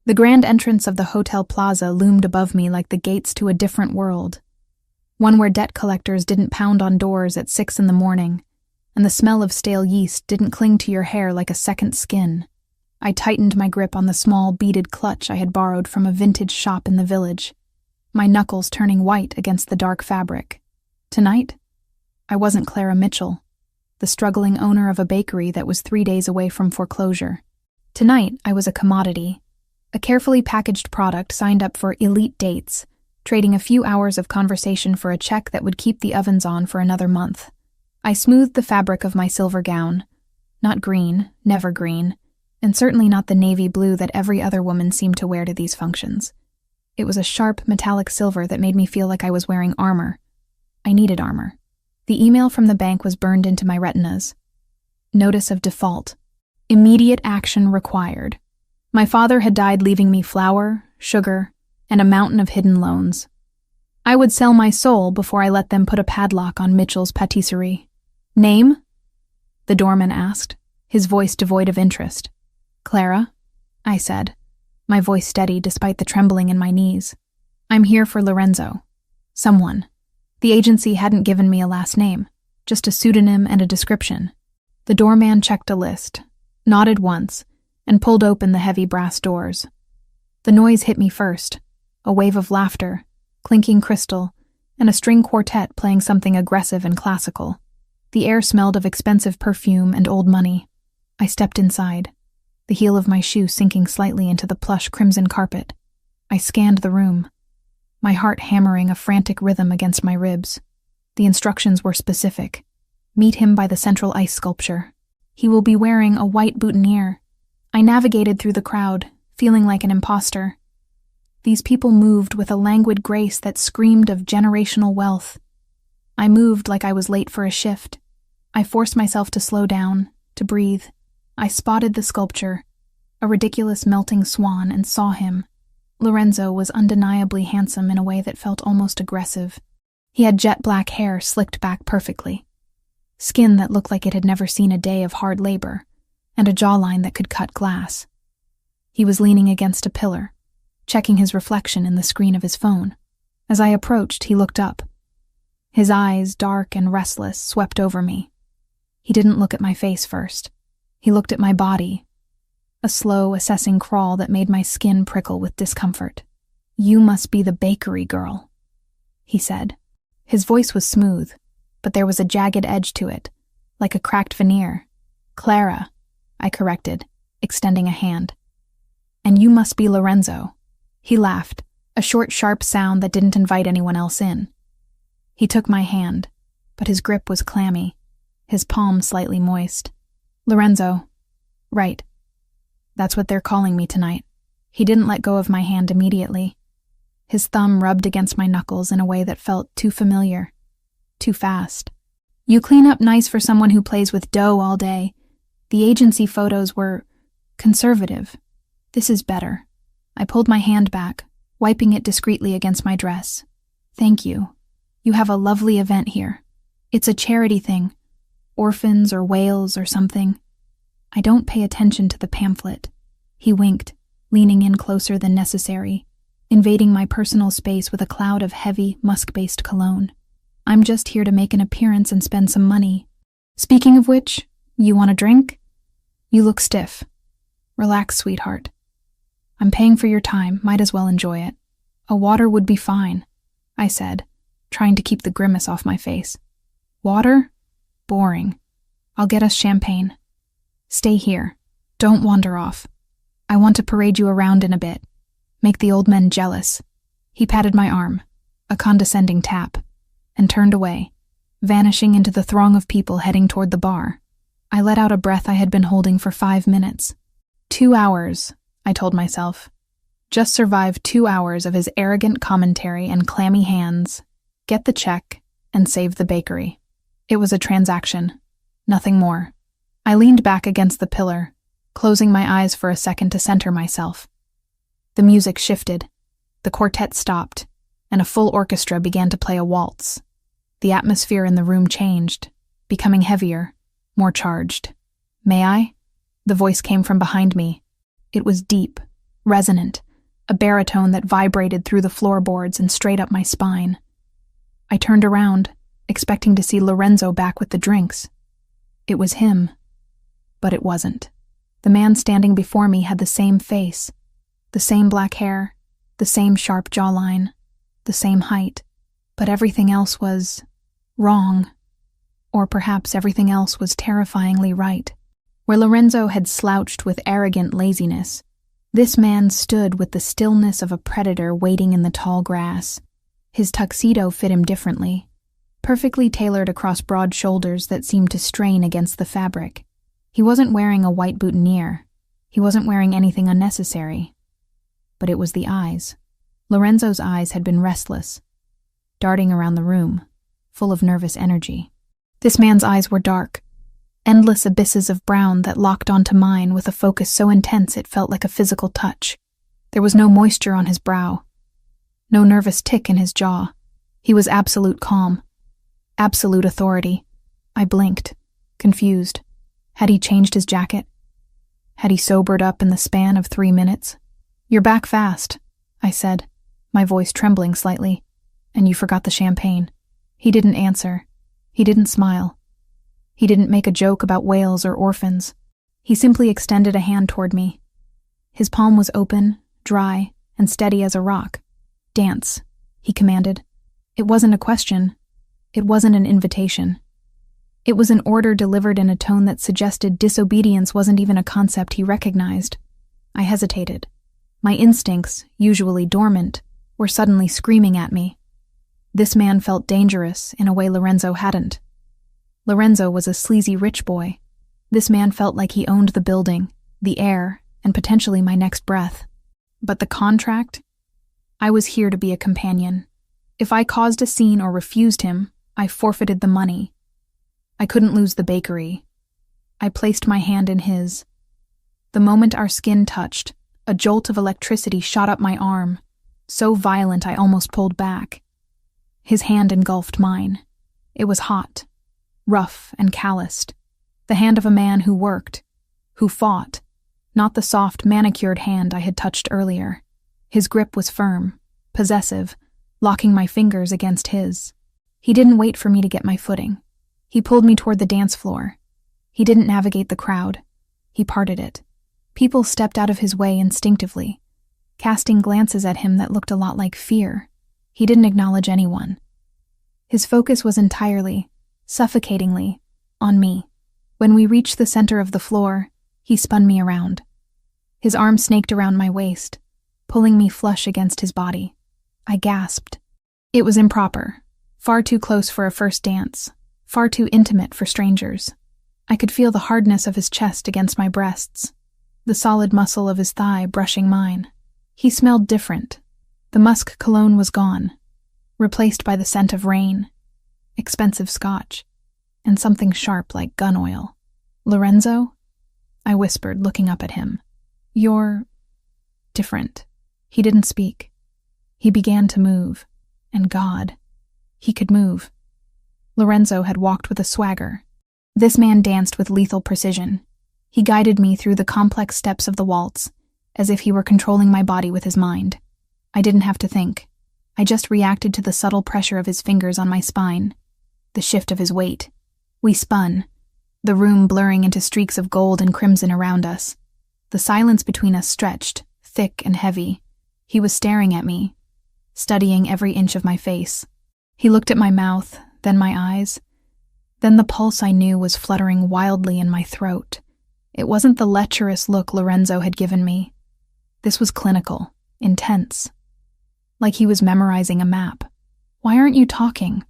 The grand entrance of the hotel plaza loomed above me like the gates to a different world, one where debt collectors didn't pound on doors at 6 a.m, and the smell of stale yeast didn't cling to your hair like a second skin. I tightened my grip on the small beaded clutch I had borrowed from a vintage shop in the village, my knuckles turning white against the dark fabric. Tonight, I wasn't Clara Mitchell, the struggling owner of a bakery that was 3 days away from foreclosure. Tonight, I was a commodity, a carefully packaged product signed up for elite dates, trading a few hours of conversation for a check that would keep the ovens on for another month. I smoothed the fabric of my silver gown. Not green, never green, and certainly not the navy blue that every other woman seemed to wear to these functions. It was a sharp, metallic silver that made me feel like I was wearing armor. I needed armor. The email from the bank was burned into my retinas. Notice of default. Immediate action required. My father had died leaving me flour, sugar, and a mountain of hidden loans. I would sell my soul before I let them put a padlock on Mitchell's patisserie. Name? The doorman asked, his voice devoid of interest. Clara, I said, my voice steady despite the trembling in my knees. I'm here for Lorenzo. Someone. The agency hadn't given me a last name, just a pseudonym and a description. The doorman checked a list, nodded once, and pulled open the heavy brass doors. The noise hit me first, a wave of laughter, clinking crystal, and a string quartet playing something aggressive and classical. The air smelled of expensive perfume and old money. I stepped inside, the heel of my shoe sinking slightly into the plush crimson carpet. I scanned the room, my heart hammering a frantic rhythm against my ribs. The instructions were specific. Meet him by the central ice sculpture. He will be wearing a white boutonniere. I navigated through the crowd, feeling like an imposter. These people moved with a languid grace that screamed of generational wealth. I moved like I was late for a shift. I forced myself to slow down, to breathe. I spotted the sculpture, a ridiculous melting swan, and saw him. Lorenzo was undeniably handsome in a way that felt almost aggressive. He had jet black hair slicked back perfectly, skin that looked like it had never seen a day of hard labor, and a jawline that could cut glass. He was leaning against a pillar, checking his reflection in the screen of his phone. As I approached, he looked up. His eyes, dark and restless, swept over me. He didn't look at my face first. He looked at my body, a slow, assessing crawl that made my skin prickle with discomfort. You must be the bakery girl, he said. His voice was smooth, but there was a jagged edge to it, like a cracked veneer. Clara, I corrected, extending a hand. And you must be Lorenzo. He laughed, a short, sharp sound that didn't invite anyone else in. He took my hand, but his grip was clammy, his palm slightly moist. Lorenzo. Right. That's what they're calling me tonight. He didn't let go of my hand immediately. His thumb rubbed against my knuckles in a way that felt too familiar, too fast. You clean up nice for someone who plays with dough all day. The agency photos were conservative. This is better. I pulled my hand back, wiping it discreetly against my dress. Thank you. You have a lovely event here. It's a charity thing. Orphans or whales or something. I don't pay attention to the pamphlet. He winked, leaning in closer than necessary, invading my personal space with a cloud of heavy, musk-based cologne. I'm just here to make an appearance and spend some money. Speaking of which, you want a drink? You look stiff. Relax, sweetheart. I'm paying for your time, might as well enjoy it. A water would be fine, I said, trying to keep the grimace off my face. Water? Boring. I'll get us champagne. Stay here. Don't wander off. I want to parade you around in a bit. Make the old men jealous. He patted my arm, a condescending tap, and turned away, vanishing into the throng of people heading toward the bar. I let out a breath I had been holding for 5 minutes. 2 hours, I told myself. Just survive 2 hours of his arrogant commentary and clammy hands, get the check, and save the bakery. It was a transaction, nothing more. I leaned back against the pillar, closing my eyes for a second to center myself. The music shifted, the quartet stopped, and a full orchestra began to play a waltz. The atmosphere in the room changed, becoming heavier, more charged. May I? The voice came from behind me. It was deep, resonant, a baritone that vibrated through the floorboards and straight up my spine. I turned around, expecting to see Lorenzo back with the drinks. It was him, but it wasn't. The man standing before me had the same face, the same black hair, the same sharp jawline, the same height, but everything else was wrong. Or perhaps everything else was terrifyingly right. Where Lorenzo had slouched with arrogant laziness, this man stood with the stillness of a predator waiting in the tall grass. His tuxedo fit him differently, perfectly tailored across broad shoulders that seemed to strain against the fabric. He wasn't wearing a white boutonniere. He wasn't wearing anything unnecessary. But it was the eyes. Lorenzo's eyes had been restless, darting around the room, full of nervous energy. This man's eyes were dark, endless abysses of brown that locked onto mine with a focus so intense it felt like a physical touch. There was no moisture on his brow, no nervous tick in his jaw. He was absolute calm, absolute authority. I blinked, confused. Had he changed his jacket? Had he sobered up in the span of 3 minutes? "You're back fast," I said, my voice trembling slightly. "And you forgot the champagne." He didn't answer. He didn't smile. He didn't make a joke about whales or orphans. He simply extended a hand toward me. His palm was open, dry, and steady as a rock. "Dance," he commanded. It wasn't a question. It wasn't an invitation. It was an order delivered in a tone that suggested disobedience wasn't even a concept he recognized. I hesitated. My instincts, usually dormant, were suddenly screaming at me. This man felt dangerous in a way Lorenzo hadn't. Lorenzo was a sleazy rich boy. This man felt like he owned the building, the air, and potentially my next breath. But the contract? I was here to be a companion. If I caused a scene or refused him, I forfeited the money. I couldn't lose the bakery. I placed my hand in his. The moment our skin touched, a jolt of electricity shot up my arm, so violent I almost pulled back. His hand engulfed mine. It was hot, rough and calloused. The hand of a man who worked, who fought, not the soft, manicured hand I had touched earlier. His grip was firm, possessive, locking my fingers against his. He didn't wait for me to get my footing. He pulled me toward the dance floor. He didn't navigate the crowd. He parted it. People stepped out of his way instinctively, casting glances at him that looked a lot like fear. He didn't acknowledge anyone. His focus was entirely, suffocatingly, on me. When we reached the center of the floor, he spun me around. His arm snaked around my waist, pulling me flush against his body. I gasped. It was improper, far too close for a first dance, far too intimate for strangers. I could feel the hardness of his chest against my breasts, the solid muscle of his thigh brushing mine. He smelled different. The musk cologne was gone, replaced by the scent of rain, expensive scotch, and something sharp like gun oil. "Lorenzo?" I whispered, looking up at him. "You're different." He didn't speak. He began to move, and God, he could move. Lorenzo had walked with a swagger. This man danced with lethal precision. He guided me through the complex steps of the waltz, as if he were controlling my body with his mind. I didn't have to think. I just reacted to the subtle pressure of his fingers on my spine, the shift of his weight. We spun, the room blurring into streaks of gold and crimson around us. The silence between us stretched, thick and heavy. He was staring at me, studying every inch of my face. He looked at my mouth, then my eyes. Then the pulse I knew was fluttering wildly in my throat. It wasn't the lecherous look Lorenzo had given me. This was clinical, intense. Like he was memorizing a map. "Why aren't you talking?"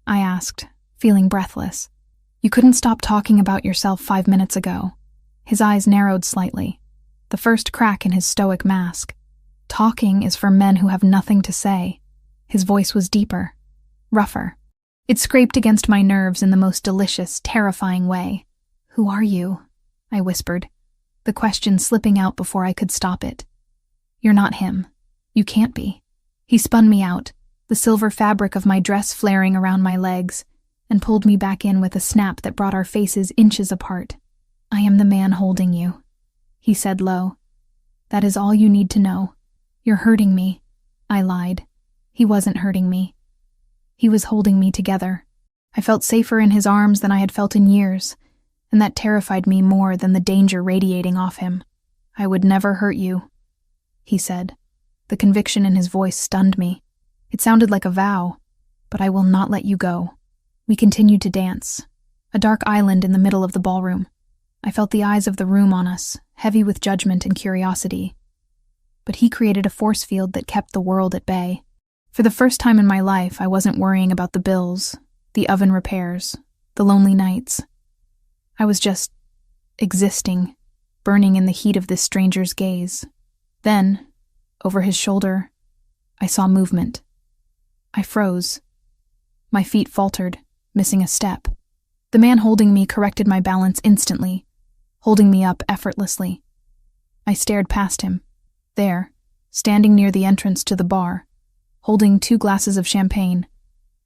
I asked, feeling breathless. "You couldn't stop talking about yourself 5 minutes ago." His eyes narrowed slightly, the first crack in his stoic mask. "Talking is for men who have nothing to say." His voice was deeper, rougher. It scraped against my nerves in the most delicious, terrifying way. "Who are you?" I whispered, the question slipping out before I could stop it. "You're not him. You can't be." He spun me out, the silver fabric of my dress flaring around my legs, and pulled me back in with a snap that brought our faces inches apart. "I am the man holding you," he said low. That is all you need to know. You're hurting me. I lied. He wasn't hurting me. He was holding me together. I felt safer in his arms than I had felt in years, and that terrified me more than the danger radiating off him. I would never hurt you, he said. The conviction in his voice stunned me. It sounded like a vow, but I will not let you go. We continued to dance. A dark island in the middle of the ballroom. I felt the eyes of the room on us, heavy with judgment and curiosity. But he created a force field that kept the world at bay. For the first time in my life, I wasn't worrying about the bills, the oven repairs, the lonely nights. I was just existing, burning in the heat of this stranger's gaze. Then, over his shoulder, I saw movement. I froze. My feet faltered, missing a step. The man holding me corrected my balance instantly, holding me up effortlessly. I stared past him. There, standing near the entrance to the bar, holding 2 glasses of champagne,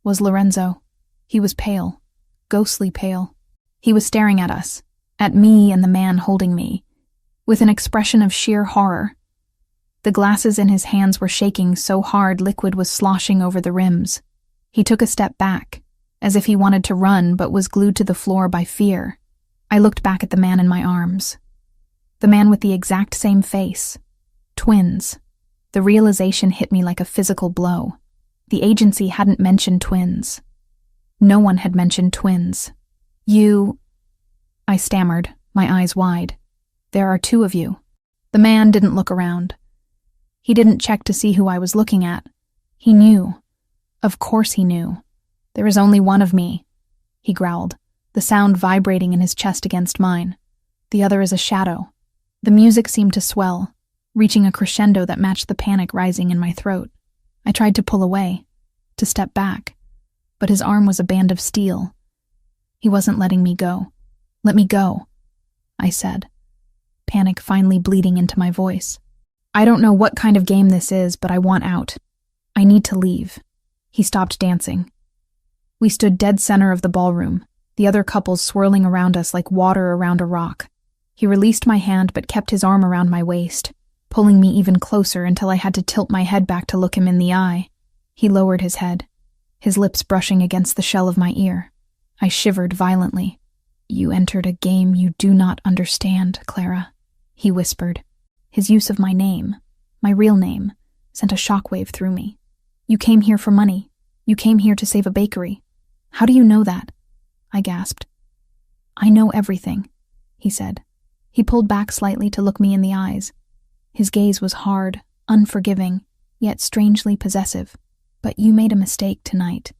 was Lorenzo. He was pale, ghostly pale. He was staring at us, at me and the man holding me, with an expression of sheer horror. The glasses in his hands were shaking so hard liquid was sloshing over the rims. He took a step back, as if he wanted to run but was glued to the floor by fear. I looked back at the man in my arms. The man with the exact same face. Twins. The realization hit me like a physical blow. The agency hadn't mentioned twins. No one had mentioned twins. You... I stammered, my eyes wide. There are 2 of you. The man didn't look around. He didn't check to see who I was looking at. He knew. Of course he knew. There is only one of me, he growled, the sound vibrating in his chest against mine. The other is a shadow. The music seemed to swell, reaching a crescendo that matched the panic rising in my throat. I tried to pull away, to step back, but his arm was a band of steel. He wasn't letting me go. Let me go, I said, panic finally bleeding into my voice. I don't know what kind of game this is, but I want out. I need to leave. He stopped dancing. We stood dead center of the ballroom, the other couples swirling around us like water around a rock. He released my hand but kept his arm around my waist, pulling me even closer until I had to tilt my head back to look him in the eye. He lowered his head, his lips brushing against the shell of my ear. I shivered violently. You entered a game you do not understand, Clara, he whispered. His use of my name, my real name, sent a shockwave through me. You came here for money. You came here to save a bakery. How do you know that? I gasped. I know everything, he said. He pulled back slightly to look me in the eyes. His gaze was hard, unforgiving, yet strangely possessive. But you made a mistake tonight.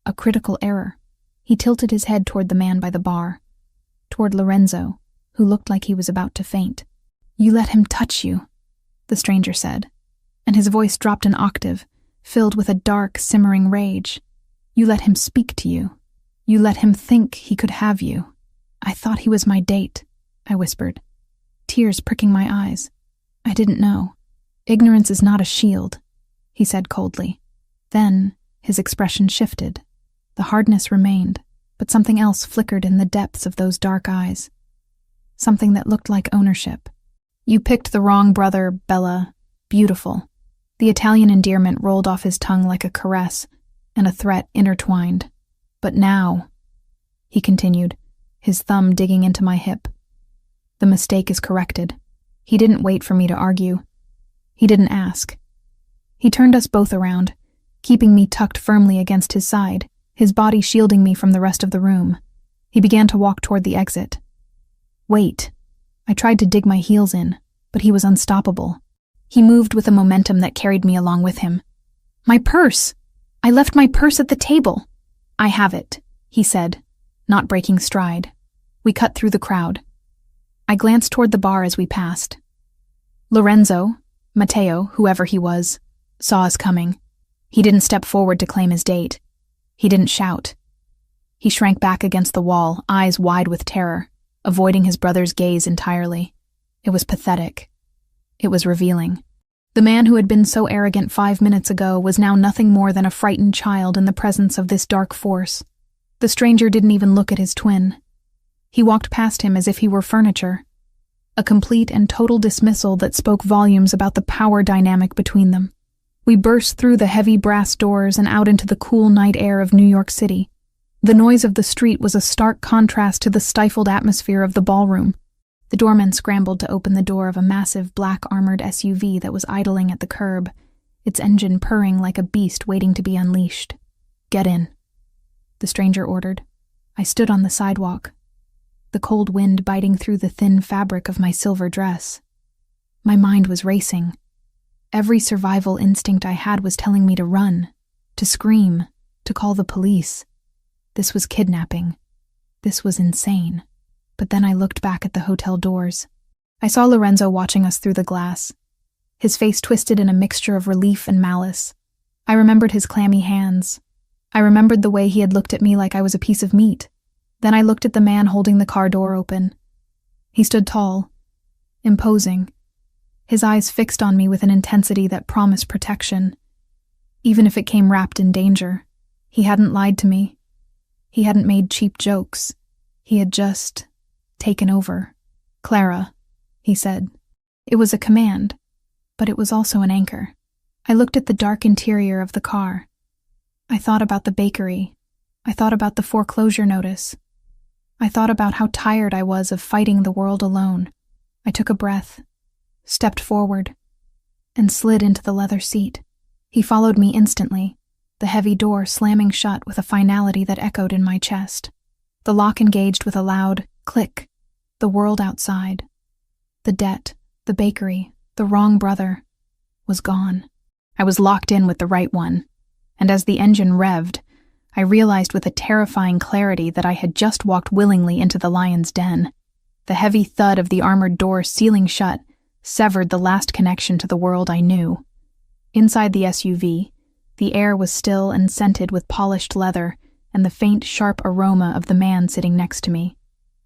A critical error. He tilted his head toward the man by the bar, toward Lorenzo, who looked like he was about to faint. You let him touch you, the stranger said, and his voice dropped an octave, filled with a dark, simmering rage. You let him speak to you. You let him think he could have you. I thought he was my date, I whispered, tears pricking my eyes. I didn't know. Ignorance is not a shield, he said coldly. Then his expression shifted. The hardness remained, but something else flickered in the depths of those dark eyes. Something that looked like ownership. You picked the wrong brother, Bella. Beautiful. The Italian endearment rolled off his tongue like a caress, and a threat intertwined. But now, he continued, his thumb digging into my hip. The mistake is corrected. He didn't wait for me to argue. He didn't ask. He turned us both around, keeping me tucked firmly against his side, his body shielding me from the rest of the room. He began to walk toward the exit. Wait. I tried to dig my heels in, but he was unstoppable. He moved with a momentum that carried me along with him. My purse! I left my purse at the table. I have it, he said, not breaking stride. We cut through the crowd. I glanced toward the bar as we passed. Lorenzo, Matteo, whoever he was, saw us coming. He didn't step forward to claim his date. He didn't shout. He shrank back against the wall, eyes wide with terror, avoiding his brother's gaze entirely. It was pathetic. It was revealing. The man who had been so arrogant 5 minutes ago was now nothing more than a frightened child in the presence of this dark force. The stranger didn't even look at his twin. He walked past him as if he were furniture. a complete and total dismissal that spoke volumes about the power dynamic between them. We burst through the heavy brass doors and out into the cool night air of New York City. The noise of the street was a stark contrast to the stifled atmosphere of the ballroom. The doorman scrambled to open the door of a massive black armored SUV that was idling at the curb, its engine purring like a beast waiting to be unleashed. "Get in," the stranger ordered. I stood on the sidewalk, the cold wind biting through the thin fabric of my silver dress. My mind was racing. Every survival instinct I had was telling me to run, to scream, to call the police. This was kidnapping. This was insane. But then I looked back at the hotel doors. I saw Lorenzo watching us through the glass, his face twisted in a mixture of relief and malice. I remembered his clammy hands. I remembered the way he had looked at me like I was a piece of meat. Then I looked at the man holding the car door open. He stood tall, imposing, his eyes fixed on me with an intensity that promised protection. Even if it came wrapped in danger, he hadn't lied to me. He hadn't made cheap jokes. He had just taken over. "Clara," he said. It was a command, but it was also an anchor. I looked at the dark interior of the car. I thought about the bakery. I thought about the foreclosure notice. I thought about how tired I was of fighting the world alone. I took a breath, stepped forward, and slid into the leather seat. He followed me instantly, the heavy door slamming shut with a finality that echoed in my chest. The lock engaged with a loud click. The world outside, the debt, the bakery, the wrong brother, was gone. I was locked in with the right one, and as the engine revved, I realized with a terrifying clarity that I had just walked willingly into the lion's den. The heavy thud of the armored door sealing shut severed the last connection to the world I knew. Inside the SUV, the air was still and scented with polished leather and the faint, sharp aroma of the man sitting next to me.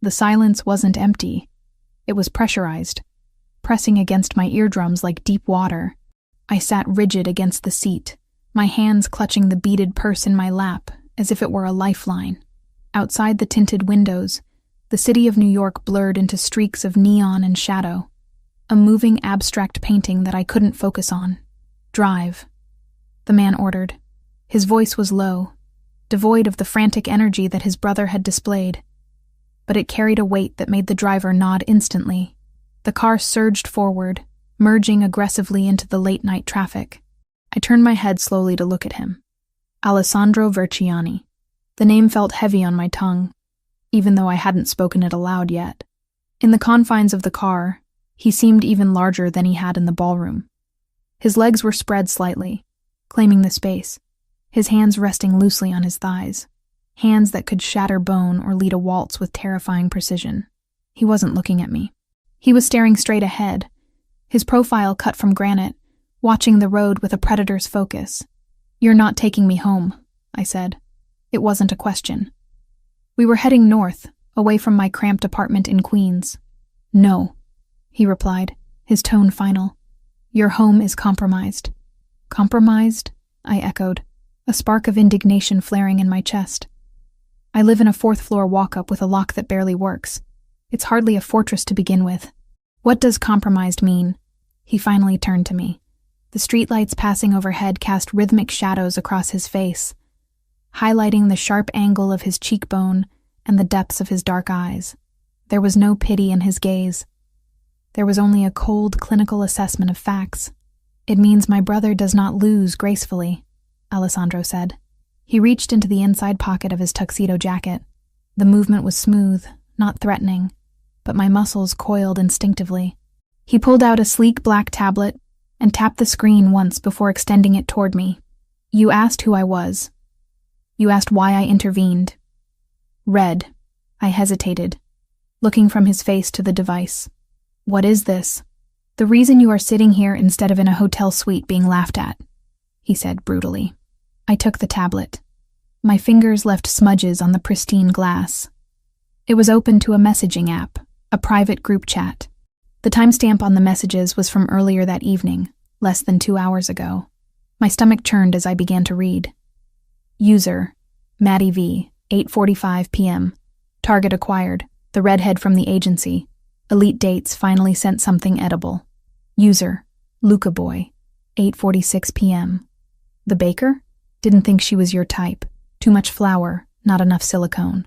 The silence wasn't empty. It was pressurized, pressing against my eardrums like deep water. I sat rigid against the seat, my hands clutching the beaded purse in my lap as if it were a lifeline. Outside the tinted windows, the city of New York blurred into streaks of neon and shadow, a moving abstract painting that I couldn't focus on. "Drive," the man ordered. His voice was low, devoid of the frantic energy that his brother had displayed, but it carried a weight that made the driver nod instantly. The car surged forward, merging aggressively into the late-night traffic. I turned my head slowly to look at him. Alessandro Verciani. The name felt heavy on my tongue, even though I hadn't spoken it aloud yet. In the confines of the car, he seemed even larger than he had in the ballroom. His legs were spread slightly, claiming the space, his hands resting loosely on his thighs. Hands that could shatter bone or lead a waltz with terrifying precision. He wasn't looking at me. He was staring straight ahead, his profile cut from granite, watching the road with a predator's focus. "You're not taking me home," I said. It wasn't a question. We were heading north, away from my cramped apartment in Queens. "No," he replied, his tone final. "Your home is compromised." "Compromised?" I echoed, a spark of indignation flaring in my chest. "I live in a fourth-floor walk-up with a lock that barely works. It's hardly a fortress to begin with. What does compromised mean?" He finally turned to me. The streetlights passing overhead cast rhythmic shadows across his face, highlighting the sharp angle of his cheekbone and the depths of his dark eyes. There was no pity in his gaze. There was only a cold, clinical assessment of facts. "It means my brother does not lose gracefully," Alessandro said. He reached into the inside pocket of his tuxedo jacket. The movement was smooth, not threatening, but my muscles coiled instinctively. He pulled out a sleek black tablet and tapped the screen once before extending it toward me. "You asked who I was. You asked why I intervened." "Red." I hesitated, looking from his face to the device. "What is this?" "The reason you are sitting here instead of in a hotel suite being laughed at," he said brutally. I took the tablet. My fingers left smudges on the pristine glass. It was open to a messaging app, a private group chat. The timestamp on the messages was from earlier that evening, less than 2 hours ago. My stomach churned as I began to read. User, Maddie V, 8:45 p.m. Target acquired, the redhead from the agency. Elite Dates finally sent something edible. User, Luca Boy, 8:46 p.m. The baker? Didn't think she was your type. Too much flour, not enough silicone.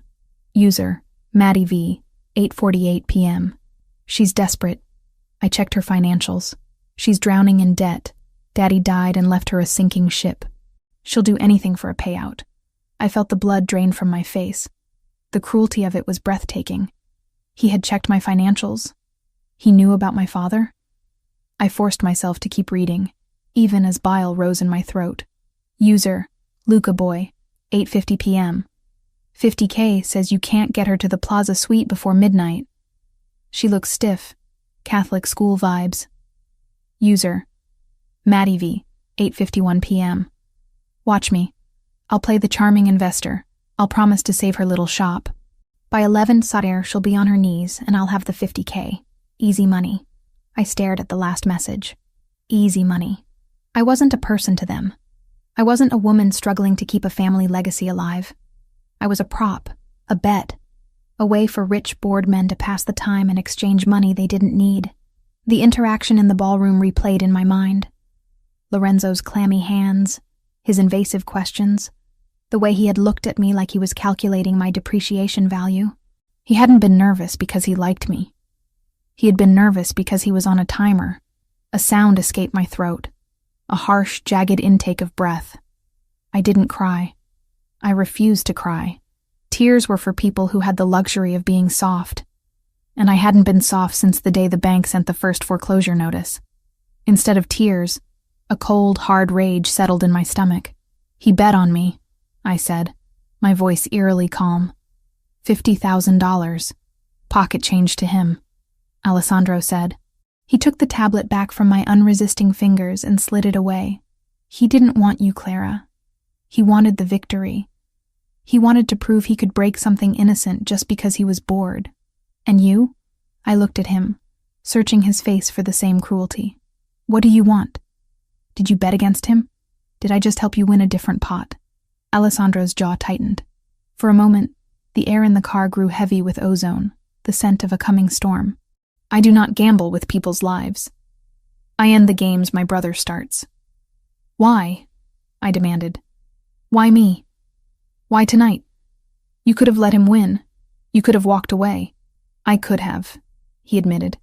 User, Maddie V, 8:48 p.m. She's desperate. I checked her financials. She's drowning in debt. Daddy died and left her a sinking ship. She'll do anything for a payout. I felt the blood drain from my face. The cruelty of it was breathtaking. He had checked my financials. He knew about my father. I forced myself to keep reading, even as bile rose in my throat. User, Luca Boy, 8:50 p.m. 50K says you can't get her to the Plaza Suite before midnight. She looks stiff. Catholic school vibes. User, Maddie V, 8:51 p.m. Watch me. I'll play the charming investor. I'll promise to save her little shop. By 11 Sadir, she'll be on her knees, and I'll have the 50K. Easy money. I stared at the last message. Easy money. I wasn't a person to them. I wasn't a woman struggling to keep a family legacy alive. I was a prop, a bet, a way for rich, bored men to pass the time and exchange money they didn't need. The interaction in the ballroom replayed in my mind. Lorenzo's clammy hands, his invasive questions, the way he had looked at me like he was calculating my depreciation value. He hadn't been nervous because he liked me. He had been nervous because he was on a timer. A sound escaped my throat, a harsh, jagged intake of breath. I didn't cry. I refused to cry. Tears were for people who had the luxury of being soft. And I hadn't been soft since the day the bank sent the first foreclosure notice. Instead of tears, a cold, hard rage settled in my stomach. He bet on me, I said, my voice eerily calm. $50,000. Pocket change to him, Alessandro said. He took the tablet back from my unresisting fingers and slid it away. He didn't want you, Clara. He wanted the victory. He wanted to prove he could break something innocent just because he was bored. And you? I looked at him, searching his face for the same cruelty. What do you want? Did you bet against him? Did I just help you win a different pot? Alessandro's jaw tightened. For a moment, the air in the car grew heavy with ozone, the scent of a coming storm. I do not gamble with people's lives. I end the games my brother starts. Why? I demanded. Why me? Why tonight? You could have let him win. You could have walked away. I could have, he admitted.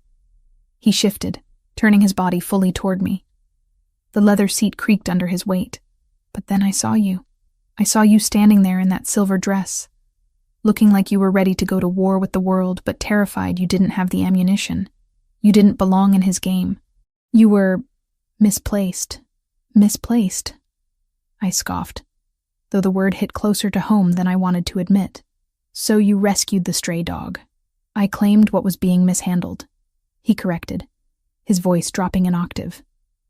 He shifted, turning his body fully toward me. The leather seat creaked under his weight. But then I saw you. I saw you standing there in that silver dress, looking like you were ready to go to war with the world, but terrified you didn't have the ammunition. You didn't belong in his game. You were misplaced. Misplaced, I scoffed, though the word hit closer to home than I wanted to admit. So you rescued the stray dog. I claimed what was being mishandled. He corrected, his voice dropping an octave.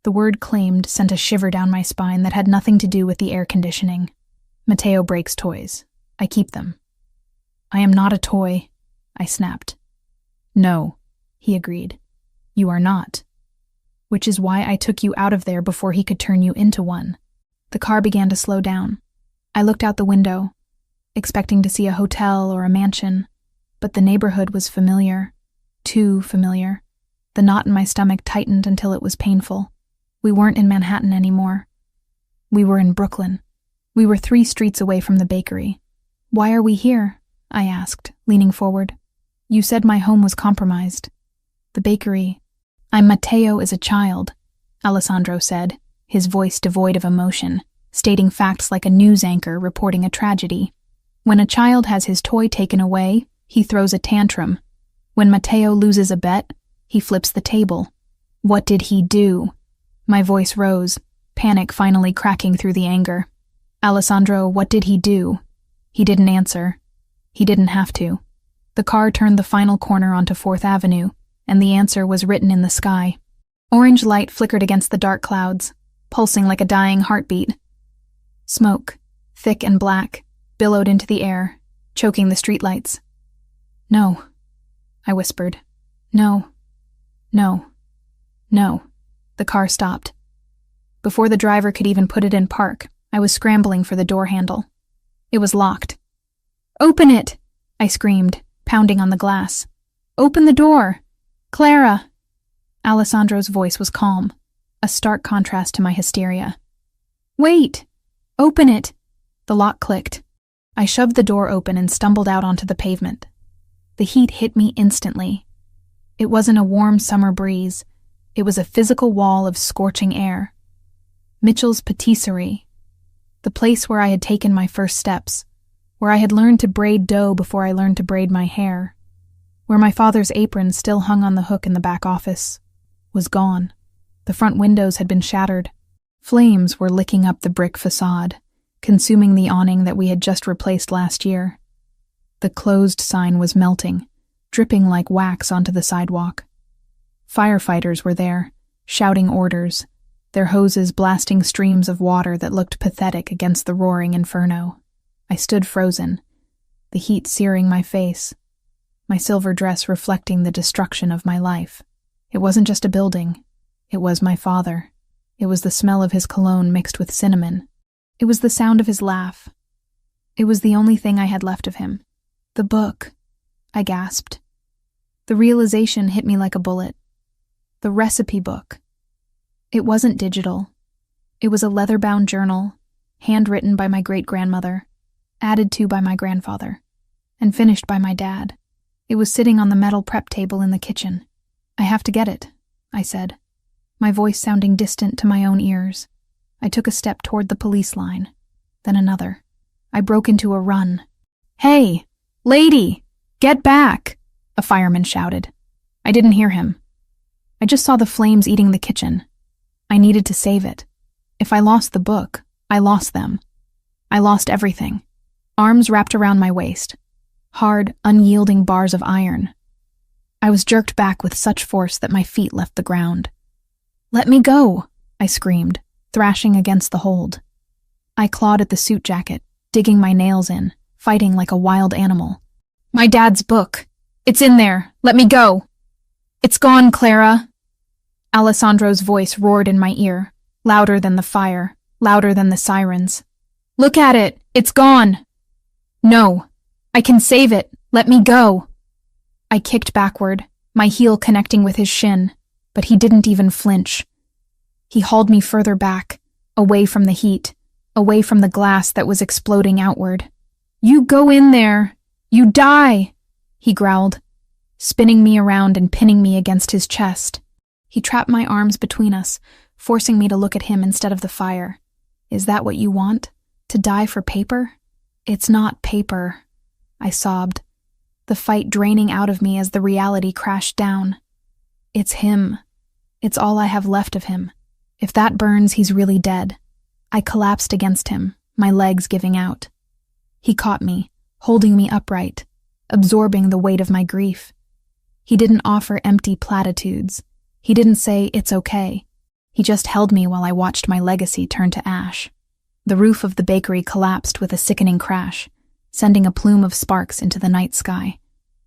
The word claimed sent a shiver down my spine that had nothing to do with the air conditioning. Matteo breaks toys. I keep them. I am not a toy, I snapped. No, he agreed. You are not. Which is why I took you out of there before he could turn you into one. The car began to slow down. I looked out the window, expecting to see a hotel or a mansion, but the neighborhood was familiar. Too familiar. The knot in my stomach tightened until it was painful. We weren't in Manhattan anymore. We were in Brooklyn. We were 3 streets away from the bakery. Why are we here? I asked, leaning forward. You said my home was compromised. The bakery. I'm Matteo as a child, Alessandro said, his voice devoid of emotion, stating facts like a news anchor reporting a tragedy. When a child has his toy taken away, he throws a tantrum. When Matteo loses a bet, he flips the table. What did he do? My voice rose, panic finally cracking through the anger. Alessandro, what did he do? He didn't answer. He didn't have to. The car turned the final corner onto 4th Avenue, and the answer was written in the sky. Orange light flickered against the dark clouds, pulsing like a dying heartbeat. Smoke, thick and black, billowed into the air, choking the streetlights. No, I whispered. No, no, no. The car stopped. Before the driver could even put it in park, I was scrambling for the door handle. It was locked. Open it! I screamed, pounding on the glass. Open the door! Clara! Alessandro's voice was calm, a stark contrast to my hysteria. Wait! Open it! The lock clicked. I shoved the door open and stumbled out onto the pavement. The heat hit me instantly. It wasn't a warm summer breeze. It was a physical wall of scorching air. Mitchell's Patisserie. The place where I had taken my first steps, where I had learned to braid dough before I learned to braid my hair, where my father's apron still hung on the hook in the back office, was gone. The front windows had been shattered. Flames were licking up the brick facade, consuming the awning that we had just replaced last year. The closed sign was melting, dripping like wax onto the sidewalk. Firefighters were there, shouting orders, their hoses blasting streams of water that looked pathetic against the roaring inferno. I stood frozen, the heat searing my face, my silver dress reflecting the destruction of my life. It wasn't just a building. It was my father. It was the smell of his cologne mixed with cinnamon. It was the sound of his laugh. It was the only thing I had left of him. The book, I gasped. The realization hit me like a bullet. The recipe book. It wasn't digital. It was a leather-bound journal, handwritten by my great-grandmother, added to by my grandfather, and finished by my dad. It was sitting on the metal prep table in the kitchen. I have to get it, I said, my voice sounding distant to my own ears. I took a step toward the police line, then another. I broke into a run. Hey, lady, get back, a fireman shouted. I didn't hear him. I just saw the flames eating the kitchen. I needed to save it. If I lost the book, I lost them. I lost everything. Arms wrapped around my waist. Hard, unyielding bars of iron. I was jerked back with such force that my feet left the ground. Let me go, I screamed, thrashing against the hold. I clawed at the suit jacket, digging my nails in, fighting like a wild animal. My dad's book. It's in there. Let me go. It's gone, Clara. Alessandro's voice roared in my ear, louder than the fire, louder than the sirens. Look at it. It's gone. No. I can save it. Let me go. I kicked backward, my heel connecting with his shin, but he didn't even flinch. He hauled me further back, away from the heat, away from the glass that was exploding outward. You go in there. You die, he growled, spinning me around and pinning me against his chest. He trapped my arms between us, forcing me to look at him instead of the fire. Is that what you want? To die for paper? It's not paper, I sobbed, the fight draining out of me as the reality crashed down. It's him. It's all I have left of him. If that burns, he's really dead. I collapsed against him, my legs giving out. He caught me, holding me upright, absorbing the weight of my grief. He didn't offer empty platitudes. He didn't say, it's okay. He just held me while I watched my legacy turn to ash. The roof of the bakery collapsed with a sickening crash, sending a plume of sparks into the night sky.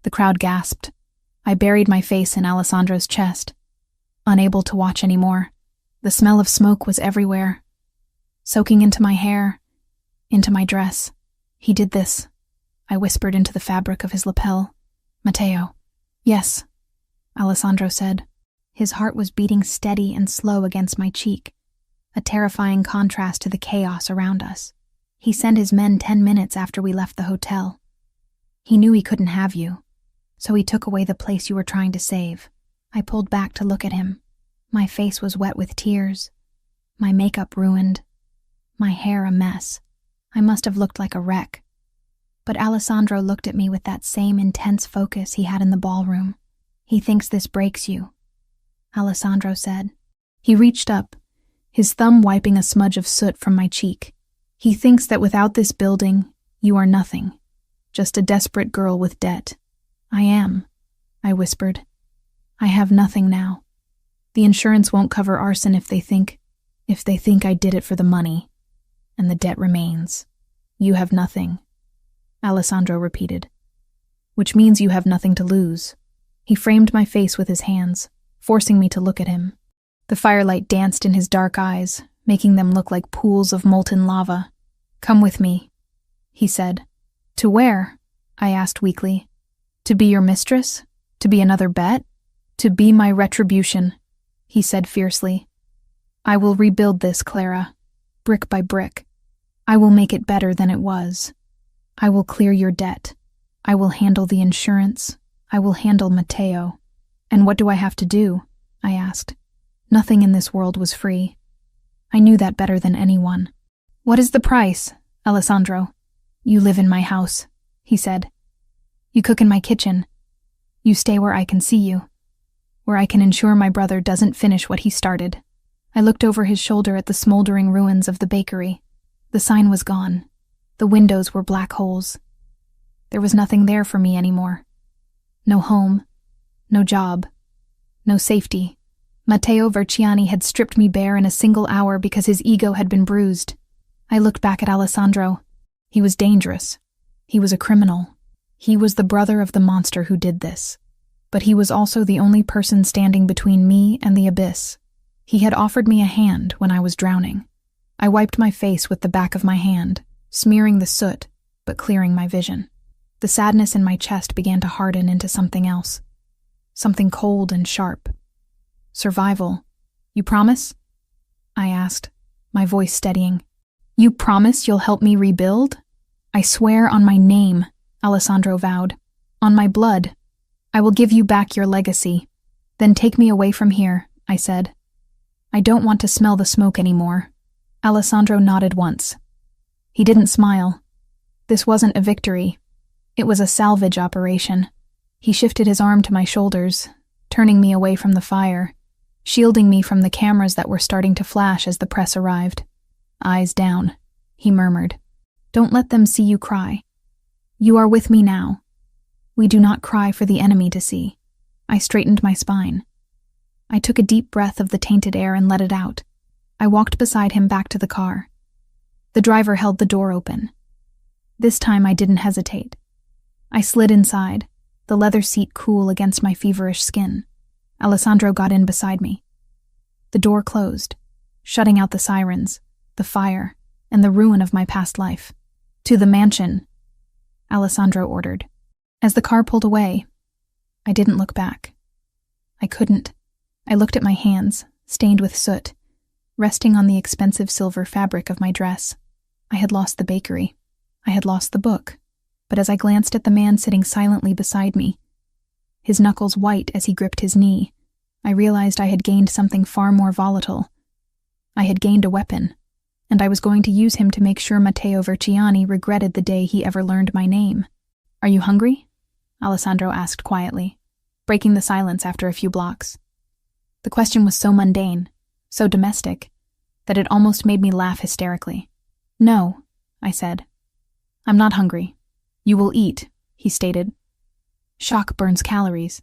The crowd gasped. I buried my face in Alessandro's chest, unable to watch anymore. The smell of smoke was everywhere, soaking into my hair, into my dress. He did this. I whispered into the fabric of his lapel. Matteo. Yes, Alessandro said. His heart was beating steady and slow against my cheek, a terrifying contrast to the chaos around us. He sent his men 10 minutes after we left the hotel. He knew he couldn't have you, so he took away the place you were trying to save. I pulled back to look at him. My face was wet with tears, my makeup ruined, my hair a mess. I must have looked like a wreck. But Alessandro looked at me with that same intense focus he had in the ballroom. He thinks this breaks you, Alessandro said. He reached up, his thumb wiping a smudge of soot from my cheek. He thinks that without this building, you are nothing, just a desperate girl with debt. I am, I whispered. I have nothing now. The insurance won't cover arson if they think I did it for the money, and the debt remains. You have nothing, Alessandro repeated. Which means you have nothing to lose. He framed my face with his hands, forcing me to look at him. The firelight danced in his dark eyes, making them look like pools of molten lava. Come with me, he said. To where? I asked weakly. To be your mistress? To be another bet? To be my retribution, he said fiercely. I will rebuild this, Clara, brick by brick. I will make it better than it was. I will clear your debt. I will handle the insurance. I will handle Matteo. And what do I have to do? I asked. Nothing in this world was free. I knew that better than anyone. What is the price, Alessandro? You live in my house, he said. You cook in my kitchen. You stay where I can see you, where I can ensure my brother doesn't finish what he started. I looked over his shoulder at the smoldering ruins of the bakery. The sign was gone. The windows were black holes. There was nothing there for me anymore. No home, no job, no safety. Matteo Verciani had stripped me bare in a single hour because his ego had been bruised. I looked back at Alessandro. He was dangerous. He was a criminal. He was the brother of the monster who did this. But he was also the only person standing between me and the abyss. He had offered me a hand when I was drowning. I wiped my face with the back of my hand, smearing the soot, but clearing my vision. The sadness in my chest began to harden into something else. Something cold and sharp. Survival. You promise? I asked, my voice steadying. You promise you'll help me rebuild? I swear on my name, Alessandro vowed. On my blood. I will give you back your legacy. Then take me away from here, I said. I don't want to smell the smoke anymore. Alessandro nodded once. He didn't smile. This wasn't a victory. It was a salvage operation. He shifted his arm to my shoulders, turning me away from the fire, shielding me from the cameras that were starting to flash as the press arrived. Eyes down, he murmured. Don't let them see you cry. You are with me now. We do not cry for the enemy to see. I straightened my spine. I took a deep breath of the tainted air and let it out. I walked beside him back to the car. The driver held the door open. This time I didn't hesitate. I slid inside, the leather seat cool against my feverish skin. Alessandro got in beside me. The door closed, shutting out the sirens, the fire, and the ruin of my past life. To the mansion, Alessandro ordered. As the car pulled away, I didn't look back. I couldn't. I looked at my hands, stained with soot, resting on the expensive silver fabric of my dress. I had lost the bakery. I had lost the book. But as I glanced at the man sitting silently beside me, his knuckles white as he gripped his knee, I realized I had gained something far more volatile. I had gained a weapon, and I was going to use him to make sure Matteo Verciani regretted the day he ever learned my name. Are you hungry? Alessandro asked quietly, breaking the silence after a few blocks. The question was so mundane, so domestic, that it almost made me laugh hysterically. No, I said. I'm not hungry. You will eat, he stated. Shock burns calories,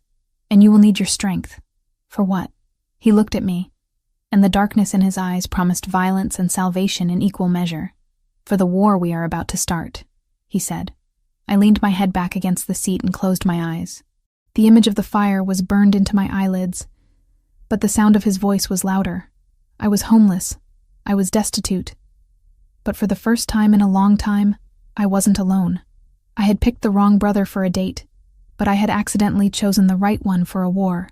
and you will need your strength. For what? He looked at me, and the darkness in his eyes promised violence and salvation in equal measure. For the war we are about to start, he said. I leaned my head back against the seat and closed my eyes. The image of the fire was burned into my eyelids, but the sound of his voice was louder. I was homeless. I was destitute. But for the first time in a long time, I wasn't alone. I had picked the wrong brother for a date, but I had accidentally chosen the right one for a war.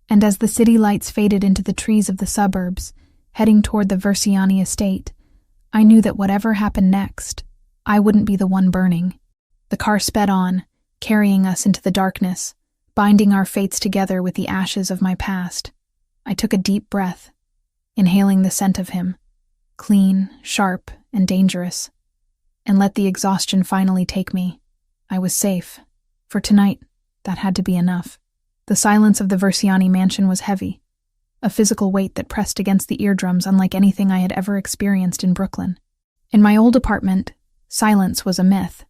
And as the city lights faded into the trees of the suburbs, heading toward the Verciani estate, I knew that whatever happened next, I wouldn't be the one burning. The car sped on, carrying us into the darkness, binding our fates together with the ashes of my past. I took a deep breath, inhaling the scent of him, clean, sharp, and dangerous, and let the exhaustion finally take me. I was safe. For tonight, that had to be enough. The silence of the Verciani mansion was heavy, a physical weight that pressed against the eardrums unlike anything I had ever experienced in Brooklyn. In my old apartment, silence was a myth.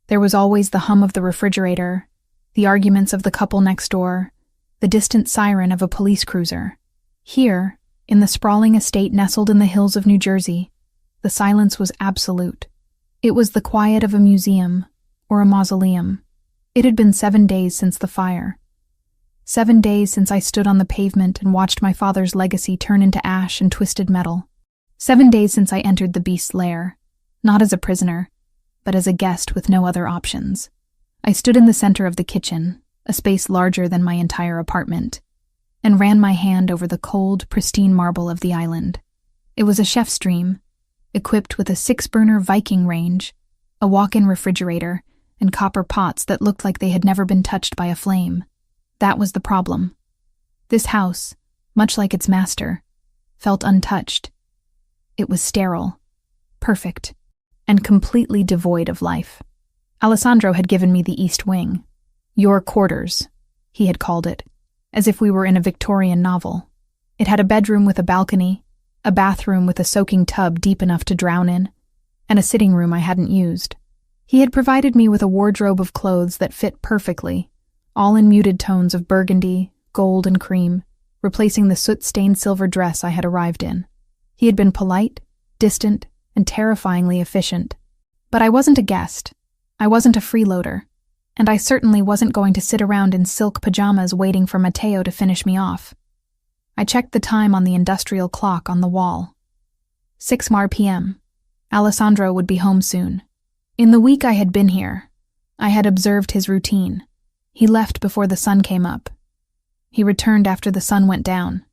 There was always the hum of the refrigerator, the arguments of the couple next door, the distant siren of a police cruiser. Here, in the sprawling estate nestled in the hills of New Jersey, the silence was absolute. It was the quiet of a museum or a mausoleum. It had been 7 days since the fire. 7 days since I stood on the pavement and watched my father's legacy turn into ash and twisted metal. 7 days since I entered the beast's lair, not as a prisoner, but as a guest with no other options. I stood in the center of the kitchen, a space larger than my entire apartment. and ran my hand over the cold, pristine marble of the island. It was a chef's dream, equipped with a 6-burner Viking range, a walk-in refrigerator, and copper pots that looked like they had never been touched by a flame. That was the problem. This house, much like its master, felt untouched. It was sterile, perfect, and completely devoid of life. Alessandro had given me the East Wing. Your quarters, he had called it, as if we were in a Victorian novel. It had a bedroom with a balcony, a bathroom with a soaking tub deep enough to drown in, and a sitting room I hadn't used. He had provided me with a wardrobe of clothes that fit perfectly, all in muted tones of burgundy, gold, and cream, replacing the soot-stained silver dress I had arrived in. He had been polite, distant, and terrifyingly efficient. But I wasn't a guest. I wasn't a freeloader. And I certainly wasn't going to sit around in silk pajamas waiting for Matteo to finish me off. I checked the time on the industrial clock on the wall. 6 p.m. Alessandro would be home soon. In the week I had been here, I had observed his routine. He left before the sun came up. He returned after the sun went down.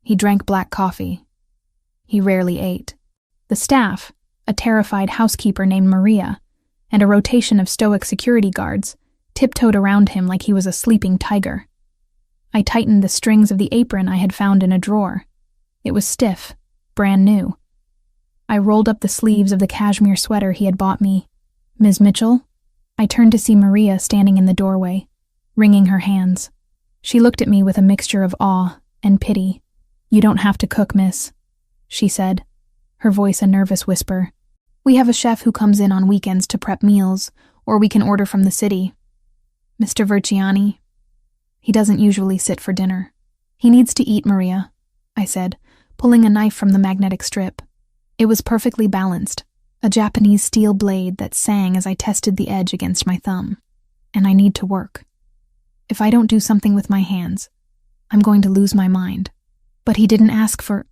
He drank black coffee. He rarely ate. The staff, a terrified housekeeper named Maria, and a rotation of stoic security guards, tiptoed around him like he was a sleeping tiger. I tightened the strings of the apron I had found in a drawer. It was stiff, brand new. I rolled up the sleeves of the cashmere sweater he had bought me. Ms. Mitchell? I turned to see Maria standing in the doorway, wringing her hands. She looked at me with a mixture of awe and pity. You don't have to cook, miss, she said, her voice a nervous whisper. We have a chef who comes in on weekends to prep meals, or we can order from the city. Mr. Verciani? He doesn't usually sit for dinner. He needs to eat, Maria, I said, pulling a knife from the magnetic strip. It was perfectly balanced, a Japanese steel blade that sang as I tested the edge against my thumb. And I need to work. If I don't do something with my hands, I'm going to lose my mind. But he didn't ask for...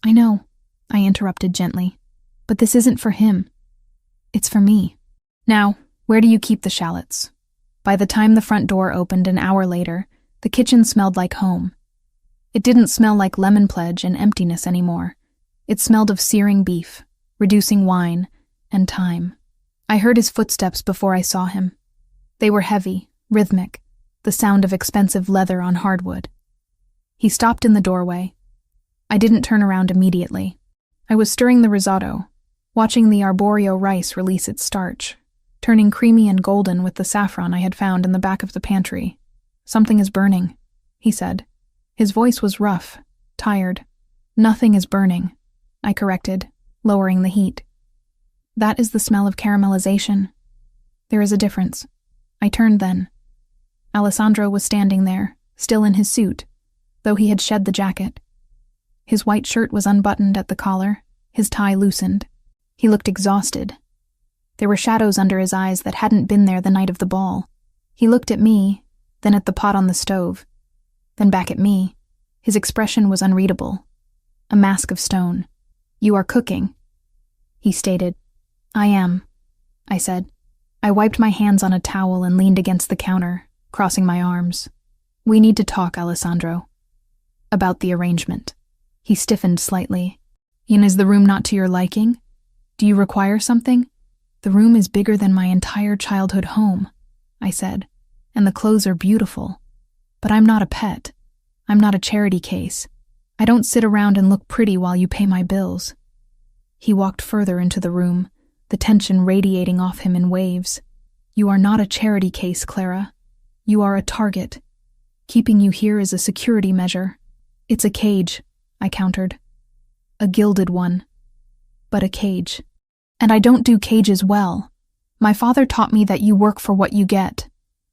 I know, I interrupted gently. But this isn't for him. It's for me. Now, where do you keep the shallots? By the time the front door opened an hour later, the kitchen smelled like home. It didn't smell like lemon pledge and emptiness anymore. It smelled of searing beef, reducing wine, and time. I heard his footsteps before I saw him. They were heavy, rhythmic, the sound of expensive leather on hardwood. He stopped in the doorway. I didn't turn around immediately. I was stirring the risotto, watching the arborio rice release its starch, turning creamy and golden with the saffron I had found in the back of the pantry. Something is burning, he said. His voice was rough, tired. Nothing is burning, I corrected, lowering the heat. That is the smell of caramelization. There is a difference. I turned then. Alessandro was standing there, still in his suit, though he had shed the jacket. His white shirt was unbuttoned at the collar, his tie loosened. He looked exhausted. There were shadows under his eyes that hadn't been there the night of the ball. He looked at me, then at the pot on the stove, then back at me. His expression was unreadable. A mask of stone. You are cooking, he stated. I am, I said. I wiped my hands on a towel and leaned against the counter, crossing my arms. We need to talk, Alessandro. About the arrangement. He stiffened slightly. Is the room not to your liking? Do you require something? The room is bigger than my entire childhood home, I said, and the clothes are beautiful. But I'm not a pet. I'm not a charity case. I don't sit around and look pretty while you pay my bills. He walked further into the room, the tension radiating off him in waves. You are not a charity case, Clara. You are a target. Keeping you here is a security measure. It's a cage, I countered. A gilded one. But a cage. And I don't do cages well. My father taught me that you work for what you get.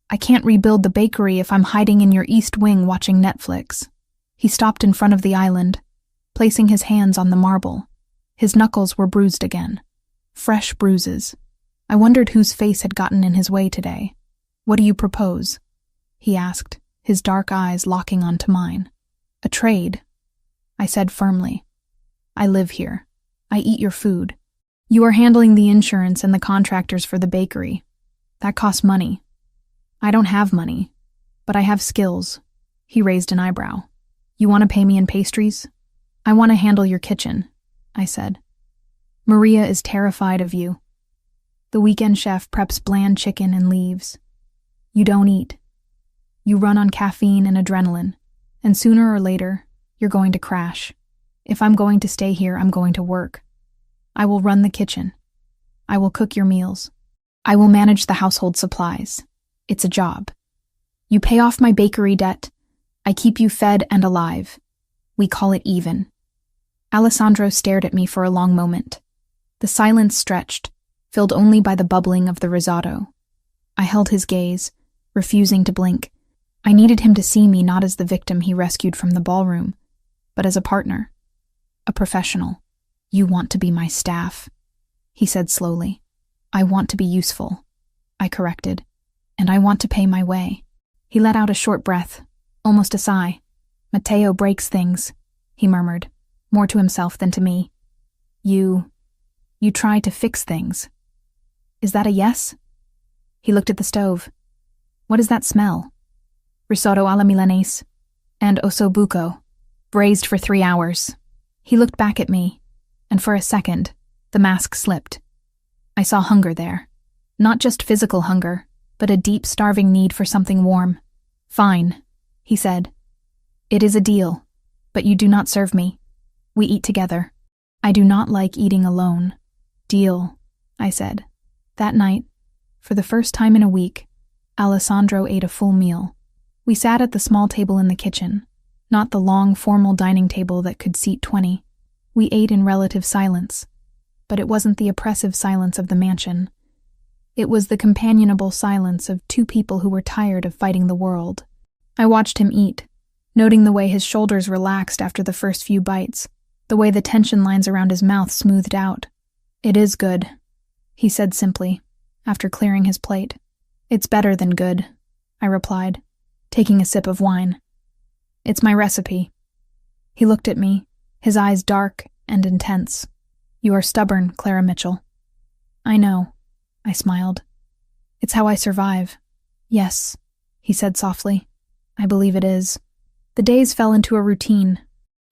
I can't rebuild the bakery if I'm hiding in your East Wing watching Netflix. He stopped in front of the island, placing his hands on the marble. His knuckles were bruised again. Fresh bruises. I wondered whose face had gotten in his way today. What do you propose? He asked, his dark eyes locking onto mine. A trade, I said firmly. I live here. I eat your food. You are handling the insurance and the contractors for the bakery. That costs money. I don't have money, but I have skills. He raised an eyebrow. You want to pay me in pastries? I want to handle your kitchen, I said. Maria is terrified of you. The weekend chef preps bland chicken and leaves. You don't eat. You run on caffeine and adrenaline, and sooner or later, you're going to crash. If I'm going to stay here, I'm going to work. I will run the kitchen. I will cook your meals. I will manage the household supplies. It's a job. You pay off my bakery debt. I keep you fed and alive. We call it even. Alessandro stared at me for a long moment. The silence stretched, filled only by the bubbling of the risotto. I held his gaze, refusing to blink. I needed him to see me not as the victim he rescued from the ballroom, but as a partner, a professional. You want to be my staff, he said slowly. I want to be useful, I corrected, and I want to pay my way. He let out a short breath, almost a sigh. Matteo breaks things, he murmured, more to himself than to me. You try to fix things. Is that a yes? He looked at the stove. What is that smell? Risotto alla Milanese and ossobuco, braised for 3 hours. He looked back at me, and for a second, the mask slipped. I saw hunger there. Not just physical hunger, but a deep, starving need for something warm. Fine, he said. It is a deal, but you do not serve me. We eat together. I do not like eating alone. Deal, I said. That night, for the first time in a week, Alessandro ate a full meal. We sat at the small table in the kitchen, not the long, formal dining table that could seat 20. We ate in relative silence, but it wasn't the oppressive silence of the mansion. It was the companionable silence of two people who were tired of fighting the world. I watched him eat, noting the way his shoulders relaxed after the first few bites, the way the tension lines around his mouth smoothed out. It is good, he said simply, after clearing his plate. It's better than good, I replied, taking a sip of wine. It's my recipe. He looked at me, his eyes dark and intense. You are stubborn, Clara Mitchell. I know, I smiled. It's how I survive. Yes, he said softly. I believe it is. The days fell into a routine,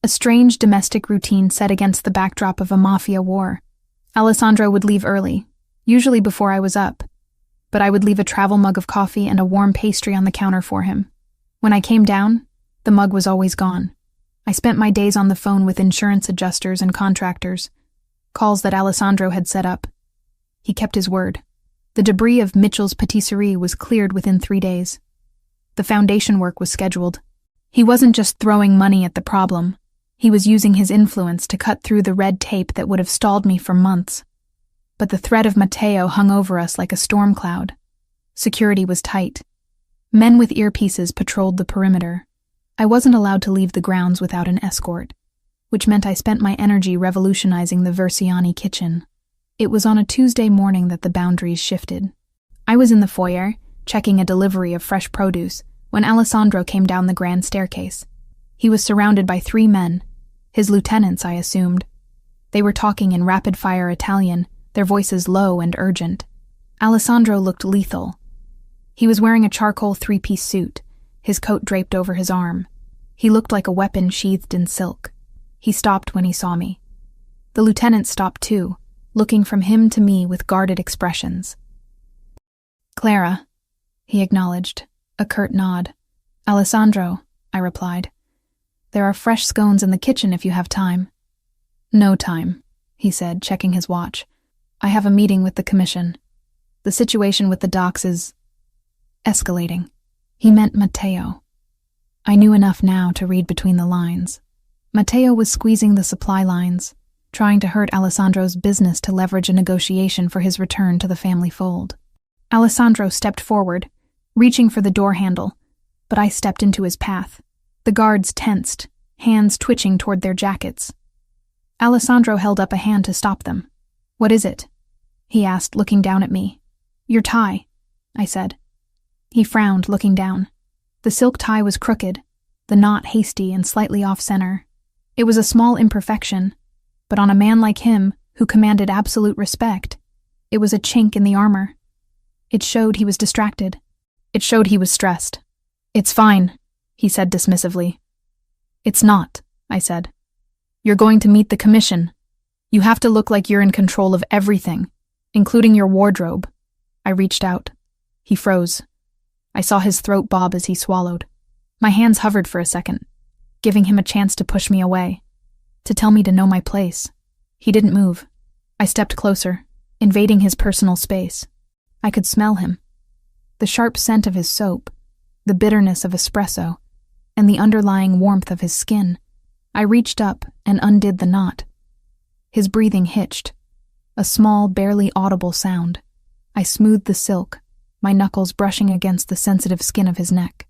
a strange domestic routine set against the backdrop of a Mafia war. Alessandro would leave early, usually before I was up, but I would leave a travel mug of coffee and a warm pastry on the counter for him. When I came down, the mug was always gone. I spent my days on the phone with insurance adjusters and contractors, calls that Alessandro had set up. He kept his word. The debris of Mitchell's patisserie was cleared within 3 days. The foundation work was scheduled. He wasn't just throwing money at the problem. He was using his influence to cut through the red tape that would have stalled me for months. But the threat of Matteo hung over us like a storm cloud. Security was tight. Men with earpieces patrolled the perimeter. I wasn't allowed to leave the grounds without an escort, which meant I spent my energy revolutionizing the Versiani kitchen. It was on a Tuesday morning that the boundaries shifted. I was in the foyer, checking a delivery of fresh produce, when Alessandro came down the grand staircase. He was surrounded by 3 men, his lieutenants, I assumed. They were talking in rapid-fire Italian, their voices low and urgent. Alessandro looked lethal. He was wearing a charcoal 3-piece suit, his coat draped over his arm. He looked like a weapon sheathed in silk. He stopped when he saw me. The lieutenant stopped too, looking from him to me with guarded expressions. Clara, he acknowledged, a curt nod. Alessandro, I replied. There are fresh scones in the kitchen if you have time. No time, he said, checking his watch. I have a meeting with the commission. The situation with the docks is escalating. He meant Matteo. I knew enough now to read between the lines. Matteo was squeezing the supply lines, trying to hurt Alessandro's business to leverage a negotiation for his return to the family fold. Alessandro stepped forward, reaching for the door handle, but I stepped into his path. The guards tensed, hands twitching toward their jackets. Alessandro held up a hand to stop them. What is it? He asked, looking down at me. Your tie, I said. He frowned, looking down. The silk tie was crooked, the knot hasty and slightly off-center. It was a small imperfection, but on a man like him, who commanded absolute respect, it was a chink in the armor. It showed he was distracted. It showed he was stressed. It's fine, he said dismissively. It's not, I said. You're going to meet the commission. You have to look like you're in control of everything, including your wardrobe. I reached out. He froze. I saw his throat bob as he swallowed. My hands hovered for a second, giving him a chance to push me away, to tell me to know my place. He didn't move. I stepped closer, invading his personal space. I could smell him. The sharp scent of his soap, the bitterness of espresso, and the underlying warmth of his skin. I reached up and undid the knot. His breathing hitched, a small, barely audible sound. I smoothed the silk, my knuckles brushing against the sensitive skin of his neck.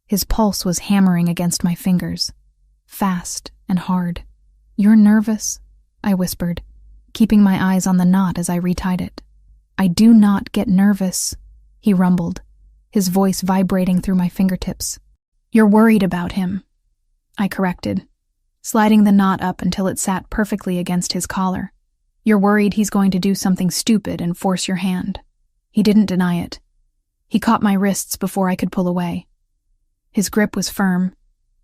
His pulse was hammering against my fingers, fast and hard. "You're nervous?" I whispered, keeping my eyes on the knot as I retied it. "I do not get nervous," he rumbled, his voice vibrating through my fingertips. "You're worried about him," I corrected, sliding the knot up until it sat perfectly against his collar. "You're worried he's going to do something stupid and force your hand." He didn't deny it. He caught my wrists before I could pull away. His grip was firm,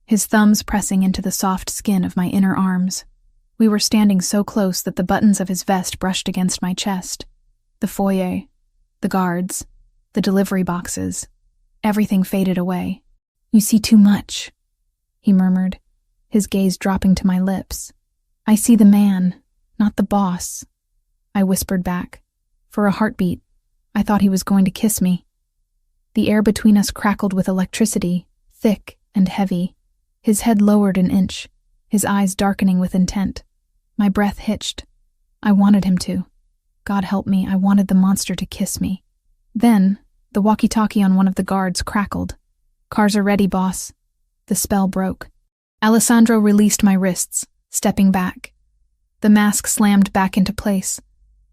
his thumbs pressing into the soft skin of my inner arms. We were standing so close that the buttons of his vest brushed against my chest. The foyer, the guards, the delivery boxes, everything faded away. "You see too much," he murmured, his gaze dropping to my lips. "I see the man, not the boss," I whispered back. For a heartbeat, I thought he was going to kiss me. The air between us crackled with electricity, thick and heavy. His head lowered an inch, his eyes darkening with intent. My breath hitched. I wanted him to. God help me, I wanted the monster to kiss me. Then, the walkie-talkie on one of the guards crackled. "Cars are ready, boss." The spell broke. Alessandro released my wrists, stepping back. The mask slammed back into place,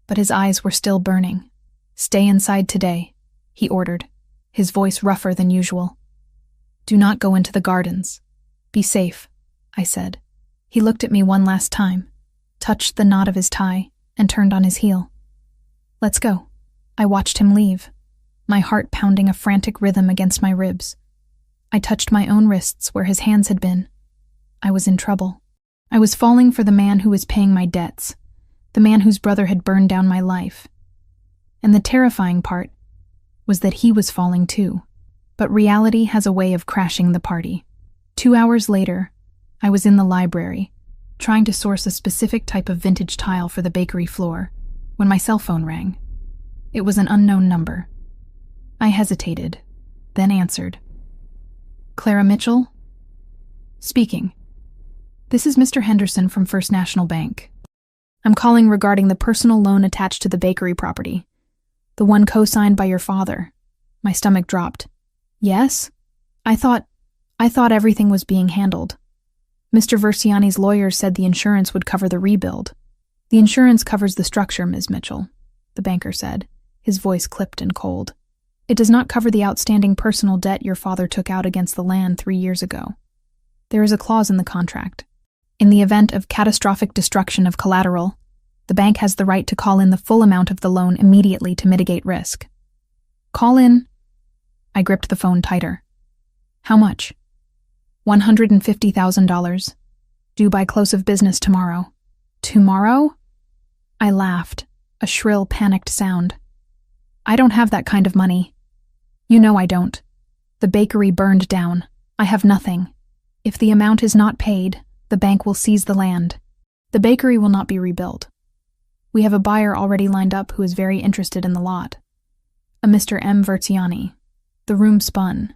but his eyes were still burning. "Stay inside today," he ordered, his voice rougher than usual. "Do not go into the gardens. Be safe," I said. He looked at me one last time, touched the knot of his tie, and turned on his heel. "Let's go." I watched him leave, my heart pounding a frantic rhythm against my ribs. I touched my own wrists where his hands had been. I was in trouble. I was falling for the man who was paying my debts, the man whose brother had burned down my life. And the terrifying part was that he was falling too. But reality has a way of crashing the party. 2 hours later, I was in the library, trying to source a specific type of vintage tile for the bakery floor, when my cell phone rang. It was an unknown number. I hesitated, then answered. "Clara Mitchell?" "Speaking. This is Mr. Henderson from First National Bank. I'm calling regarding the personal loan attached to the bakery property, the one co-signed by your father." My stomach dropped. "Yes? I thought everything was being handled. Mr. Versiani's lawyer said the insurance would cover the rebuild." "The insurance covers the structure, Ms. Mitchell," the banker said, his voice clipped and cold. "It does not cover the outstanding personal debt your father took out against the land 3 years ago. There is a clause in the contract. In the event of catastrophic destruction of collateral, the bank has the right to call in the full amount of the loan immediately to mitigate risk." "Call in?" I gripped the phone tighter. "How much?" $150,000. Due by close of business tomorrow." "Tomorrow?" I laughed, a shrill, panicked sound. "I don't have that kind of money." "You know I don't. The bakery burned down. I have nothing. If the amount is not paid, the bank will seize the land. The bakery will not be rebuilt. We have a buyer already lined up who is very interested in the lot. A Mr. M. Versiani. The room spun.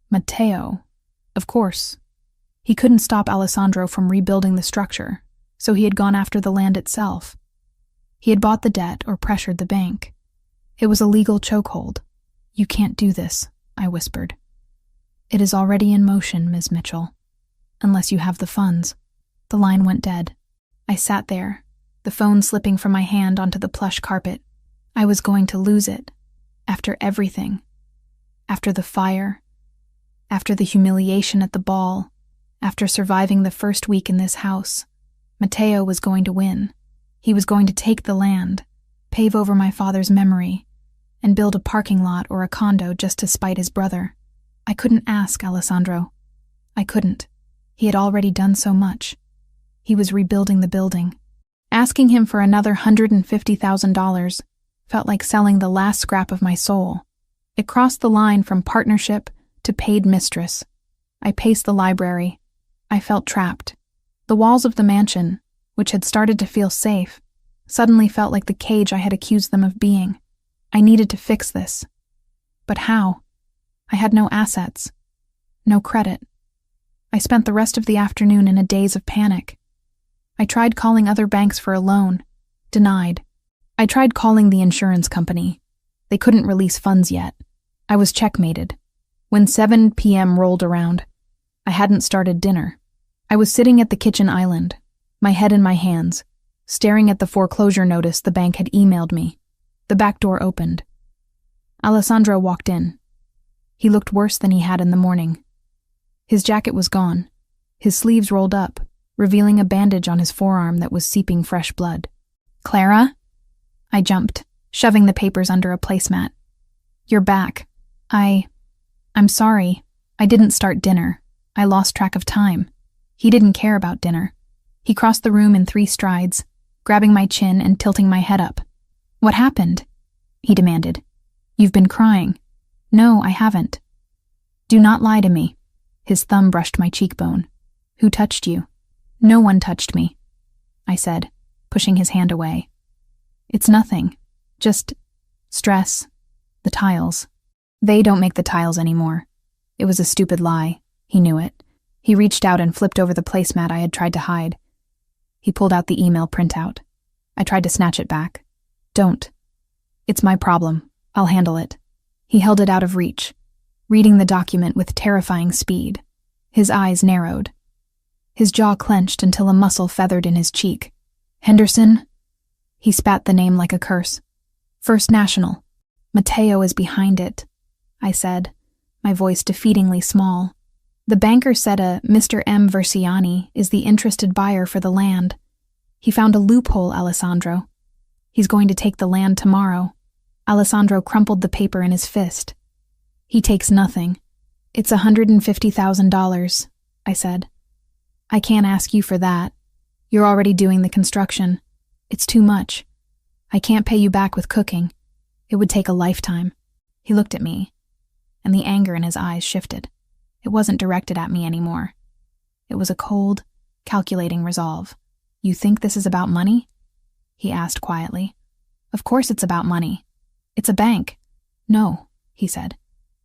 Matteo. Of course. He couldn't stop Alessandro from rebuilding the structure, so he had gone after the land itself. He had bought the debt or pressured the bank. It was a legal chokehold. "You can't do this," I whispered. "It is already in motion, Ms. Mitchell. Unless you have the funds." The line went dead. I sat there, the phone slipping from my hand onto the plush carpet. I was going to lose it. After everything. After the fire. After the humiliation at the ball. After surviving the first week in this house. Matteo was going to win. He was going to take the land, pave over my father's memory, and build a parking lot or a condo just to spite his brother. I couldn't ask Alessandro. I couldn't. He had already done so much. He was rebuilding the building. Asking him for another $150,000 felt like selling the last scrap of my soul. It crossed the line from partnership to paid mistress. I paced the library. I felt trapped. The walls of the mansion, which had started to feel safe, suddenly felt like the cage I had accused them of being. I needed to fix this. But how? I had no assets. No credit. I spent the rest of the afternoon in a daze of panic. I tried calling other banks for a loan. Denied. I tried calling the insurance company. They couldn't release funds yet. I was checkmated. When 7 p.m. rolled around, I hadn't started dinner. I was sitting at the kitchen island, my head in my hands, staring at the foreclosure notice the bank had emailed me. The back door opened. Alessandro walked in. He looked worse than he had in the morning. His jacket was gone, his sleeves rolled up, revealing a bandage on his forearm that was seeping fresh blood. "Clara?" I jumped, shoving the papers under a placemat. "You're back. I'm sorry. I didn't start dinner. I lost track of time." He didn't care about dinner. He crossed the room in 3 strides, grabbing my chin and tilting my head up. "What happened?" he demanded. "You've been crying." "No, I haven't." "Do not lie to me." His thumb brushed my cheekbone. "Who touched you?" "No one touched me," I said, pushing his hand away. "It's nothing. Just stress. The tiles. They don't make the tiles anymore." It was a stupid lie. He knew it. He reached out and flipped over the placemat I had tried to hide. He pulled out the email printout. I tried to snatch it back. "Don't. It's my problem. I'll handle it." He held it out of reach, reading the document with terrifying speed. His eyes narrowed. His jaw clenched until a muscle feathered in his cheek. "Henderson?" He spat the name like a curse. "First National. Matteo is behind it," I said, my voice defeatingly small. "The banker said a Mr. M. Versiani is the interested buyer for the land. He found a loophole, Alessandro. He's going to take the land tomorrow." Alessandro crumpled the paper in his fist. "He takes nothing. It's $150,000, I said. "I can't ask you for that. You're already doing the construction. It's too much. I can't pay you back with cooking. It would take a lifetime." He looked at me, and the anger in his eyes shifted. It wasn't directed at me anymore. It was a cold, calculating resolve. "You think this is about money?" he asked quietly. "Of course it's about money. It's a bank." "No," he said.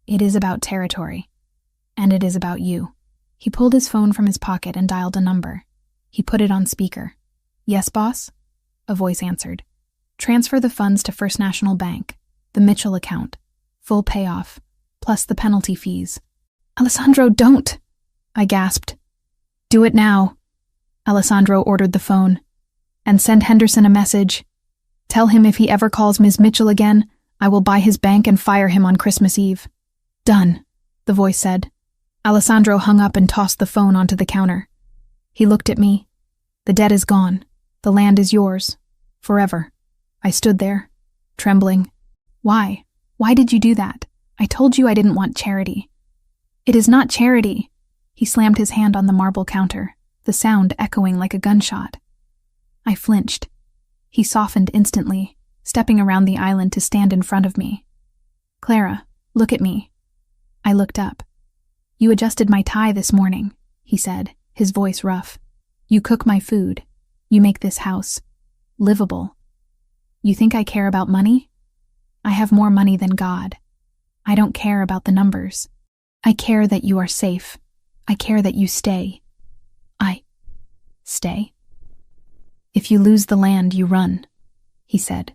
"It is about territory. And it is about you." He pulled his phone from his pocket and dialed a number. He put it on speaker. "Yes, boss?" a voice answered. "Transfer the funds to First National Bank, the Mitchell account. Full payoff, plus the penalty fees." "Alessandro, don't!" I gasped. "Do it now," Alessandro ordered the phone. "And send Henderson a message. Tell him if he ever calls Ms. Mitchell again, I will buy his bank and fire him on Christmas Eve." "Done," the voice said. Alessandro hung up and tossed the phone onto the counter. He looked at me. "The debt is gone. The land is yours. Forever." I stood there, trembling. "Why? Why did you do that? I told you I didn't want charity." "It is not charity." He slammed his hand on the marble counter, the sound echoing like a gunshot. I flinched. He softened instantly, stepping around the island to stand in front of me. "Clara, look at me." I looked up. "You adjusted my tie this morning," he said, his voice rough. "You cook my food. You make this house livable. You think I care about money? I have more money than God. I don't care about the numbers. I care that you are safe. I care that you stay. I stay. If you lose the land, you run," he said.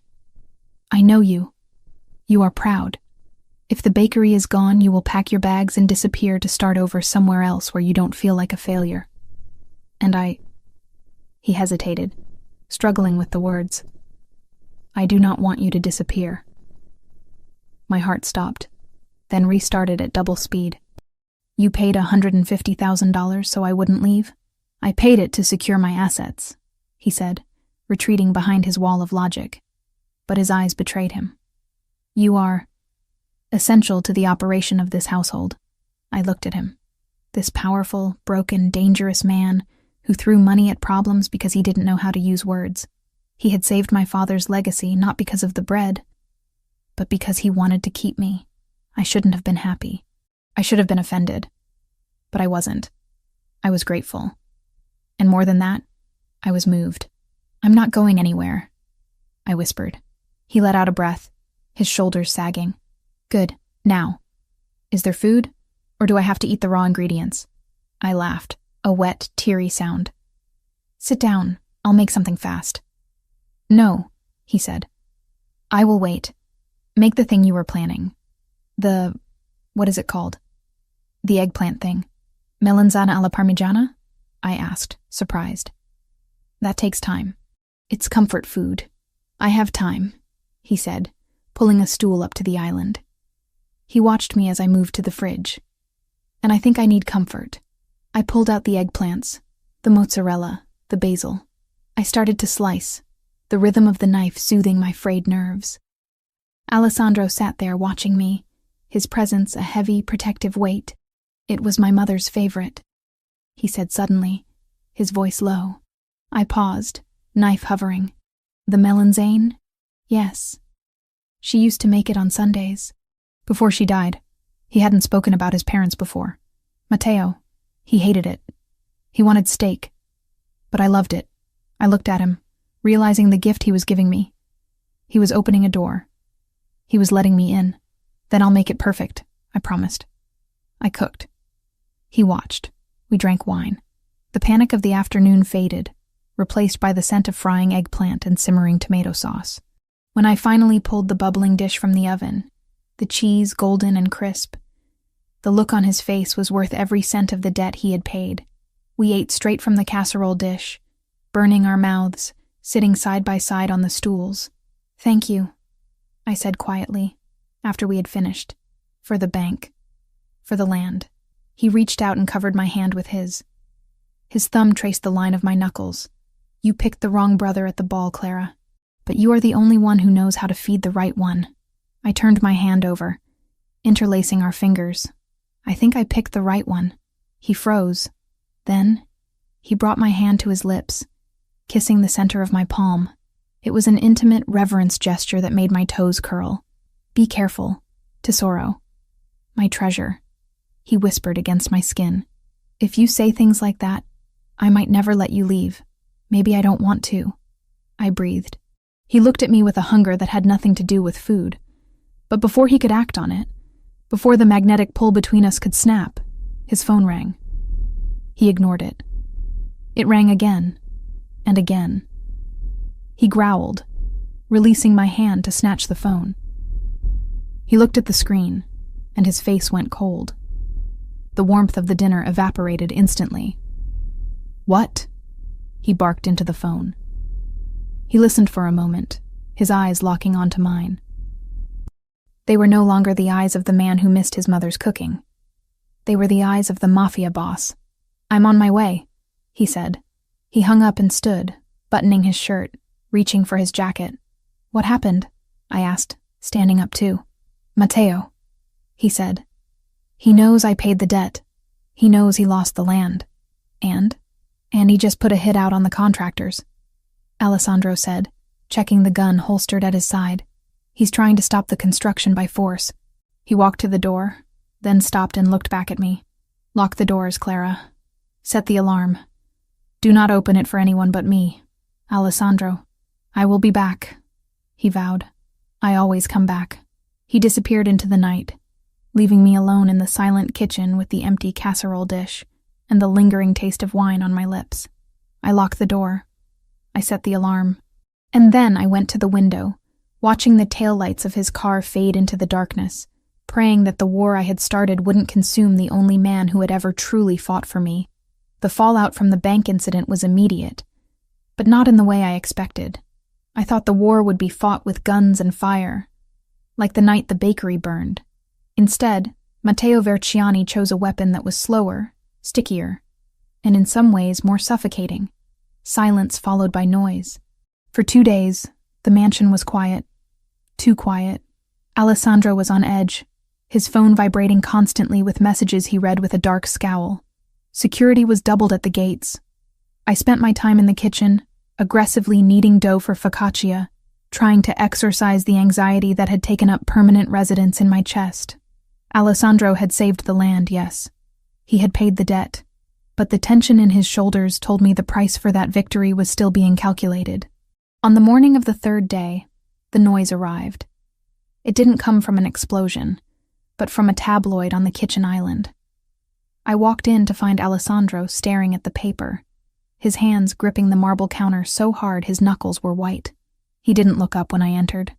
"I know you. You are proud. If the bakery is gone, you will pack your bags and disappear to start over somewhere else where you don't feel like a failure. And He hesitated, struggling with the words. "I do not want you to disappear." My heart stopped, then restarted at double speed. "You paid $150,000 so I wouldn't leave?" "I paid it to secure my assets," he said, retreating behind his wall of logic. But his eyes betrayed him. "You are essential to the operation of this household." I looked at him. This powerful, broken, dangerous man who threw money at problems because he didn't know how to use words. He had saved my father's legacy not because of the bread, but because he wanted to keep me. I shouldn't have been happy. I should have been offended. But I wasn't. I was grateful. And more than that, I was moved. "I'm not going anywhere," I whispered. He let out a breath, his shoulders sagging. "Good. Now. Is there food? Or do I have to eat the raw ingredients?" I laughed, a wet, teary sound. "Sit down. I'll make something fast." "No," he said. "I will wait. Make the thing you were planning. What is it called? The eggplant thing. Melanzana alla parmigiana?" I asked, surprised. "That takes time. It's comfort food. I have time," he said, pulling a stool up to the island. He watched me as I moved to the fridge. "And I think I need comfort." I pulled out the eggplants, the mozzarella, the basil. I started to slice, the rhythm of the knife soothing my frayed nerves. Alessandro sat there watching me, his presence a heavy, protective weight. "It was my mother's favorite," he said suddenly, his voice low. I paused, knife hovering. "The melanzane?" "Yes. She used to make it on Sundays." Before she died, he hadn't spoken about his parents before. Matteo, he hated it. He wanted steak. But I loved it. I looked at him, realizing the gift he was giving me. He was opening a door. He was letting me in. "Then I'll make it perfect," I promised. I cooked. He watched. We drank wine. The panic of the afternoon faded, replaced by the scent of frying eggplant and simmering tomato sauce. When I finally pulled the bubbling dish from the oven, the cheese golden and crisp, the look on his face was worth every cent of the debt he had paid. We ate straight from the casserole dish, burning our mouths, sitting side by side on the stools. "Thank you," I said quietly, after we had finished. "For the bank. For the land." He reached out and covered my hand with his. His thumb traced the line of my knuckles. "You picked the wrong brother at the ball, Clara. But you are the only one who knows how to feed the right one." I turned my hand over, interlacing our fingers. "I think I picked the right one." He froze. Then, he brought my hand to his lips, kissing the center of my palm. It was an intimate reverence gesture that made my toes curl. "Be careful, tesoro. My treasure," he whispered against my skin. "If you say things like that, I might never let you leave. Maybe I don't want to." I breathed. He looked at me with a hunger that had nothing to do with food. But before he could act on it, before the magnetic pull between us could snap, his phone rang. He ignored it. It rang again, and again. He growled, releasing my hand to snatch the phone. He looked at the screen, and his face went cold. The warmth of the dinner evaporated instantly. "What?" He barked into the phone. He listened for a moment, his eyes locking onto mine. They were no longer the eyes of the man who missed his mother's cooking. They were the eyes of the Mafia boss. "I'm on my way," he said. He hung up and stood, buttoning his shirt, reaching for his jacket. "What happened?" I asked, standing up too. "Matteo," he said. "He knows I paid the debt. He knows he lost the land. And he just put a hit out on the contractors," Alessandro said, checking the gun holstered at his side. "He's trying to stop the construction by force." He walked to the door, then stopped and looked back at me. "Lock the doors, Clara. Set the alarm. Do not open it for anyone but me. Alessandro, I will be back," he vowed. "I always come back." He disappeared into the night, leaving me alone in the silent kitchen with the empty casserole dish and the lingering taste of wine on my lips. I locked the door. I set the alarm. And then I went to the window, watching the taillights of his car fade into the darkness, praying that the war I had started wouldn't consume the only man who had ever truly fought for me. The fallout from the bank incident was immediate, but not in the way I expected. I thought the war would be fought with guns and fire, like the night the bakery burned. Instead, Matteo Verciani chose a weapon that was slower, stickier, and in some ways more suffocating. Silence followed by noise. For 2 days, the mansion was quiet. Too quiet. Alessandro was on edge, his phone vibrating constantly with messages he read with a dark scowl. Security was doubled at the gates. I spent my time in the kitchen, aggressively kneading dough for focaccia, trying to exorcise the anxiety that had taken up permanent residence in my chest. Alessandro had saved the land, yes. He had paid the debt, but the tension in his shoulders told me the price for that victory was still being calculated. On the morning of the third day, the noise arrived. It didn't come from an explosion, but from a tabloid on the kitchen island. I walked in to find Alessandro staring at the paper, his hands gripping the marble counter so hard his knuckles were white. He didn't look up when I entered.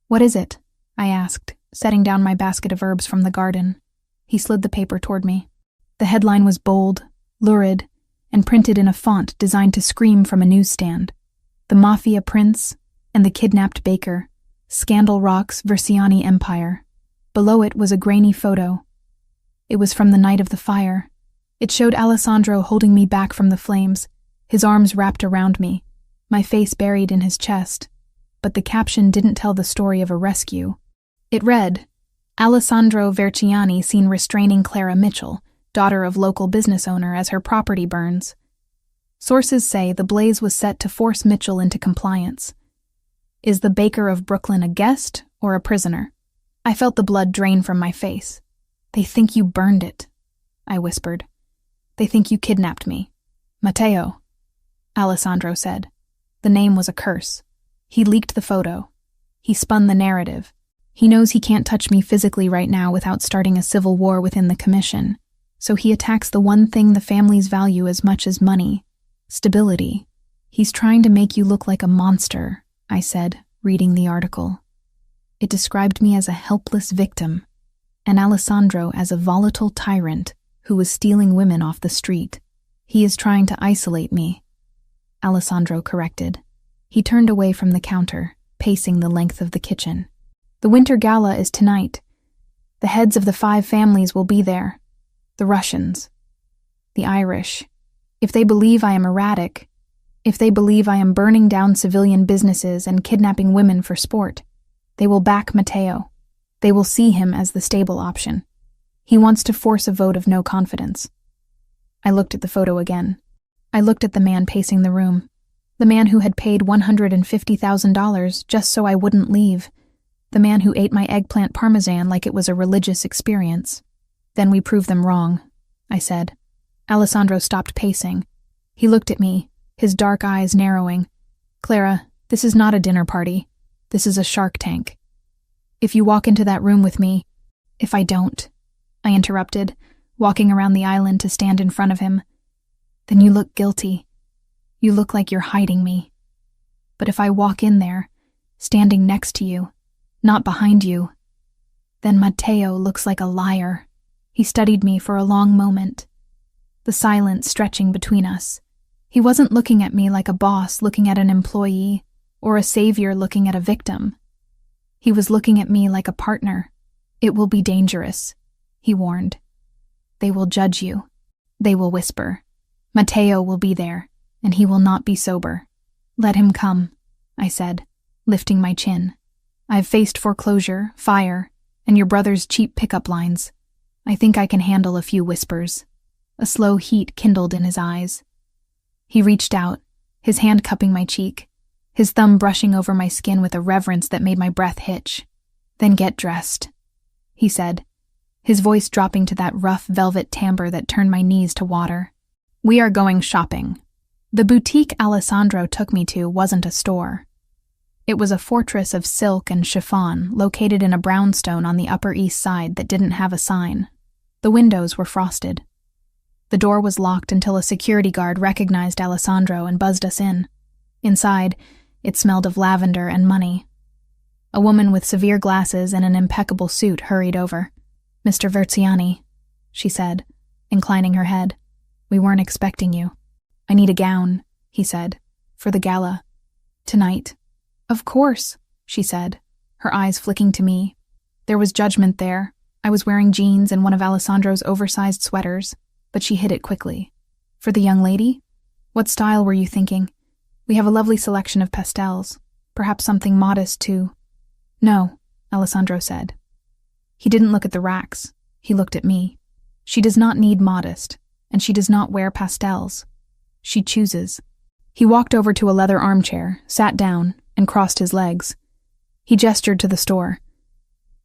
"What is it?" I asked, setting down my basket of herbs from the garden. He slid the paper toward me. The headline was bold, lurid, and printed in a font designed to scream from a newsstand. The Mafia Prince and the Kidnapped Baker. Scandal rocks Versiani Empire. Below it was a grainy photo. It was from the night of the fire. It showed Alessandro holding me back from the flames, his arms wrapped around me, my face buried in his chest. But the caption didn't tell the story of a rescue. It read, "Alessandro Versiani seen restraining Clara Mitchell, daughter of local business owner, as her property burns. Sources say the blaze was set to force Mitchell into compliance. Is the baker of Brooklyn a guest or a prisoner?" I felt the blood drain from my face. "They think you burned it," I whispered. "They think you kidnapped me." "Matteo," Alessandro said. The name was a curse. He leaked the photo. He spun the narrative. He knows he can't touch me physically right now without starting a civil war within the commission, so he attacks the one thing the families value as much as money: stability. "He's trying to make you look like a monster," I said, reading the article. It described me as a helpless victim, and Alessandro as a volatile tyrant who was stealing women off the street. "He is trying to isolate me," Alessandro corrected. He turned away from the counter, pacing the length of the kitchen. "The winter gala is tonight. The heads of the 5 families will be there. The Russians. The Irish. If they believe I am erratic, if they believe I am burning down civilian businesses and kidnapping women for sport, they will back Matteo. They will see him as the stable option. He wants to force a vote of no confidence." I looked at the photo again. I looked at the man pacing the room. The man who had paid $150,000 just so I wouldn't leave. The man who ate my eggplant parmesan like it was a religious experience. "Then we prove them wrong," I said. Alessandro stopped pacing. He looked at me, his dark eyes narrowing. "Clara, this is not a dinner party. This is a Shark Tank. If you walk into that room with me—" "If I don't," I interrupted, walking around the island to stand in front of him, "then you look guilty. You look like you're hiding me. But if I walk in there, standing next to you, not behind you, then Matteo looks like a liar." He studied me for a long moment, the silence stretching between us. He wasn't looking at me like a boss looking at an employee, or a savior looking at a victim. He was looking at me like a partner. "It will be dangerous," he warned. "They will judge you. They will whisper. Matteo will be there, and he will not be sober. Let him come," I said, lifting my chin. "I've faced foreclosure, fire, and your brother's cheap pickup lines. I think I can handle a few whispers." A slow heat kindled in his eyes. He reached out, his hand cupping my cheek, his thumb brushing over my skin with a reverence that made my breath hitch. "Then get dressed," he said, his voice dropping to that rough velvet timbre that turned my knees to water. "We are going shopping." The boutique Alessandro took me to wasn't a store. It was a fortress of silk and chiffon located in a brownstone on the Upper East Side that didn't have a sign. The windows were frosted. The door was locked until a security guard recognized Alessandro and buzzed us in. Inside, it smelled of lavender and money. A woman with severe glasses and an impeccable suit hurried over. "Mr. Versiani," she said, inclining her head. "We weren't expecting you." "I need a gown," he said, "for the gala. Tonight." "Of course," she said, her eyes flicking to me. There was judgment there. I was wearing jeans and one of Alessandro's oversized sweaters, but she hid it quickly. "For the young lady? What style were you thinking? We have a lovely selection of pastels. Perhaps something modest, too." "No," Alessandro said. He didn't look at the racks. He looked at me. "She does not need modest, and she does not wear pastels. She chooses. He walked over to a leather armchair, sat down, and crossed his legs. He gestured to the store.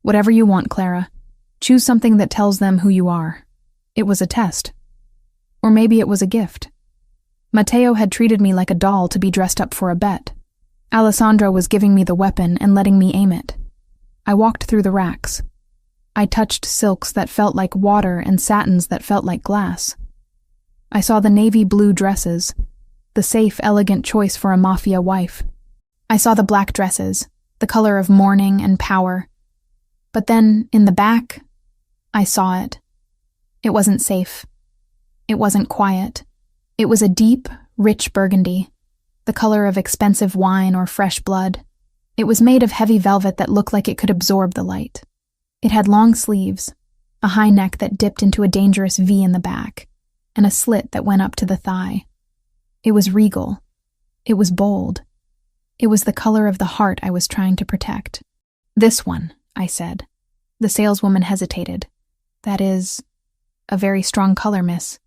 Whatever you want, Clara. Choose something that tells them who you are. It was a test. Or maybe it was a gift. Matteo had treated me like a doll to be dressed up for a bet. Alessandro was giving me the weapon and letting me aim it. I walked through the racks. I touched silks that felt like water and satins that felt like glass. I saw the navy blue dresses, the safe, elegant choice for a Mafia wife. I saw the black dresses, the color of mourning and power. But then, in the back, I saw it. It wasn't safe. It wasn't quiet. It was a deep, rich burgundy, the color of expensive wine or fresh blood. It was made of heavy velvet that looked like it could absorb the light. It had long sleeves, a high neck that dipped into a dangerous V in the back, and a slit that went up to the thigh. It was regal. It was bold. It was the color of the heart I was trying to protect. This one, I said. The saleswoman hesitated. That is a very strong color, miss.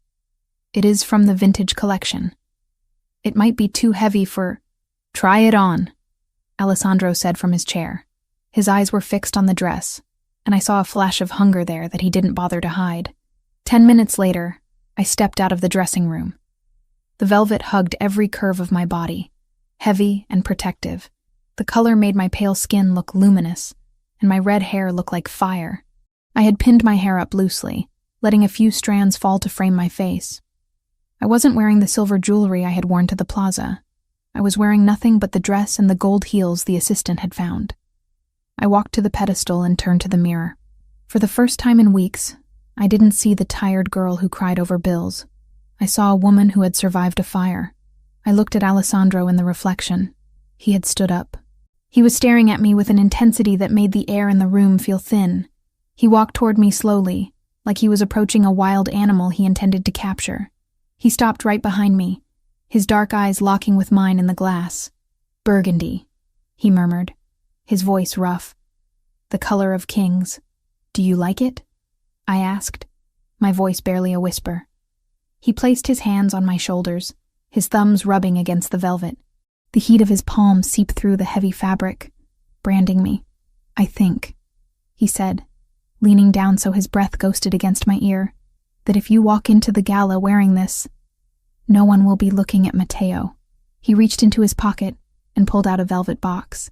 It is from the vintage collection. It might be too heavy for— Try it on, Alessandro said from his chair. His eyes were fixed on the dress, and I saw a flash of hunger there that he didn't bother to hide. 10 minutes later, I stepped out of the dressing room. The velvet hugged every curve of my body, heavy and protective. The color made my pale skin look luminous, and my red hair look like fire. I had pinned my hair up loosely, letting a few strands fall to frame my face. I wasn't wearing the silver jewelry I had worn to the plaza. I was wearing nothing but the dress and the gold heels the assistant had found. I walked to the pedestal and turned to the mirror. For the first time in weeks, I didn't see the tired girl who cried over bills. I saw a woman who had survived a fire. I looked at Alessandro in the reflection. He had stood up. He was staring at me with an intensity that made the air in the room feel thin. He walked toward me slowly, like he was approaching a wild animal he intended to capture. He stopped right behind me, his dark eyes locking with mine in the glass. Burgundy, he murmured, his voice rough. The color of kings. Do you like it? I asked, my voice barely a whisper. He placed his hands on my shoulders, his thumbs rubbing against the velvet. The heat of his palm seeped through the heavy fabric, branding me. I think, he said, leaning down so his breath ghosted against my ear, that if you walk into the gala wearing this, no one will be looking at Matteo. He reached into his pocket and pulled out a velvet box.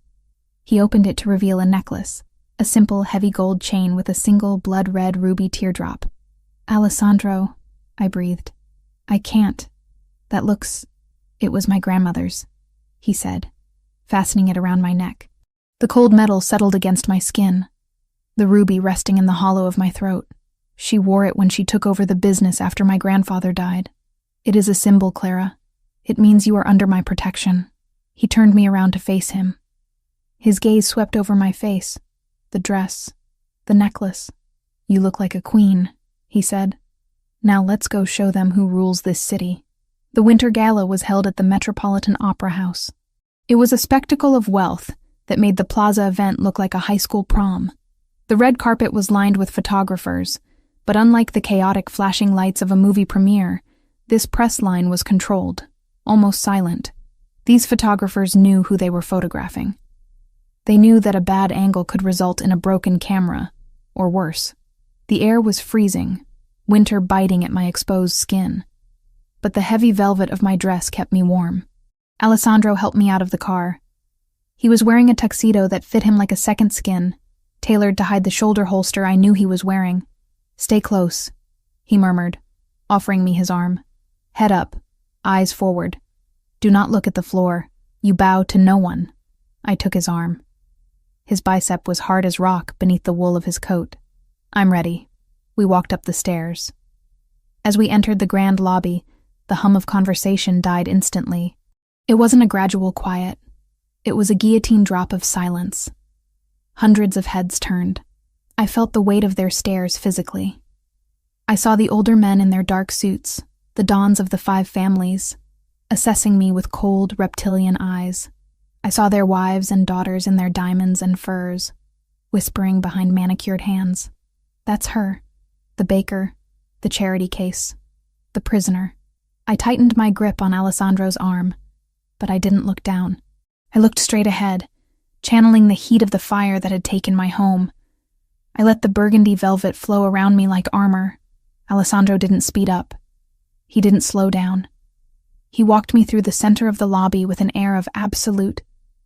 He opened it to reveal a necklace, a simple heavy gold chain with a single blood-red ruby teardrop. Alessandro, I breathed. I can't. That looks— It was my grandmother's, he said, fastening it around my neck. The cold metal settled against my skin, the ruby resting in the hollow of my throat. She wore it when she took over the business after my grandfather died. It is a symbol, Clara. It means you are under my protection. He turned me around to face him. His gaze swept over my face, the dress, the necklace. You look like a queen, he said. Now let's go show them who rules this city. The winter gala was held at the Metropolitan Opera House. It was a spectacle of wealth that made the plaza event look like a high school prom. The red carpet was lined with photographers, but unlike the chaotic flashing lights of a movie premiere, this press line was controlled, almost silent. These photographers knew who they were photographing. They knew that a bad angle could result in a broken camera, or worse. The air was freezing, winter biting at my exposed skin. But the heavy velvet of my dress kept me warm. Alessandro helped me out of the car. He was wearing a tuxedo that fit him like a second skin, tailored to hide the shoulder holster I knew he was wearing. Stay close, he murmured, offering me his arm. Head up, eyes forward. Do not look at the floor. You bow to no one. I took his arm. His bicep was hard as rock beneath the wool of his coat. I'm ready. We walked up the stairs. As we entered the grand lobby, the hum of conversation died instantly. It wasn't a gradual quiet. It was a guillotine drop of silence. Hundreds of heads turned. I felt the weight of their stares physically. I saw the older men in their dark suits, the dons of the 5 families, assessing me with cold, reptilian eyes. I saw their wives and daughters in their diamonds and furs, whispering behind manicured hands. That's her, the baker, the charity case. The prisoner. I tightened my grip on Alessandro's arm, but I didn't look down. I looked straight ahead, channeling the heat of the fire that had taken my home. I let the burgundy velvet flow around me like armor. Alessandro didn't speed up. He didn't slow down. He walked me through the center of the lobby with an air of absolute,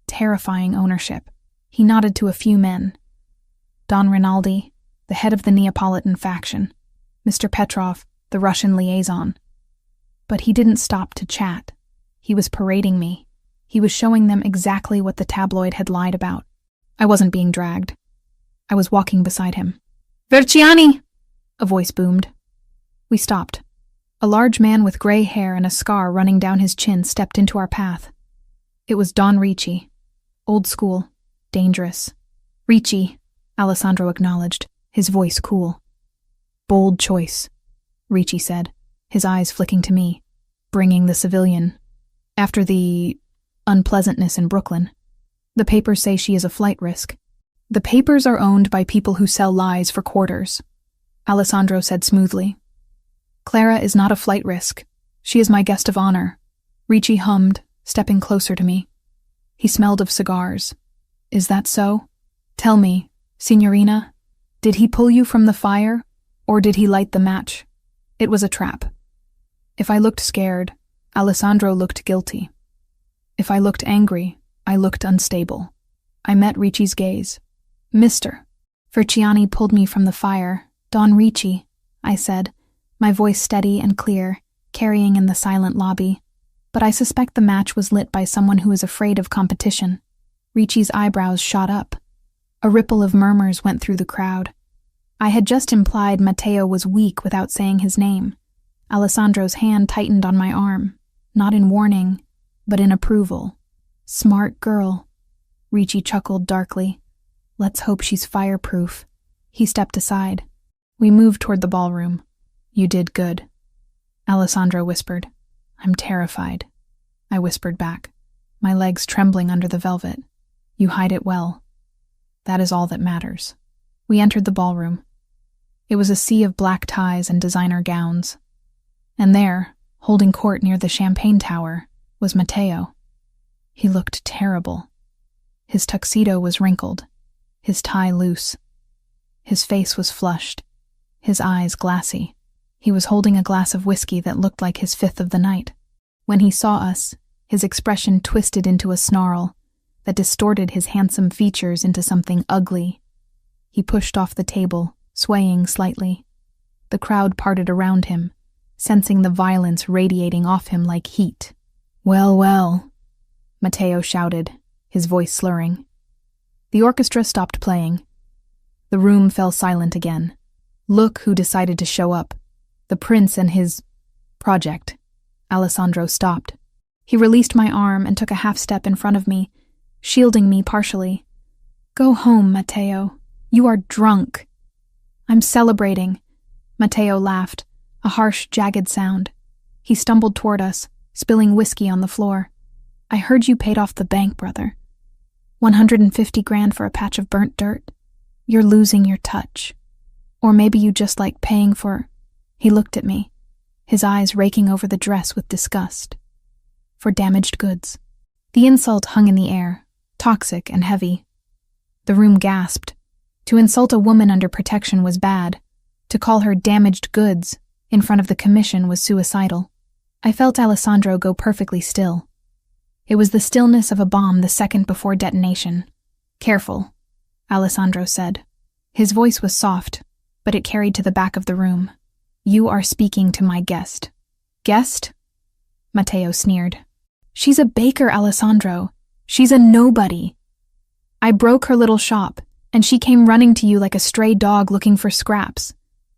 terrifying ownership. He nodded to a few men. Don Rinaldi, the head of the Neapolitan faction. Mr. Petrov, the Russian liaison. But he didn't stop to chat. He was parading me. He was showing them exactly what the tabloid had lied about. I wasn't being dragged. I was walking beside him. "Verciani!" a voice boomed. We stopped. A large man with gray hair and a scar running down his chin stepped into our path. It was Don Ricci. Old school. Dangerous. "Ricci," Alessandro acknowledged, his voice cool. "Bold choice," Ricci said, his eyes flicking to me. "Bringing the civilian. After the unpleasantness in Brooklyn. The papers say she is a flight risk." "The papers are owned by people who sell lies for quarters," Alessandro said smoothly. "Clara is not a flight risk. She is my guest of honor," Ricci hummed, stepping closer to me. He smelled of cigars. "Is that so? Tell me, Signorina, did he pull you from the fire, or did he light the match? It was a trap." If I looked scared, Alessandro looked guilty. If I looked angry, I looked unstable. I met Ricci's gaze. "Mr. Verciani pulled me from the fire. Don Ricci," I said, my voice steady and clear, carrying in the silent lobby. But I suspect the match was lit by someone who is afraid of competition. Ricci's eyebrows shot up. A ripple of murmurs went through the crowd. I had just implied Matteo was weak without saying his name. Alessandro's hand tightened on my arm, not in warning, but in approval. "Smart girl," Ricci chuckled darkly. "Let's hope she's fireproof." He stepped aside. We moved toward the ballroom. "You did good," Alessandro whispered. "I'm terrified," I whispered back, my legs trembling under the velvet. "You hide it well. That is all that matters." We entered the ballroom. It was a sea of black ties and designer gowns. And there, holding court near the champagne tower, was Matteo. He looked terrible. His tuxedo was wrinkled, his tie loose. His face was flushed, his eyes glassy. He was holding a glass of whiskey that looked like his fifth of the night. When he saw us, his expression twisted into a snarl that distorted his handsome features into something ugly. He pushed off the table, swaying slightly. The crowd parted around him, sensing the violence radiating off him like heat. "Well, well," Matteo shouted, his voice slurring. The orchestra stopped playing. The room fell silent again. Look who decided to show up. The prince and his project. Alessandro stopped. He released my arm and took a half step in front of me, shielding me partially. "Go home, Matteo. You are drunk." "I'm celebrating." Matteo laughed, a harsh, jagged sound. He stumbled toward us, spilling whiskey on the floor. "I heard you paid off the bank, brother. 150 grand for a patch of burnt dirt. You're losing your touch. Or maybe you just like paying for..." He looked at me, his eyes raking over the dress with disgust. "For damaged goods." The insult hung in the air, toxic and heavy. The room gasped. To insult a woman under protection was bad. To call her damaged goods in front of the commission was suicidal. I felt Alessandro go perfectly still. It was the stillness of a bomb the second before detonation. "Careful," Alessandro said. His voice was soft, but it carried to the back of the room. "You are speaking to my guest." "Guest?" Matteo sneered. "She's a baker, Alessandro. She's a nobody. I broke her little shop, and she came running to you like a stray dog looking for scraps.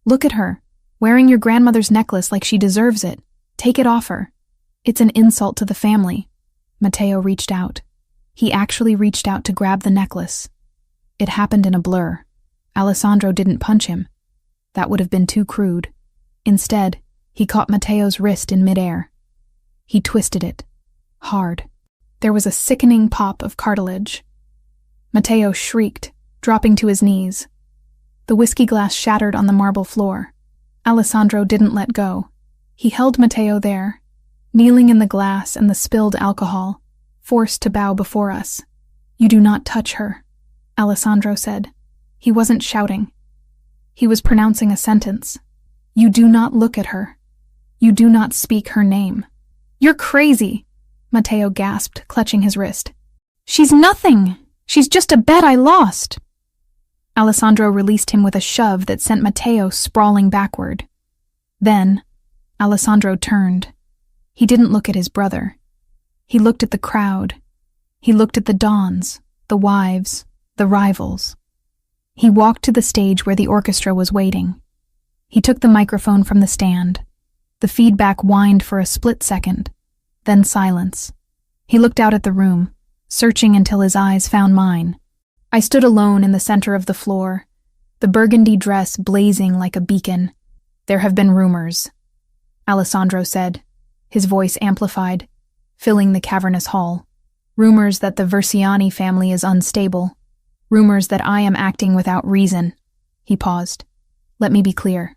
Look at her, wearing your grandmother's necklace like she deserves it. Take it off her. It's an insult to the family." Matteo reached out. He actually reached out to grab the necklace. It happened in a blur. Alessandro didn't punch him. That would have been too crude. Instead, he caught Matteo's wrist in midair. He twisted it. Hard. There was a sickening pop of cartilage. Matteo shrieked, dropping to his knees. The whiskey glass shattered on the marble floor. Alessandro didn't let go. He held Matteo there, kneeling in the glass and the spilled alcohol, forced to bow before us. "You do not touch her," Alessandro said. He wasn't shouting. He was pronouncing a sentence. "You do not look at her. You do not speak her name." "You're crazy," Matteo gasped, clutching his wrist. "She's nothing. She's just a bet I lost." Alessandro released him with a shove that sent Matteo sprawling backward. Then, Alessandro turned. He didn't look at his brother. He looked at the crowd. He looked at the dons, the wives, the rivals. He walked to the stage where the orchestra was waiting. He took the microphone from the stand. The feedback whined for a split second, then silence. He looked out at the room, searching until his eyes found mine. I stood alone in the center of the floor, the burgundy dress blazing like a beacon. "There have been rumors," Alessandro said, his voice amplified, filling the cavernous hall. "Rumors that the Versiani family is unstable. Rumors that I am acting without reason." He paused. "Let me be clear.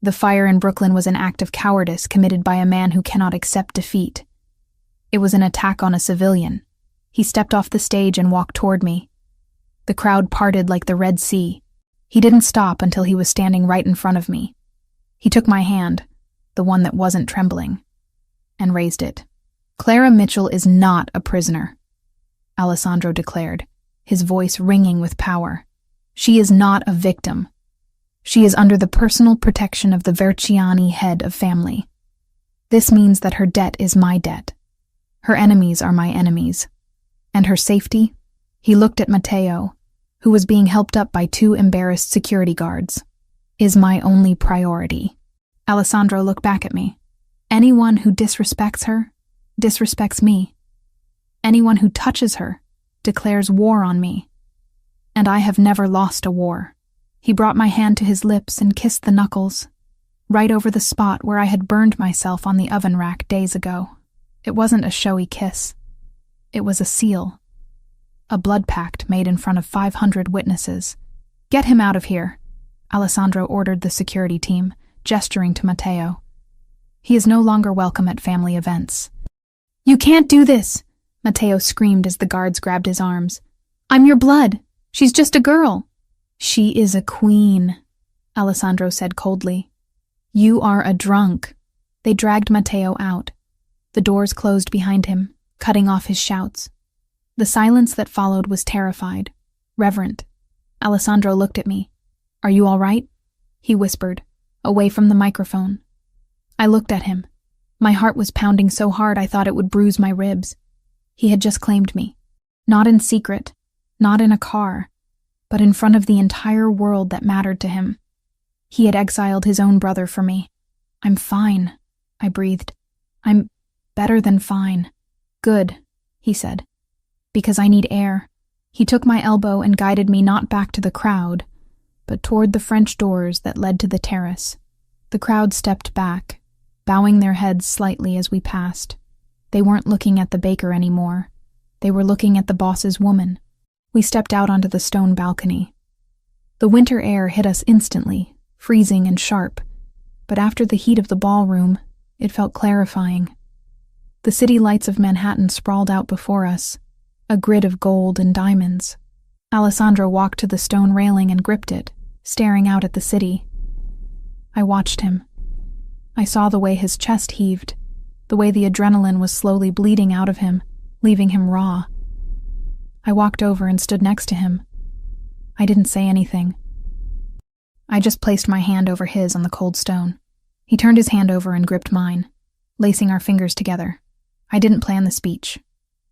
The fire in Brooklyn was an act of cowardice committed by a man who cannot accept defeat. It was an attack on a civilian." He stepped off the stage and walked toward me. The crowd parted like the Red Sea. He didn't stop until he was standing right in front of me. He took my hand, the one that wasn't trembling, and raised it. "Clara Mitchell is not a prisoner," Alessandro declared, his voice ringing with power. "She is not a victim. She is under the personal protection of the Versiani head of family. This means that her debt is my debt. Her enemies are my enemies. And her safety?" He looked at Matteo, who was being helped up by 2 embarrassed security guards. "Is my only priority." Alessandro looked back at me. "Anyone who disrespects her, disrespects me. Anyone who touches her, declares war on me. And I have never lost a war." He brought my hand to his lips and kissed the knuckles, right over the spot where I had burned myself on the oven rack days ago. It wasn't a showy kiss. It was a seal. A blood pact made in front of 500 witnesses. "Get him out of here," Alessandro ordered the security team, gesturing to Matteo. "He is no longer welcome at family events." "You can't do this," Matteo screamed as the guards grabbed his arms. "I'm your blood. She's just a girl." "She is a queen," Alessandro said coldly. "You are a drunk." They dragged Matteo out. The doors closed behind him, cutting off his shouts. The silence that followed was terrified, reverent. Alessandro looked at me. "Are you all right?" he whispered, away from the microphone. I looked at him. My heart was pounding so hard I thought it would bruise my ribs. He had just claimed me. Not in secret, not in a car, but in front of the entire world that mattered to him. He had exiled his own brother for me. "I'm fine," I breathed. "I'm better than fine." "Good," he said, "because I need air." He took my elbow and guided me not back to the crowd, but toward the French doors that led to the terrace. The crowd stepped back, bowing their heads slightly as we passed. They weren't looking at the baker anymore. They were looking at the boss's woman. We stepped out onto the stone balcony. The winter air hit us instantly, freezing and sharp, but after the heat of the ballroom, it felt clarifying. The city lights of Manhattan sprawled out before us, a grid of gold and diamonds. Alessandro walked to the stone railing and gripped it, staring out at the city. I watched him. I saw the way his chest heaved, the way the adrenaline was slowly bleeding out of him, leaving him raw. I walked over and stood next to him. I didn't say anything. I just placed my hand over his on the cold stone. He turned his hand over and gripped mine, lacing our fingers together. "I didn't plan the speech,"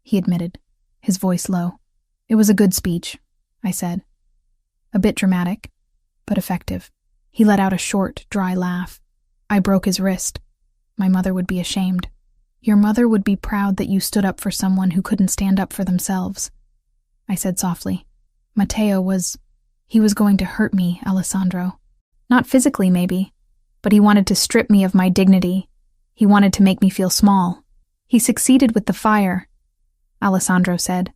he admitted, his voice low. "It was a good speech," I said. "A bit dramatic, but effective." He let out a short, dry laugh. "I broke his wrist. My mother would be ashamed." "Your mother would be proud that you stood up for someone who couldn't stand up for themselves," I said softly. "Matteo he was going to hurt me, Alessandro. Not physically, maybe, but he wanted to strip me of my dignity. He wanted to make me feel small. He succeeded with the fire," Alessandro said.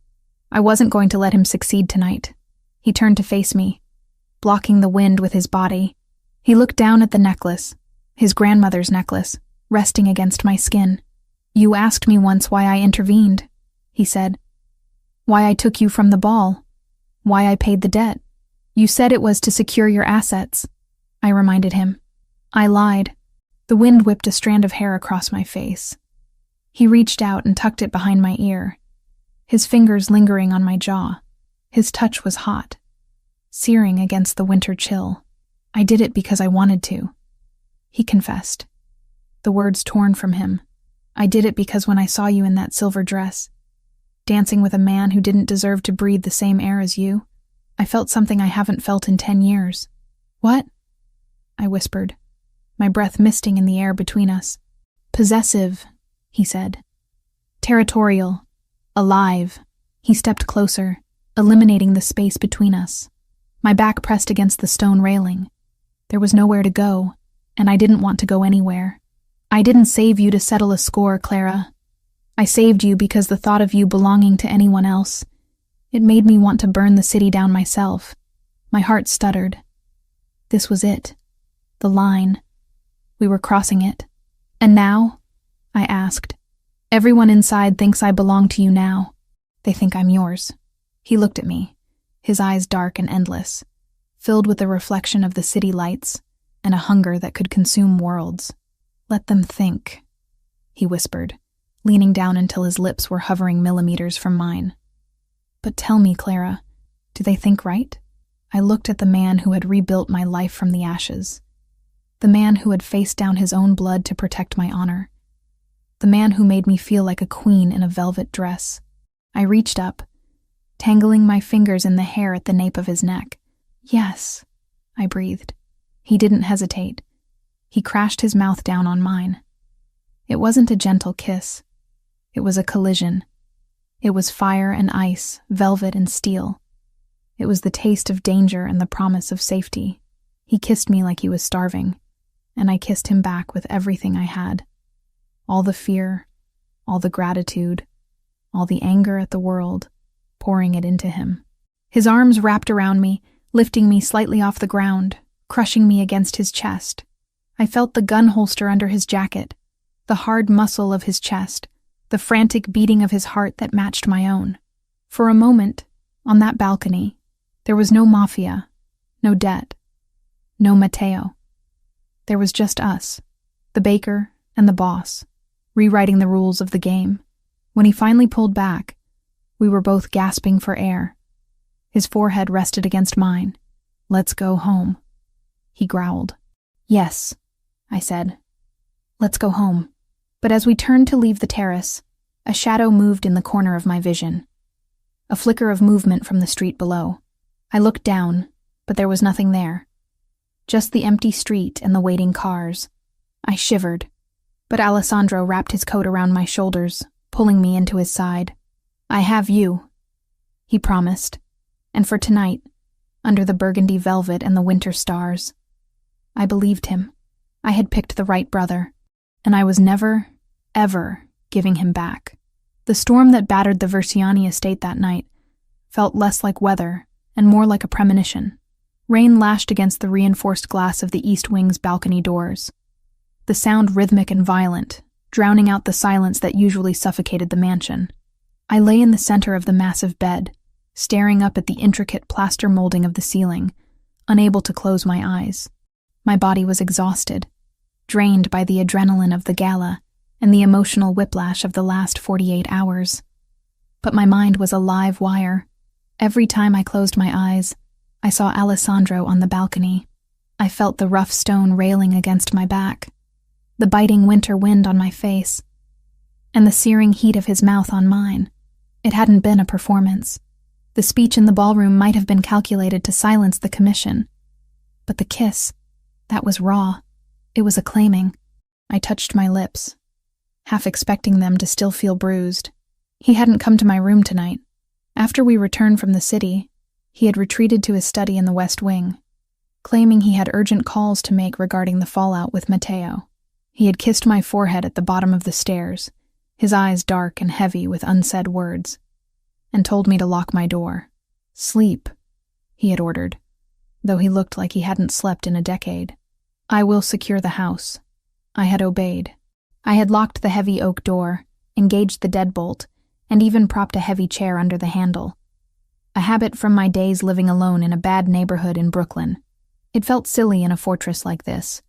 "I wasn't going to let him succeed tonight." He turned to face me, blocking the wind with his body. He looked down at the necklace, his grandmother's necklace, resting against my skin. "You asked me once why I intervened," he said. "Why I took you from the ball. Why I paid the debt. You said it was to secure your assets," I reminded him. I lied. The wind whipped a strand of hair across my face. He reached out and tucked it behind my ear, his fingers lingering on my jaw. His touch was hot, searing against the winter chill. "I did it because I wanted to," he confessed, the words torn from him. "I did it because when I saw you in that silver dress, dancing with a man who didn't deserve to breathe the same air as you, I felt something I haven't felt in 10 years. "What?" I whispered, my breath misting in the air between us. "Possessive," he said. "Territorial. Alive." He stepped closer, eliminating the space between us. My back pressed against the stone railing. There was nowhere to go, and I didn't want to go anywhere. "I didn't save you to settle a score, Clara. I saved you because the thought of you belonging to anyone else, it made me want to burn the city down myself." My heart stuttered. This was it. The line. We were crossing it. "And now?" I asked. "Everyone inside thinks I belong to you now. They think I'm yours." He looked at me, his eyes dark and endless, filled with the reflection of the city lights and a hunger that could consume worlds. "Let them think," he whispered, leaning down until his lips were hovering millimeters from mine. "But tell me, Clara, do they think right?" I looked at the man who had rebuilt my life from the ashes, the man who had faced down his own blood to protect my honor, the man who made me feel like a queen in a velvet dress. I reached up, tangling my fingers in the hair at the nape of his neck. "Yes," I breathed. He didn't hesitate. He crashed his mouth down on mine. It wasn't a gentle kiss. It was a collision. It was fire and ice, velvet and steel. It was the taste of danger and the promise of safety. He kissed me like he was starving, and I kissed him back with everything I had. All the fear, all the gratitude, all the anger at the world, pouring it into him. His arms wrapped around me, lifting me slightly off the ground, crushing me against his chest. I felt the gun holster under his jacket, the hard muscle of his chest, the frantic beating of his heart that matched my own. For a moment, on that balcony, there was no Mafia, no debt, no Matteo. There was just us, the baker and the boss, rewriting the rules of the game. When he finally pulled back, we were both gasping for air. His forehead rested against mine. "Let's go home," he growled. "Yes," I said. "Let's go home." But as we turned to leave the terrace, a shadow moved in the corner of my vision. A flicker of movement from the street below. I looked down, but there was nothing there. Just the empty street and the waiting cars. I shivered, but Alessandro wrapped his coat around my shoulders, pulling me into his side. "I have you," he promised, and for tonight, under the burgundy velvet and the winter stars. I believed him. I had picked the right brother, and I was never, ever giving him back. The storm that battered the Versiani estate that night felt less like weather and more like a premonition. Rain lashed against the reinforced glass of the East Wing's balcony doors, the sound rhythmic and violent, drowning out the silence that usually suffocated the mansion. I lay in the center of the massive bed, staring up at the intricate plaster molding of the ceiling, unable to close my eyes. My body was exhausted, drained by the adrenaline of the gala and the emotional whiplash of the last 48 hours. But my mind was a live wire. Every time I closed my eyes, I saw Alessandro on the balcony. I felt the rough stone railing against my back, the biting winter wind on my face, and the searing heat of his mouth on mine. It hadn't been a performance. The speech in the ballroom might have been calculated to silence the commission. But the kiss, that was raw. It was acclaiming. I touched my lips, half expecting them to still feel bruised. He hadn't come to my room tonight. After we returned from the city, he had retreated to his study in the West Wing, claiming he had urgent calls to make regarding the fallout with Matteo. He had kissed my forehead at the bottom of the stairs, his eyes dark and heavy with unsaid words, and told me to lock my door. "Sleep," he had ordered, though he looked like he hadn't slept in a decade. "I will secure the house." I had obeyed. I had locked the heavy oak door, engaged the deadbolt, and even propped a heavy chair under the handle. A habit from my days living alone in a bad neighborhood in Brooklyn. It felt silly in a fortress like this,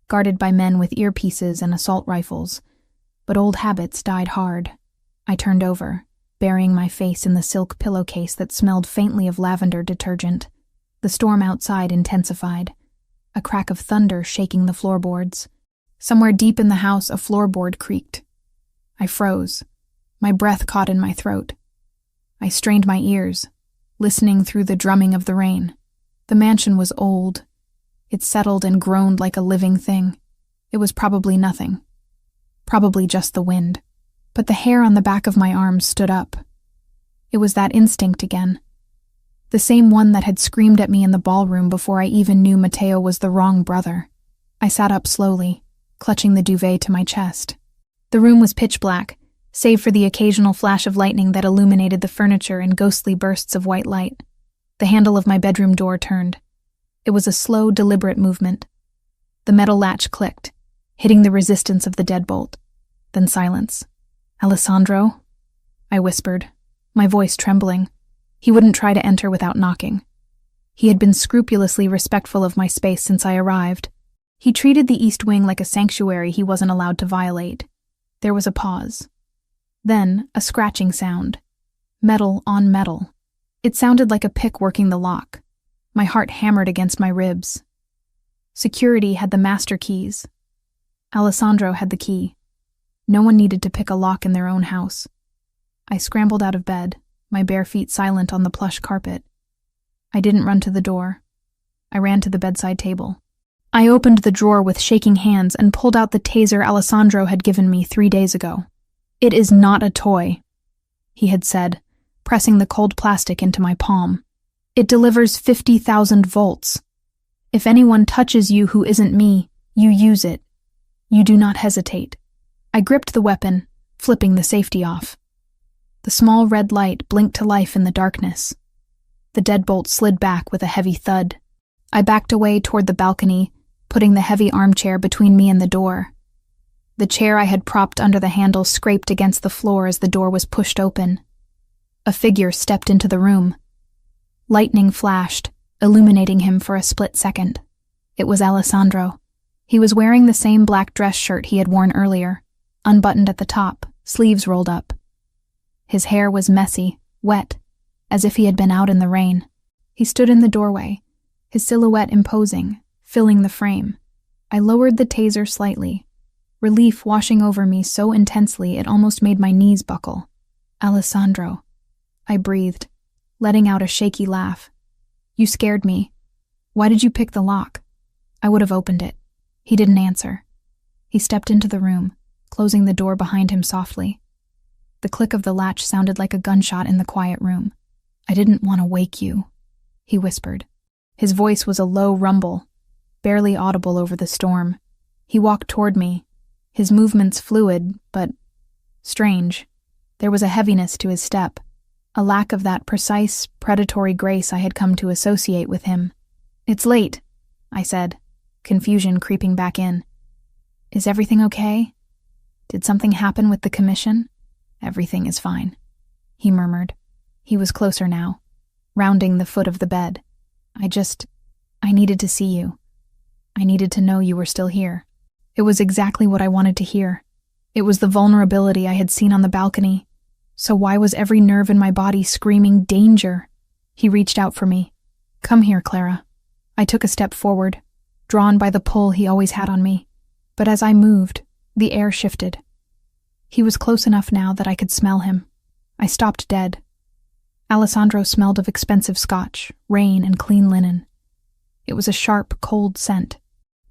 guarded by men with earpieces and assault rifles. But old habits died hard. I turned over, burying my face in the silk pillowcase that smelled faintly of lavender detergent. The storm outside intensified, a crack of thunder shaking the floorboards. Somewhere deep in the house, a floorboard creaked. I froze. My breath caught in my throat. I strained my ears, listening through the drumming of the rain. The mansion was old. It settled and groaned like a living thing. It was probably nothing. Probably just the wind. But the hair on the back of my arms stood up. It was that instinct again. The same one that had screamed at me in the ballroom before I even knew Mateo was the wrong brother. I sat up slowly, clutching the duvet to my chest. The room was pitch black, save for the occasional flash of lightning that illuminated the furniture in ghostly bursts of white light. The handle of my bedroom door turned. It was a slow, deliberate movement. The metal latch clicked, hitting the resistance of the deadbolt. Then silence. "Alessandro?" I whispered, my voice trembling. He wouldn't try to enter without knocking. He had been scrupulously respectful of my space since I arrived. He treated the East Wing like a sanctuary he wasn't allowed to violate. There was a pause. Then, a scratching sound. Metal on metal. It sounded like a pick working the lock. My heart hammered against my ribs. Security had the master keys. Alessandro had the key. No one needed to pick a lock in their own house. I scrambled out of bed, my bare feet silent on the plush carpet. I didn't run to the door. I ran to the bedside table. I opened the drawer with shaking hands and pulled out the taser Alessandro had given me 3 days ago. "It is not a toy," he had said, pressing the cold plastic into my palm. "It delivers 50,000 volts. If anyone touches you who isn't me, you use it. You do not hesitate." I gripped the weapon, flipping the safety off. The small red light blinked to life in the darkness. The deadbolt slid back with a heavy thud. I backed away toward the balcony, putting the heavy armchair between me and the door. The chair I had propped under the handle scraped against the floor as the door was pushed open. A figure stepped into the room. Lightning flashed, illuminating him for a split second. It was Alessandro. He was wearing the same black dress shirt he had worn earlier, unbuttoned at the top, sleeves rolled up. His hair was messy, wet, as if he had been out in the rain. He stood in the doorway, his silhouette imposing, filling the frame. I lowered the taser slightly, relief washing over me so intensely it almost made my knees buckle. "Alessandro," I breathed, letting out a shaky laugh. "You scared me. Why did you pick the lock?" I would have opened it. He didn't answer. He stepped into the room, closing the door behind him softly. The click of the latch sounded like a gunshot in the quiet room. "I didn't want to wake you," he whispered. His voice was a low rumble, barely audible over the storm. He walked toward me, his movements fluid, but strange. There was a heaviness to his step, a lack of that precise, predatory grace I had come to associate with him. "It's late," I said, confusion creeping back in. "Is everything okay? Did something happen with the commission?" "Everything is fine," he murmured. He was closer now, rounding the foot of the bed. I needed to see you. I needed to know you were still here." It was exactly what I wanted to hear. It was the vulnerability I had seen on the balcony. So why was every nerve in my body screaming danger? He reached out for me. "Come here, Clara." I took a step forward, drawn by the pull he always had on me. But as I moved, the air shifted. He was close enough now that I could smell him. I stopped dead. Alessandro smelled of expensive scotch, rain, and clean linen. It was a sharp, cold scent.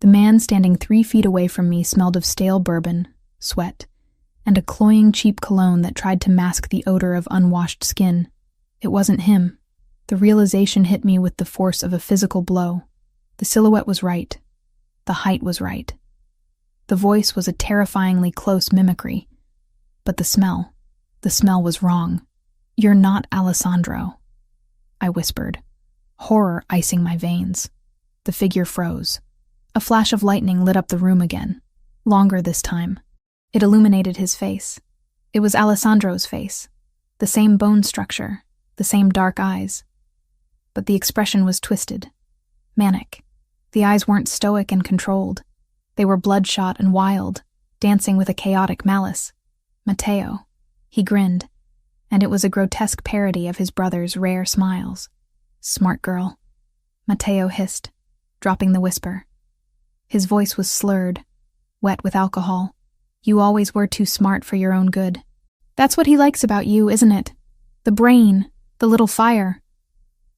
The man standing 3 feet away from me smelled of stale bourbon, sweat, and a cloying cheap cologne that tried to mask the odor of unwashed skin. It wasn't him. The realization hit me with the force of a physical blow. The silhouette was right. The height was right. The voice was a terrifyingly close mimicry. But the smell was wrong. "You're not Alessandro," I whispered, horror icing my veins. The figure froze. A flash of lightning lit up the room again, longer this time. It illuminated his face. It was Alessandro's face. The same bone structure, the same dark eyes. But the expression was twisted, manic. The eyes weren't stoic and controlled. They were bloodshot and wild, dancing with a chaotic malice. Matteo. He grinned, and it was a grotesque parody of his brother's rare smiles. Smart girl. Matteo hissed, dropping the whisper. His voice was slurred, wet with alcohol. You always were too smart for your own good. That's what he likes about you, isn't it? The brain, the little fire.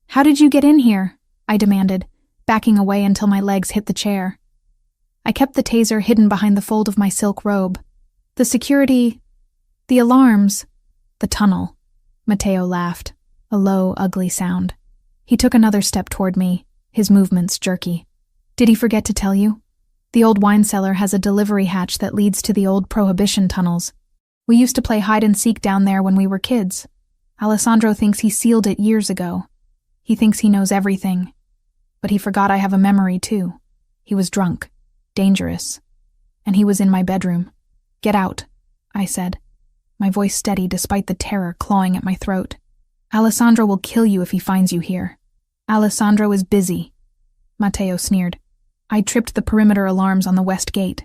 How did you get in here? I demanded, backing away until my legs hit the chair. I kept the taser hidden behind the fold of my silk robe. The security... the alarms... the tunnel. Matteo laughed, a low, ugly sound. He took another step toward me, his movements jerky. Did he forget to tell you? The old wine cellar has a delivery hatch that leads to the old Prohibition tunnels. We used to play hide-and-seek down there when we were kids. Alessandro thinks he sealed it years ago. He thinks he knows everything. But he forgot I have a memory, too. He was drunk, dangerous, and he was in my bedroom. Get out, I said, my voice steady despite the terror clawing at my throat. Alessandro will kill you if he finds you here. Alessandro is busy. Matteo sneered. I tripped the perimeter alarms on the west gate.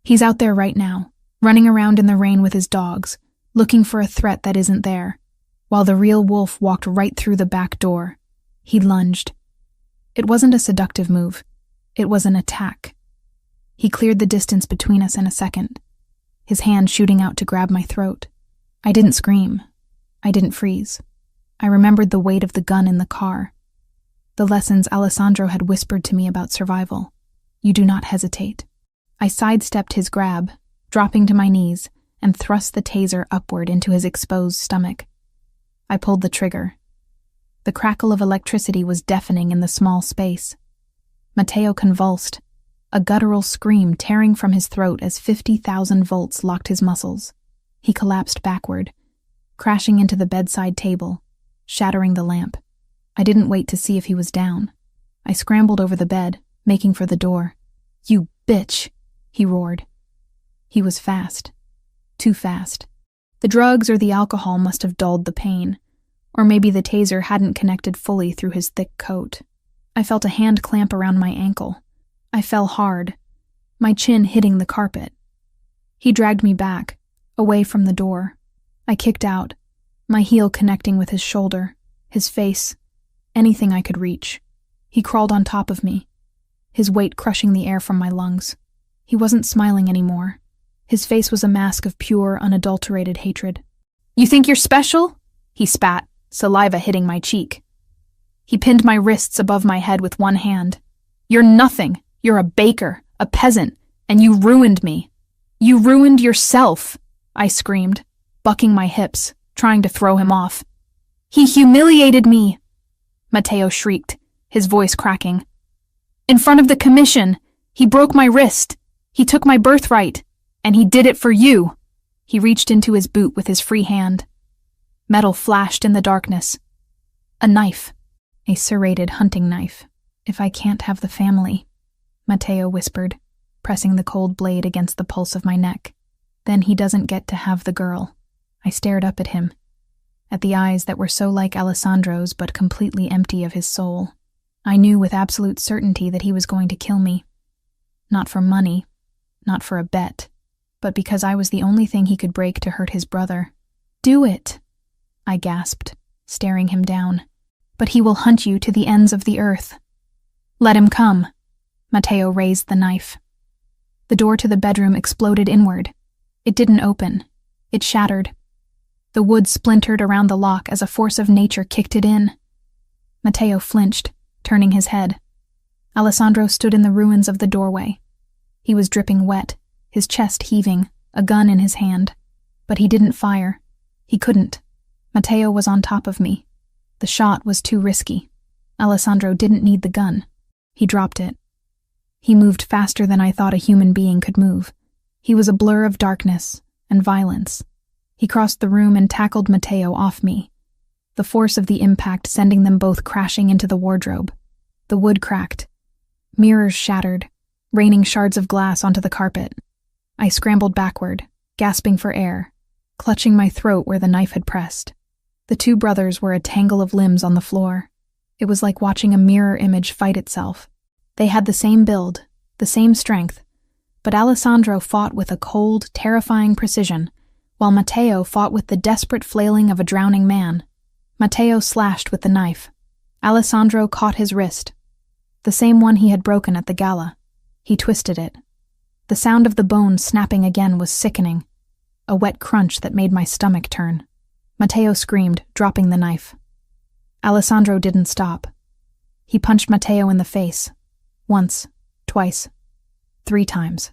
He's out there right now, running around in the rain with his dogs, looking for a threat that isn't there, while the real wolf walked right through the back door. He lunged. It wasn't a seductive move. It was an attack. He cleared the distance between us in a second, his hand shooting out to grab my throat. I didn't scream. I didn't freeze. I remembered the weight of the gun in the car. The lessons Alessandro had whispered to me about survival. You do not hesitate. I sidestepped his grab, dropping to my knees, and thrust the taser upward into his exposed stomach. I pulled the trigger. The crackle of electricity was deafening in the small space. Matteo convulsed, a guttural scream tearing from his throat as 50,000 volts locked his muscles. He collapsed backward, crashing into the bedside table, shattering the lamp. I didn't wait to see if he was down. I scrambled over the bed, making for the door. You bitch, he roared. He was fast. Too fast. The drugs or the alcohol must have dulled the pain, or maybe the taser hadn't connected fully through his thick coat. I felt a hand clamp around my ankle. I fell hard, my chin hitting the carpet. He dragged me back, away from the door. I kicked out, my heel connecting with his shoulder, his face, anything I could reach. He crawled on top of me, his weight crushing the air from my lungs. He wasn't smiling anymore. His face was a mask of pure, unadulterated hatred. You think you're special? He spat, saliva hitting my cheek. He pinned my wrists above my head with one hand. You're nothing. You're a baker, a peasant, and you ruined me. You ruined yourself, I screamed, bucking my hips, trying to throw him off. He humiliated me, Matteo shrieked, his voice cracking. In front of the commission, he broke my wrist. He took my birthright, and he did it for you. He reached into his boot with his free hand. Metal flashed in the darkness. A knife. A serrated hunting knife. If I can't have the family, Matteo whispered, pressing the cold blade against the pulse of my neck. Then he doesn't get to have the girl. I stared up at him, at the eyes that were so like Alessandro's but completely empty of his soul. I knew with absolute certainty that he was going to kill me. Not for money, not for a bet, but because I was the only thing he could break to hurt his brother. Do it, I gasped, staring him down. But he will hunt you to the ends of the earth. Let him come. Matteo raised the knife. The door to the bedroom exploded inward. It didn't open. It shattered. The wood splintered around the lock as a force of nature kicked it in. Matteo flinched, turning his head. Alessandro stood in the ruins of the doorway. He was dripping wet, his chest heaving, a gun in his hand. But he didn't fire. He couldn't. Matteo was on top of me. The shot was too risky. Alessandro didn't need the gun. He dropped it. He moved faster than I thought a human being could move. He was a blur of darkness and violence. He crossed the room and tackled Matteo off me, the force of the impact sending them both crashing into the wardrobe. The wood cracked. Mirrors shattered, raining shards of glass onto the carpet. I scrambled backward, gasping for air, clutching my throat where the knife had pressed. The two brothers were a tangle of limbs on the floor. It was like watching a mirror image fight itself. They had the same build, the same strength, but Alessandro fought with a cold, terrifying precision, while Matteo fought with the desperate flailing of a drowning man. Matteo slashed with the knife. Alessandro caught his wrist, the same one he had broken at the gala. He twisted it. The sound of the bone snapping again was sickening, a wet crunch that made my stomach turn. Matteo screamed, dropping the knife. Alessandro didn't stop. He punched Matteo in the face. Once, twice, 3 times.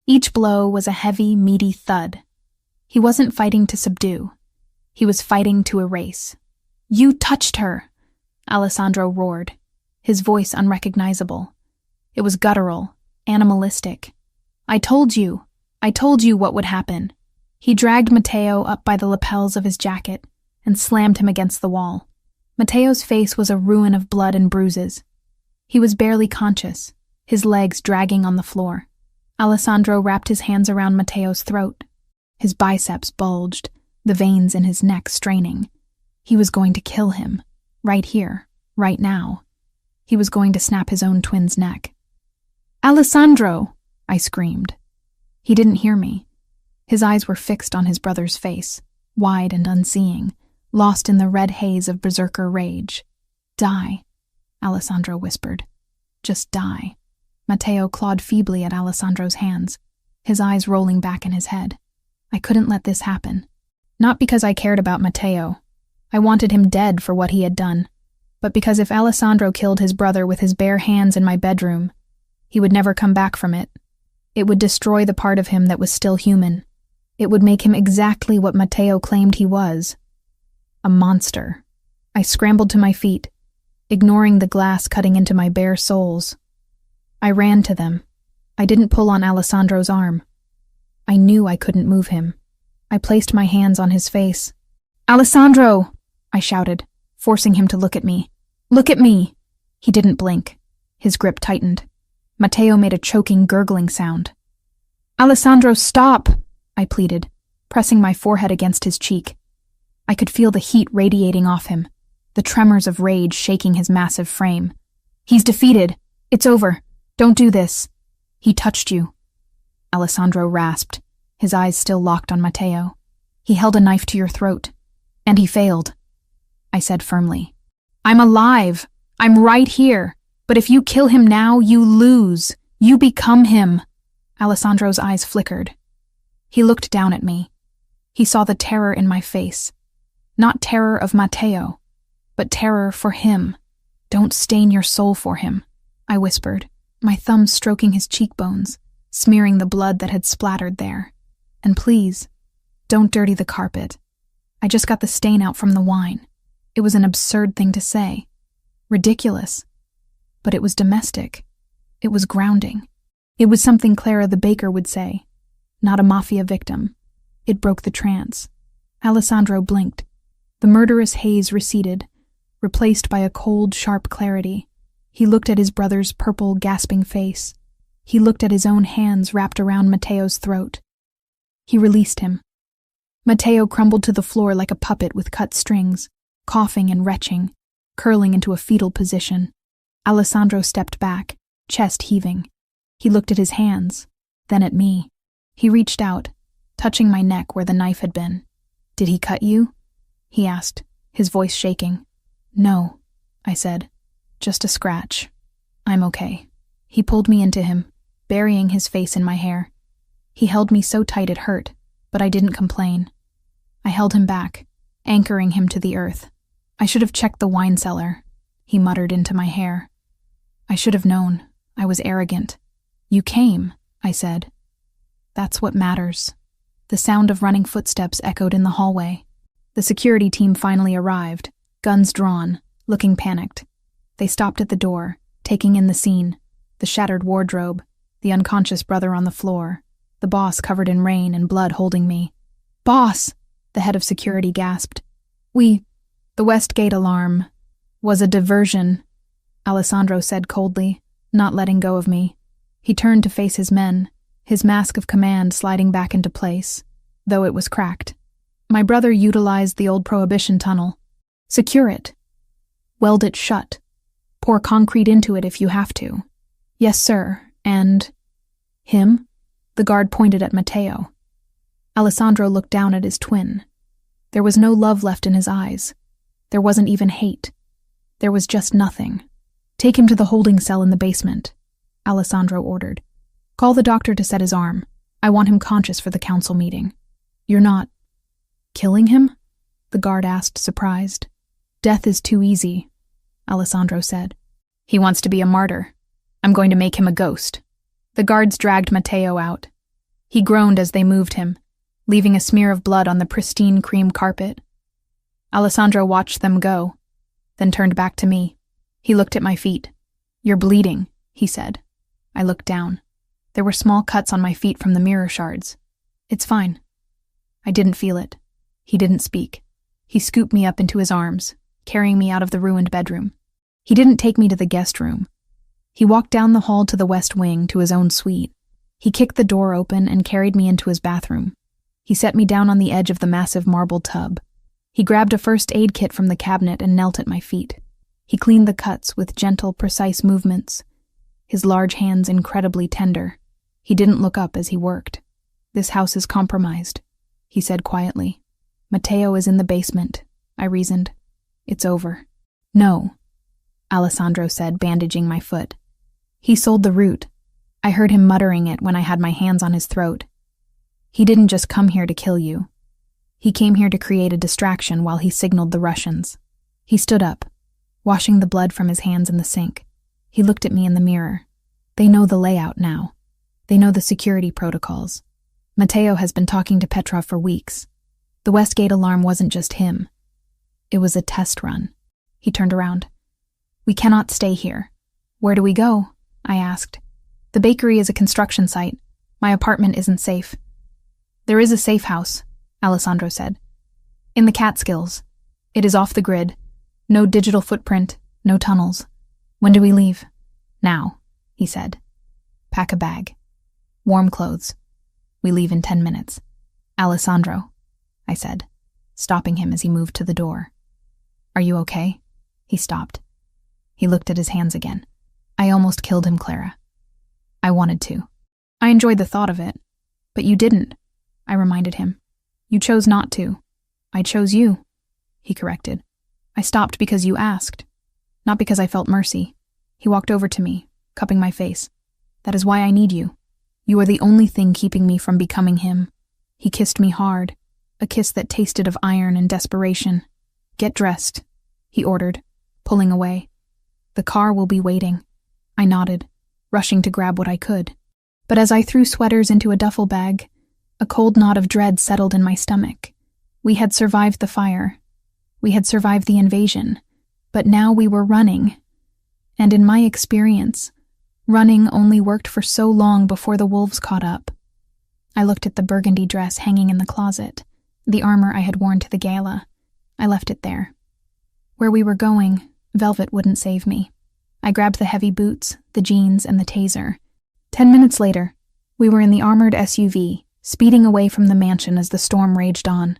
Each blow was a heavy, meaty thud. He wasn't fighting to subdue. He was fighting to erase. "You touched her!" Alessandro roared, his voice unrecognizable. It was guttural, animalistic. I told you what would happen." He dragged Matteo up by the lapels of his jacket and slammed him against the wall. Matteo's face was a ruin of blood and bruises. He was barely conscious, his legs dragging on the floor. Alessandro wrapped his hands around Matteo's throat. His biceps bulged, the veins in his neck straining. He was going to kill him, right here, right now. He was going to snap his own twin's neck. "Alessandro!" I screamed. He didn't hear me. His eyes were fixed on his brother's face, wide and unseeing, lost in the red haze of berserker rage. "Die," Alessandro whispered. "Just die." Matteo clawed feebly at Alessandro's hands, his eyes rolling back in his head. I couldn't let this happen. Not because I cared about Matteo. I wanted him dead for what he had done, but because if Alessandro killed his brother with his bare hands in my bedroom, he would never come back from it. It would destroy the part of him that was still human. It would make him exactly what Matteo claimed he was. A monster. I scrambled to my feet, ignoring the glass cutting into my bare soles. I ran to them. I didn't pull on Alessandro's arm. I knew I couldn't move him. I placed my hands on his face. "Alessandro!" I shouted, forcing him to look at me. "Look at me!" He didn't blink. His grip tightened. Matteo made a choking, gurgling sound. "Alessandro, stop!" I pleaded, pressing my forehead against his cheek. I could feel the heat radiating off him, the tremors of rage shaking his massive frame. "He's defeated. It's over. Don't do this. He touched you." Alessandro rasped, his eyes still locked on Matteo. "He held a knife to your throat. And he failed," I said firmly. "I'm alive. I'm right here. But if you kill him now, you lose. You become him." Alessandro's eyes flickered. He looked down at me. He saw the terror in my face. Not terror of Matteo, but terror for him. "Don't stain your soul for him," I whispered, my thumb stroking his cheekbones, smearing the blood that had splattered there. "And please, don't dirty the carpet. I just got the stain out from the wine." It was an absurd thing to say. Ridiculous. But it was domestic. It was grounding. It was something Clara the baker would say, not a Mafia victim. It broke the trance. Alessandro blinked. The murderous haze receded, replaced by a cold, sharp clarity. He looked at his brother's purple, gasping face. He looked at his own hands wrapped around Matteo's throat. He released him. Matteo crumbled to the floor like a puppet with cut strings, coughing and retching, curling into a fetal position. Alessandro stepped back, chest heaving. He looked at his hands, then at me. He reached out, touching my neck where the knife had been. "Did he cut you?" he asked, his voice shaking. "No," I said. "Just a scratch. I'm okay." He pulled me into him, burying his face in my hair. He held me so tight it hurt, but I didn't complain. I held him back, anchoring him to the earth. "I should have checked the wine cellar," he muttered into my hair. "I should have known. I was arrogant." "You came," I said. "That's what matters." The sound of running footsteps echoed in the hallway. The security team finally arrived, guns drawn, looking panicked. They stopped at the door, taking in the scene, the shattered wardrobe, the unconscious brother on the floor, the boss covered in rain and blood holding me. "Boss!" the head of security gasped. The Westgate alarm was a diversion," Alessandro said coldly, not letting go of me. He turned to face his men, his mask of command sliding back into place. though it was cracked. My brother utilized the old Prohibition tunnel. Secure it. Weld it shut. Pour concrete into it if you have to. Yes, sir, and... Him? The guard pointed at Matteo. Alessandro looked down at his twin. There was no love left in his eyes. There wasn't even hate. There was just nothing. Take him to the holding cell in the basement, Alessandro ordered. Call the doctor to set his arm. I want him conscious for the council meeting. You're not... killing him? The guard asked, surprised. Death is too easy, Alessandro said. He wants to be a martyr. I'm going to make him a ghost. The guards dragged Matteo out. He groaned as they moved him, leaving a smear of blood on the pristine cream carpet. Alessandro watched them go, then turned back to me. He looked at my feet. You're bleeding, he said. I looked down. There were small cuts on my feet from the mirror shards. It's fine. I didn't feel it. He didn't speak. He scooped me up into his arms, carrying me out of the ruined bedroom. He didn't take me to the guest room. He walked down the hall to the west wing to his own suite. He kicked the door open and carried me into his bathroom. He set me down on the edge of the massive marble tub. He grabbed a first aid kit from the cabinet and knelt at my feet. He cleaned the cuts with gentle, precise movements, his large hands incredibly tender. He didn't look up as he worked. This house is compromised, he said quietly. Matteo is in the basement, I reasoned. It's over. No, Alessandro said, bandaging my foot. He sold the root. I heard him muttering it when I had my hands on his throat. He didn't just come here to kill you. He came here to create a distraction while he signaled the Russians. He stood up, washing the blood from his hands in the sink. He looked at me in the mirror. They know the layout now. They know the security protocols. Matteo has been talking to Petrov for weeks. The Westgate alarm wasn't just him. It was a test run. He turned around. We cannot stay here. Where do we go? I asked. The bakery is a construction site. My apartment isn't safe. There is a safe house, Alessandro said. In the Catskills. It is off the grid. No digital footprint, no tunnels. When do we leave? Now, he said. Pack a bag. Warm clothes. We leave in 10 minutes. Alessandro, I said, stopping him as he moved to the door. Are you okay? He stopped. He looked at his hands again. I almost killed him, Clara. I wanted to. I enjoyed the thought of it. But you didn't, I reminded him. You chose not to. I chose you, he corrected. I stopped because you asked, not because I felt mercy. He walked over to me, cupping my face. That is why I need you. You are the only thing keeping me from becoming him. He kissed me hard, a kiss that tasted of iron and desperation. Get dressed, he ordered, pulling away. The car will be waiting. I nodded, rushing to grab what I could. But as I threw sweaters into a duffel bag, a cold knot of dread settled in my stomach. We had survived the fire. We had survived the invasion. But now we were running. And in my experience, running only worked for so long before the wolves caught up. I looked at the burgundy dress hanging in the closet, the armor I had worn to the gala. I left it there. Where we were going, velvet wouldn't save me. I grabbed the heavy boots, the jeans, and the taser. 10 minutes later, we were in the armored SUV, speeding away from the mansion as the storm raged on.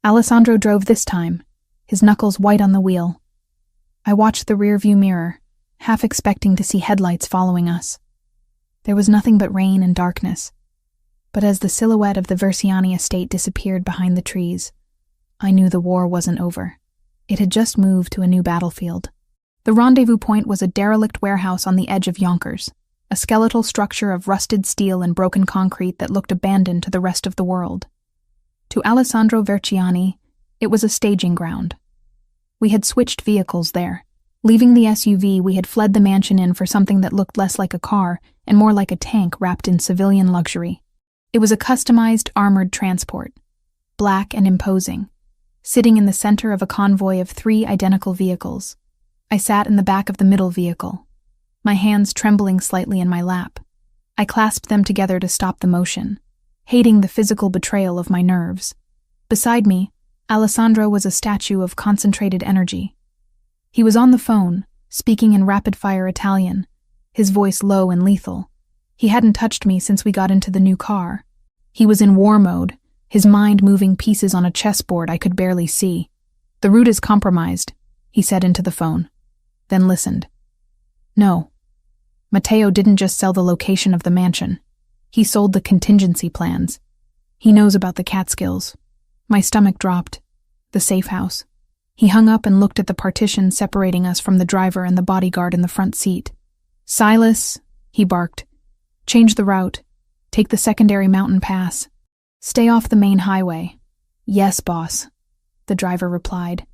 Alessandro drove this time, his knuckles white on the wheel. I watched the rearview mirror, half expecting to see headlights following us. There was nothing but rain and darkness. But as the silhouette of the Versiani estate disappeared behind the trees, I knew the war wasn't over. It had just moved to a new battlefield. The rendezvous point was a derelict warehouse on the edge of Yonkers, a skeletal structure of rusted steel and broken concrete that looked abandoned to the rest of the world. To Alessandro Versiani, it was a staging ground. We had switched vehicles there. Leaving the SUV, we had fled the mansion in for something that looked less like a car and more like a tank wrapped in civilian luxury. It was a customized, armored transport, black and imposing, sitting in the center of a convoy of 3 identical vehicles. I sat in the back of the middle vehicle, my hands trembling slightly in my lap. I clasped them together to stop the motion, hating the physical betrayal of my nerves. Beside me, Alessandro was a statue of concentrated energy. He was on the phone, speaking in rapid-fire Italian, his voice low and lethal. He hadn't touched me since we got into the new car. He was in war mode, his mind moving pieces on a chessboard I could barely see. "The route is compromised," he said into the phone, then listened. No. Matteo didn't just sell the location of the mansion. He sold the contingency plans. He knows about the Catskills. My stomach dropped. The safe house. He hung up and looked at the partition separating us from the driver and the bodyguard in the front seat. "Silas," he barked. "Change the route. Take the secondary mountain pass. Stay off the main highway." "Yes, boss," the driver replied,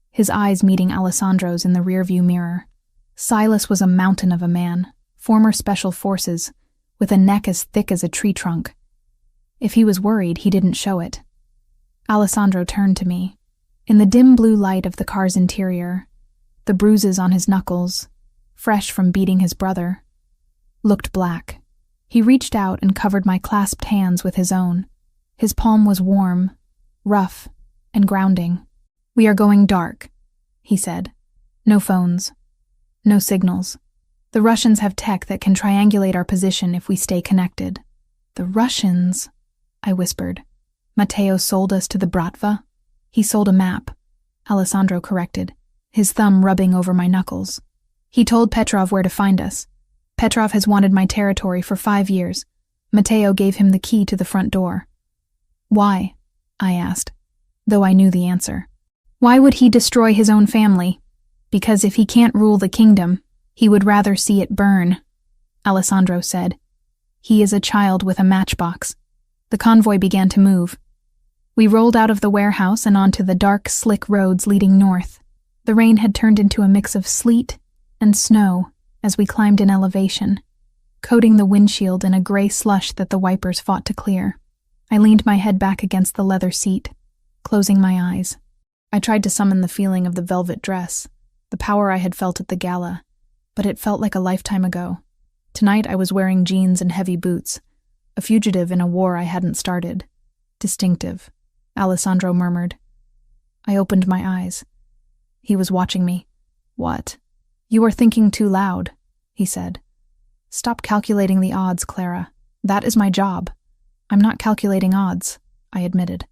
his eyes meeting Alessandro's in the rearview mirror. Silas was a mountain of a man, former special forces, with a neck as thick as a tree trunk. If he was worried, he didn't show it. Alessandro turned to me. In the dim blue light of the car's interior, the bruises on his knuckles, fresh from beating his brother, looked black. He reached out and covered my clasped hands with his own. His palm was warm, rough, and grounding. "We are going dark," he said. "No phones. No signals. The Russians have tech that can triangulate our position if we stay connected." "The Russians?" I whispered. "Matteo sold us to the Bratva?" "He sold a map," Alessandro corrected, his thumb rubbing over my knuckles. "He told Petrov where to find us. Petrov has wanted my territory for 5 years. Matteo gave him the key to the front door." "Why?" I asked, though I knew the answer. "Why would he destroy his own family? Because if he can't rule the kingdom, he would rather see it burn," Alessandro said. "He is a child with a matchbox." The convoy began to move. We rolled out of the warehouse and onto the dark, slick roads leading north. The rain had turned into a mix of sleet and snow as we climbed in elevation, coating the windshield in a gray slush that the wipers fought to clear. I leaned my head back against the leather seat, closing my eyes. I tried to summon the feeling of the velvet dress, the power I had felt at the gala, but it felt like a lifetime ago. Tonight I was wearing jeans and heavy boots, a fugitive in a war I hadn't started. "Distinctive," Alessandro murmured. I opened my eyes. He was watching me. "What?" "You are thinking too loud," he said. "Stop calculating the odds, Clara. That is my job." "I'm not calculating odds," I admitted.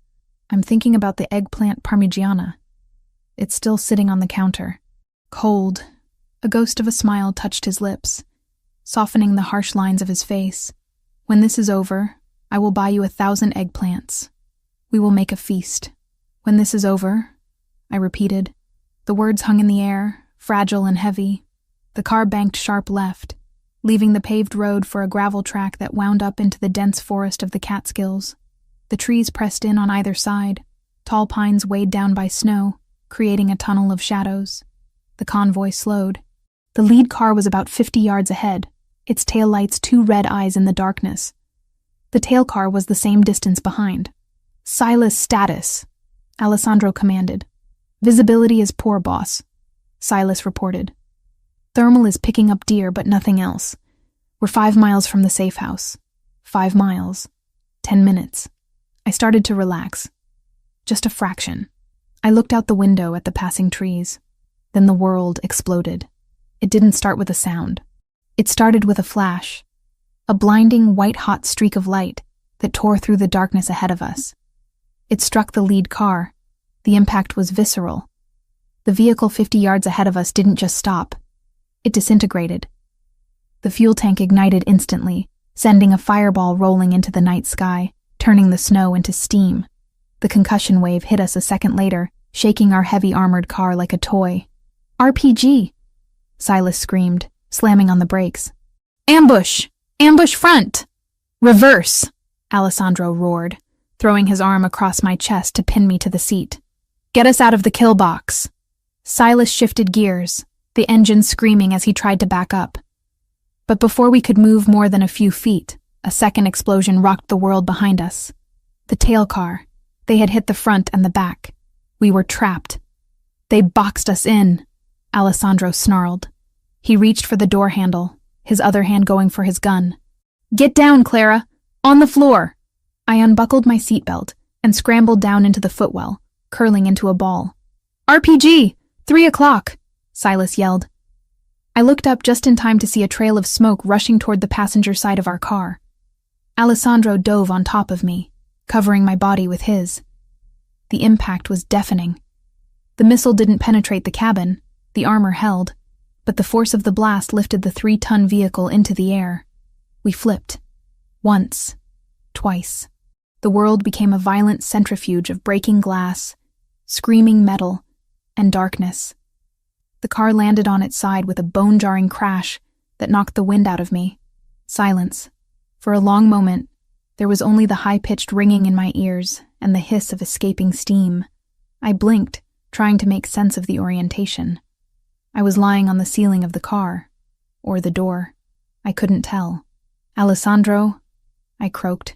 "I'm thinking about the eggplant parmigiana. It's still sitting on the counter. Cold." A ghost of a smile touched his lips, softening the harsh lines of his face. "When this is over, I will buy you 1,000 eggplants. We will make a feast." "When this is over," I repeated. The words hung in the air, fragile and heavy. The car banked sharp left, leaving the paved road for a gravel track that wound up into the dense forest of the Catskills. The trees pressed in on either side, tall pines weighed down by snow, creating a tunnel of shadows. The convoy slowed. The lead car was about 50 yards ahead, its taillights 2 red eyes in the darkness. The tail car was the same distance behind. "Silas, status," Alessandro commanded. "Visibility is poor, boss," Silas reported. "Thermal is picking up deer, but nothing else. We're 5 miles from the safe house. 5 miles. 10 minutes. I started to relax. Just a fraction. I looked out the window at the passing trees. Then the world exploded. It didn't start with a sound. It started with a flash. A blinding, white-hot streak of light that tore through the darkness ahead of us. It struck the lead car. The impact was visceral. The vehicle 50 yards ahead of us didn't just stop. It disintegrated. The fuel tank ignited instantly, sending a fireball rolling into the night sky, turning the snow into steam. The concussion wave hit us a second later, shaking our heavy armored car like a toy. "RPG!" Silas screamed, slamming on the brakes. "Ambush! Ambush front!" "Reverse!" Alessandro roared, throwing his arm across my chest to pin me to the seat. "Get us out of the kill box!" Silas shifted gears, the engine screaming as he tried to back up. But before we could move more than a few feet, a second explosion rocked the world behind us. The tail car. They had hit the front and the back. We were trapped. "They boxed us in," Alessandro snarled. He reached for the door handle, his other hand going for his gun. "Get down, Clara! On the floor!" I unbuckled my seatbelt and scrambled down into the footwell, curling into a ball. "RPG! 3 o'clock!" Silas yelled. I looked up just in time to see a trail of smoke rushing toward the passenger side of our car. Alessandro dove on top of me, covering my body with his. The impact was deafening. The missile didn't penetrate the cabin, the armor held, but the force of the blast lifted the 3-ton vehicle into the air. We flipped. Once. Twice. The world became a violent centrifuge of breaking glass, screaming metal, and darkness. The car landed on its side with a bone-jarring crash that knocked the wind out of me. Silence. For a long moment, there was only the high-pitched ringing in my ears and the hiss of escaping steam. I blinked, trying to make sense of the orientation. I was lying on the ceiling of the car. Or the door. I couldn't tell. "Alessandro?" I croaked.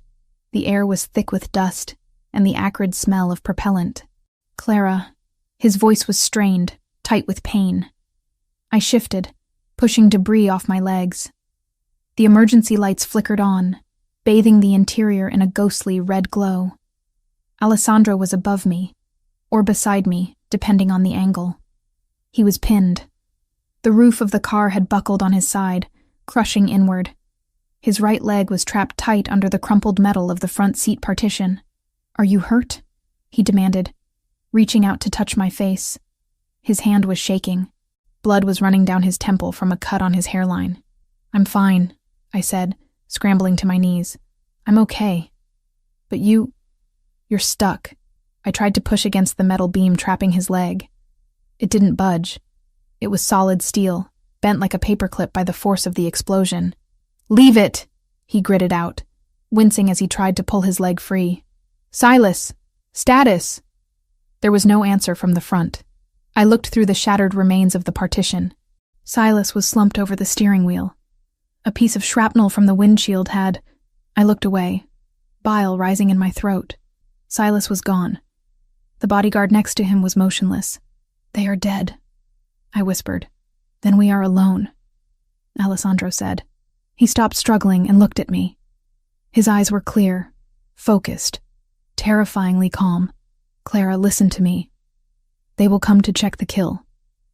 The air was thick with dust and the acrid smell of propellant. "Clara." His voice was strained, tight with pain. I shifted, pushing debris off my legs. The emergency lights flickered on, bathing the interior in a ghostly red glow. Alessandro was above me, or beside me, depending on the angle. He was pinned. The roof of the car had buckled on his side, crushing inward. His right leg was trapped tight under the crumpled metal of the front seat partition. "Are you hurt?" he demanded, reaching out to touch my face. His hand was shaking. Blood was running down his temple from a cut on his hairline. "I'm fine," I said, scrambling to my knees. "I'm okay. But you're stuck." I tried to push against the metal beam trapping his leg. It didn't budge. It was solid steel, bent like a paperclip by the force of the explosion. "Leave it!" he gritted out, wincing as he tried to pull his leg free. "Silas! Status!" There was no answer from the front. I looked through the shattered remains of the partition. Silas was slumped over the steering wheel. A piece of shrapnel from the windshield had... I looked away, bile rising in my throat. Silas was gone. The bodyguard next to him was motionless. "They are dead," I whispered. "Then we are alone," Alessandro said. He stopped struggling and looked at me. His eyes were clear, focused, terrifyingly calm. "Clara, listen to me. They will come to check the kill.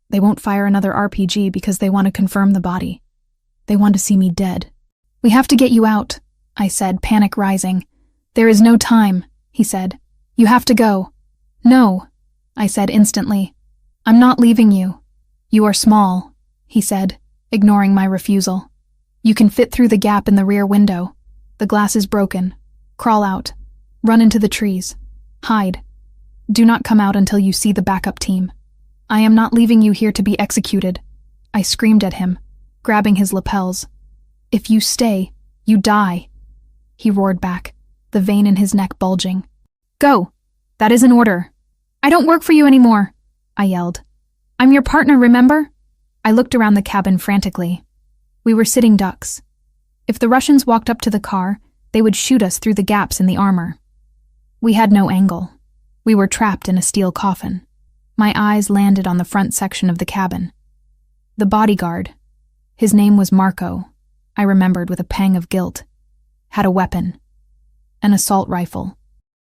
They won't fire another RPG because they want to confirm the body. They want to see me dead." "We have to get you out," I said, panic rising. "There is no time," he said. "You have to go." "No," I said instantly. "I'm not leaving you." "You are small," he said, ignoring my refusal. "You can fit through the gap in the rear window. The glass is broken. Crawl out. Run into the trees. Hide. Do not come out until you see the backup team. I am not leaving you here to be executed." I screamed at him, grabbing his lapels. "If you stay, you die," he roared back, the vein in his neck bulging. "Go! That is an order." "I don't work for you anymore," I yelled. "I'm your partner, remember?" I looked around the cabin frantically. We were sitting ducks. If the Russians walked up to the car, they would shoot us through the gaps in the armor. We had no angle. We were trapped in a steel coffin. My eyes landed on the front section of the cabin. The bodyguard, his name was Marco, I remembered with a pang of guilt, had a weapon. An assault rifle.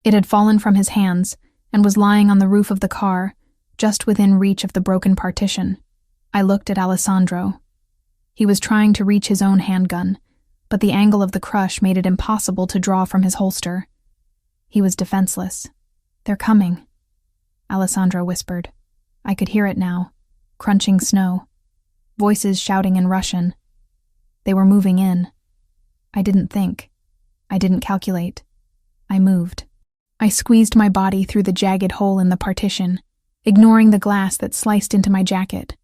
It had fallen from his hands and was lying on the roof of the car, just within reach of the broken partition. I looked at Alessandro. He was trying to reach his own handgun, but the angle of the crush made it impossible to draw from his holster. He was defenseless. "They're coming," Alessandro whispered. I could hear it now, crunching snow. Voices shouting in Russian. They were moving in. I didn't think. I didn't calculate. I moved. I squeezed my body through the jagged hole in the partition, ignoring the glass that sliced into my jacket.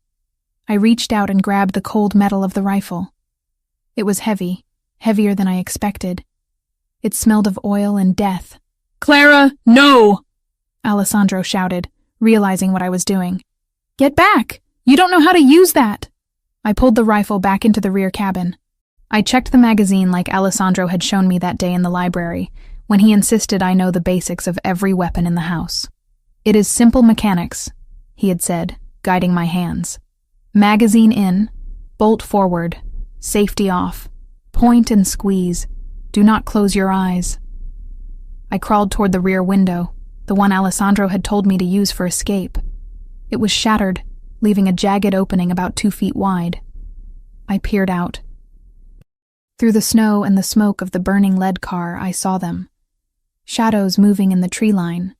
I reached out and grabbed the cold metal of the rifle. It was heavy, heavier than I expected. It smelled of oil and death. "Clara, no!" Alessandro shouted, realizing what I was doing. "Get back! You don't know how to use that!" I pulled the rifle back into the rear cabin. I checked the magazine like Alessandro had shown me that day in the library, when he insisted I know the basics of every weapon in the house. "It is simple mechanics," he had said, guiding my hands. "Magazine in, bolt forward, safety off, point and squeeze. Do not close your eyes." I crawled toward the rear window, the one Alessandro had told me to use for escape. It was shattered, leaving a jagged opening about 2 feet wide. I peered out. Through the snow and the smoke of the burning lead car, I saw them. shadows moving in the tree line.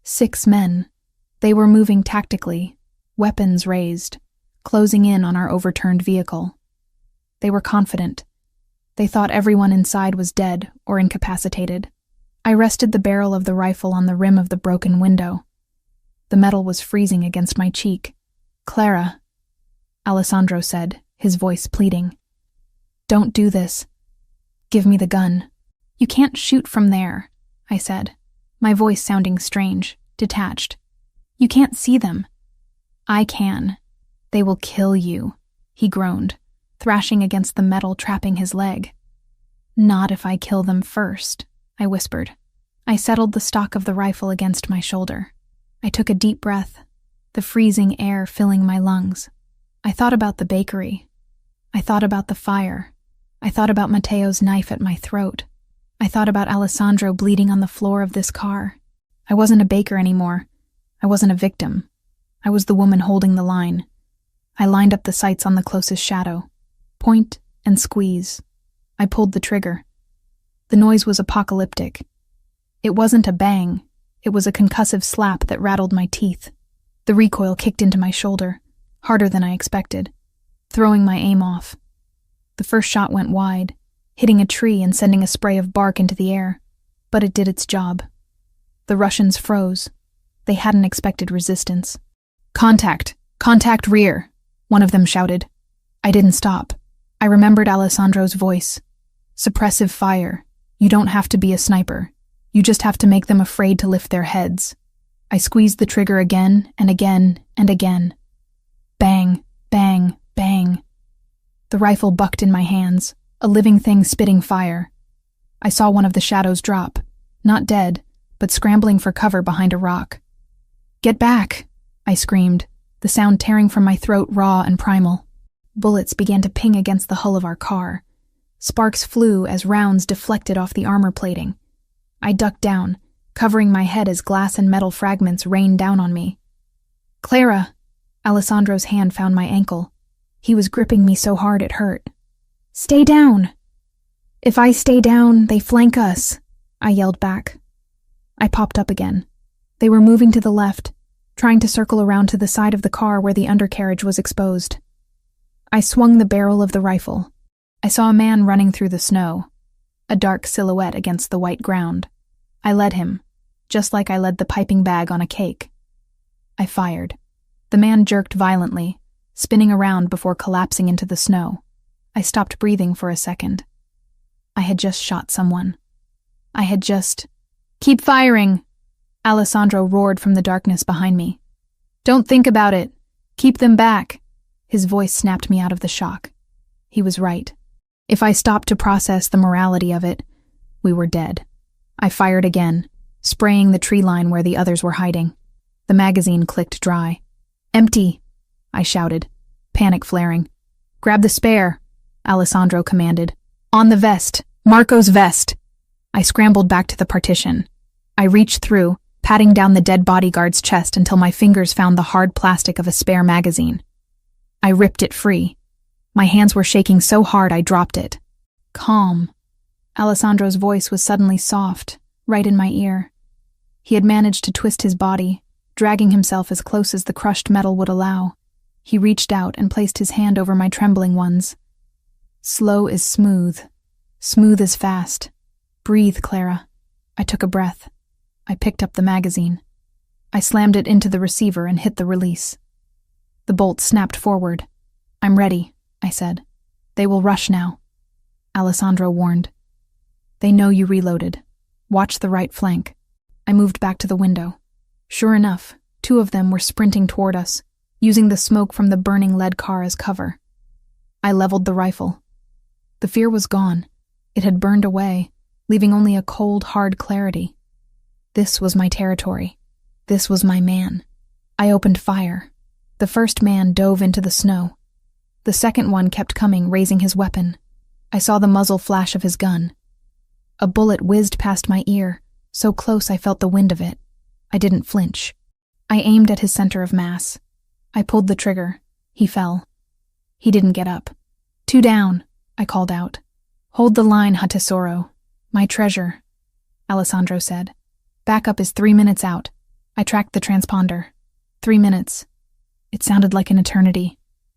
6 men. They were moving tactically, weapons raised, closing in on our overturned vehicle. They were confident. They thought everyone inside was dead or incapacitated. I rested the barrel of the rifle on the rim of the broken window. The metal was freezing against my cheek. "Clara," Alessandro said, his voice pleading. "Don't do this. Give me the gun." "You can't shoot from there," I said, my voice sounding strange, detached. "You can't see them." "I can. They will kill you," he groaned, thrashing against the metal trapping his leg. "Not if I kill them first," I whispered. I settled the stock of the rifle against my shoulder. I took a deep breath, the freezing air filling my lungs. I thought about the bakery. I thought about the fire. I thought about Matteo's knife at my throat. I thought about Alessandro bleeding on the floor of this car. I wasn't a baker anymore. I wasn't a victim. I was the woman holding the line. I lined up the sights on the closest shadow. Point and squeeze. I pulled the trigger. The noise was apocalyptic. It wasn't a bang. It was a concussive slap that rattled my teeth. The recoil kicked into my shoulder, harder than I expected, throwing my aim off. The first shot went wide, hitting a tree and sending a spray of bark into the air, but it did its job. The Russians froze. They hadn't expected resistance. "Contact! Contact rear!" one of them shouted. I didn't stop. I remembered Alessandro's voice. "Suppressive fire. You don't have to be a sniper. You just have to make them afraid to lift their heads." I squeezed the trigger again and again and again. Bang, bang, bang. The rifle bucked in my hands, a living thing spitting fire. I saw one of the shadows drop, not dead, but scrambling for cover behind a rock. "Get back!" I screamed, the sound tearing from my throat raw and primal. Bullets began to ping against the hull of our car. Sparks flew as rounds deflected off the armor plating. I ducked down, covering my head as glass and metal fragments rained down on me. "Clara!" Alessandro's hand found my ankle. He was gripping me so hard it hurt. "Stay down!" "If I stay down, they flank us," I yelled back. I popped up again. They were moving to the left, trying to circle around to the side of the car where the undercarriage was exposed. I swung the barrel of the rifle. I saw a man running through the snow, a dark silhouette against the white ground. I led him, just like I led the piping bag on a cake. I fired. The man jerked violently, spinning around before collapsing into the snow. I stopped breathing for a second. I had just shot someone. "Keep firing!" Alessandro roared from the darkness behind me. "Don't think about it. Keep them back." His voice snapped me out of the shock. He was right. If I stopped to process the morality of it, we were dead. I fired again, spraying the tree line where the others were hiding. The magazine clicked dry. "Empty!" I shouted, panic flaring. "Grab the spare," Alessandro commanded. "On the vest! Marco's vest!" I scrambled back to the partition. I reached through, patting down the dead bodyguard's chest until my fingers found the hard plastic of a spare magazine. I ripped it free. My hands were shaking so hard I dropped it. "Calm." Alessandro's voice was suddenly soft, right in my ear. He had managed to twist his body, dragging himself as close as the crushed metal would allow. He reached out and placed his hand over my trembling ones. "Slow is smooth. Smooth is fast. Breathe, Clara." I took a breath. I picked up the magazine. I slammed it into the receiver and hit the release. The bolt snapped forward. "I'm ready," I said. "They will rush now." Alessandro warned. "They know you reloaded. Watch the right flank." I moved back to the window. Sure enough, 2 of them were sprinting toward us, using the smoke from the burning lead car as cover. I leveled the rifle. The fear was gone. It had burned away, leaving only a cold, hard clarity. This was my territory. This was my man. I opened fire. The first man dove into the snow. The second one kept coming, raising his weapon. I saw the muzzle flash of his gun. A bullet whizzed past my ear, so close I felt the wind of it. I didn't flinch. I aimed at his center of mass. I pulled the trigger. He fell. He didn't get up. 2 down, I called out. "Hold the line, Hatesoro. My treasure, Alessandro said. Backup is 3 minutes out. I tracked the transponder. 3 minutes. It sounded like an eternity.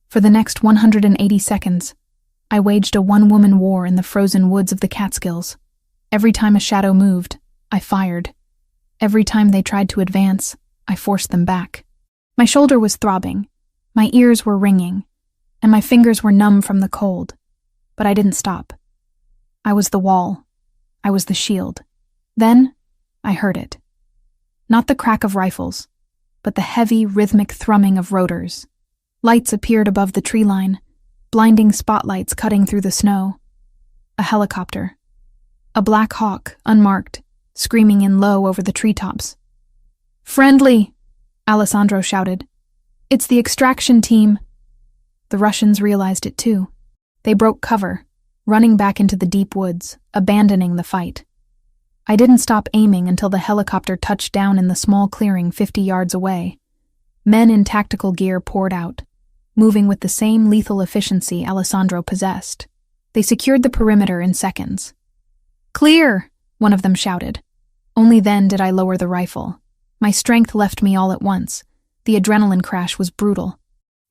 For the next 180 seconds, I waged a one-woman war in the frozen woods of the Catskills. Every time a shadow moved, I fired. Every time they tried to advance, I forced them back. My shoulder was throbbing, my ears were ringing, and my fingers were numb from the cold. But I didn't stop. I was the wall. I was the shield. Then, I heard it. Not the crack of rifles, but the heavy, rhythmic thrumming of rotors. Lights appeared above the tree line, blinding spotlights cutting through the snow. A helicopter. A Black Hawk, unmarked, screaming in low over the treetops. "Friendly!" Alessandro shouted. "It's the extraction team." The Russians realized it too. They broke cover, running back into the deep woods, abandoning the fight. I didn't stop aiming until the helicopter touched down in the small clearing 50 yards away. Men in tactical gear poured out, moving with the same lethal efficiency Alessandro possessed. They secured the perimeter in seconds. "Clear!" one of them shouted. Only then did I lower the rifle. My strength left me all at once. The adrenaline crash was brutal.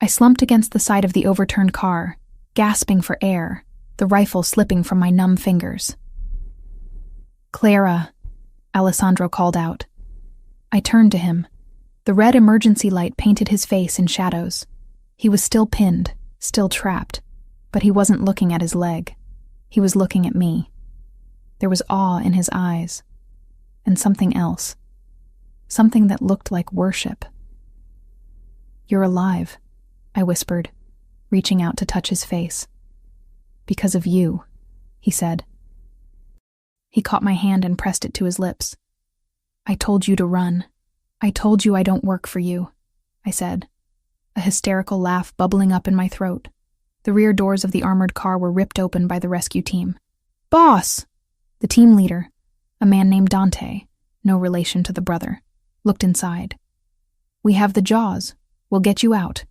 I slumped against the side of the overturned car, gasping for air, the rifle slipping from my numb fingers. "Clara," Alessandro called out. I turned to him. The red emergency light painted his face in shadows. He was still pinned, still trapped, but he wasn't looking at his leg. He was looking at me. There was awe in his eyes, and something else. Something that looked like worship. "You're alive," I whispered, reaching out to touch his face. "Because of you," he said. He caught my hand and pressed it to his lips. "I told you to run. I told you I don't work for you," I said, a hysterical laugh bubbling up in my throat. The rear doors of the armored car were ripped open by the rescue team. "Boss!" The team leader, a man named Dante, no relation to the brother, looked inside. "We have the Jaws. We'll get you out."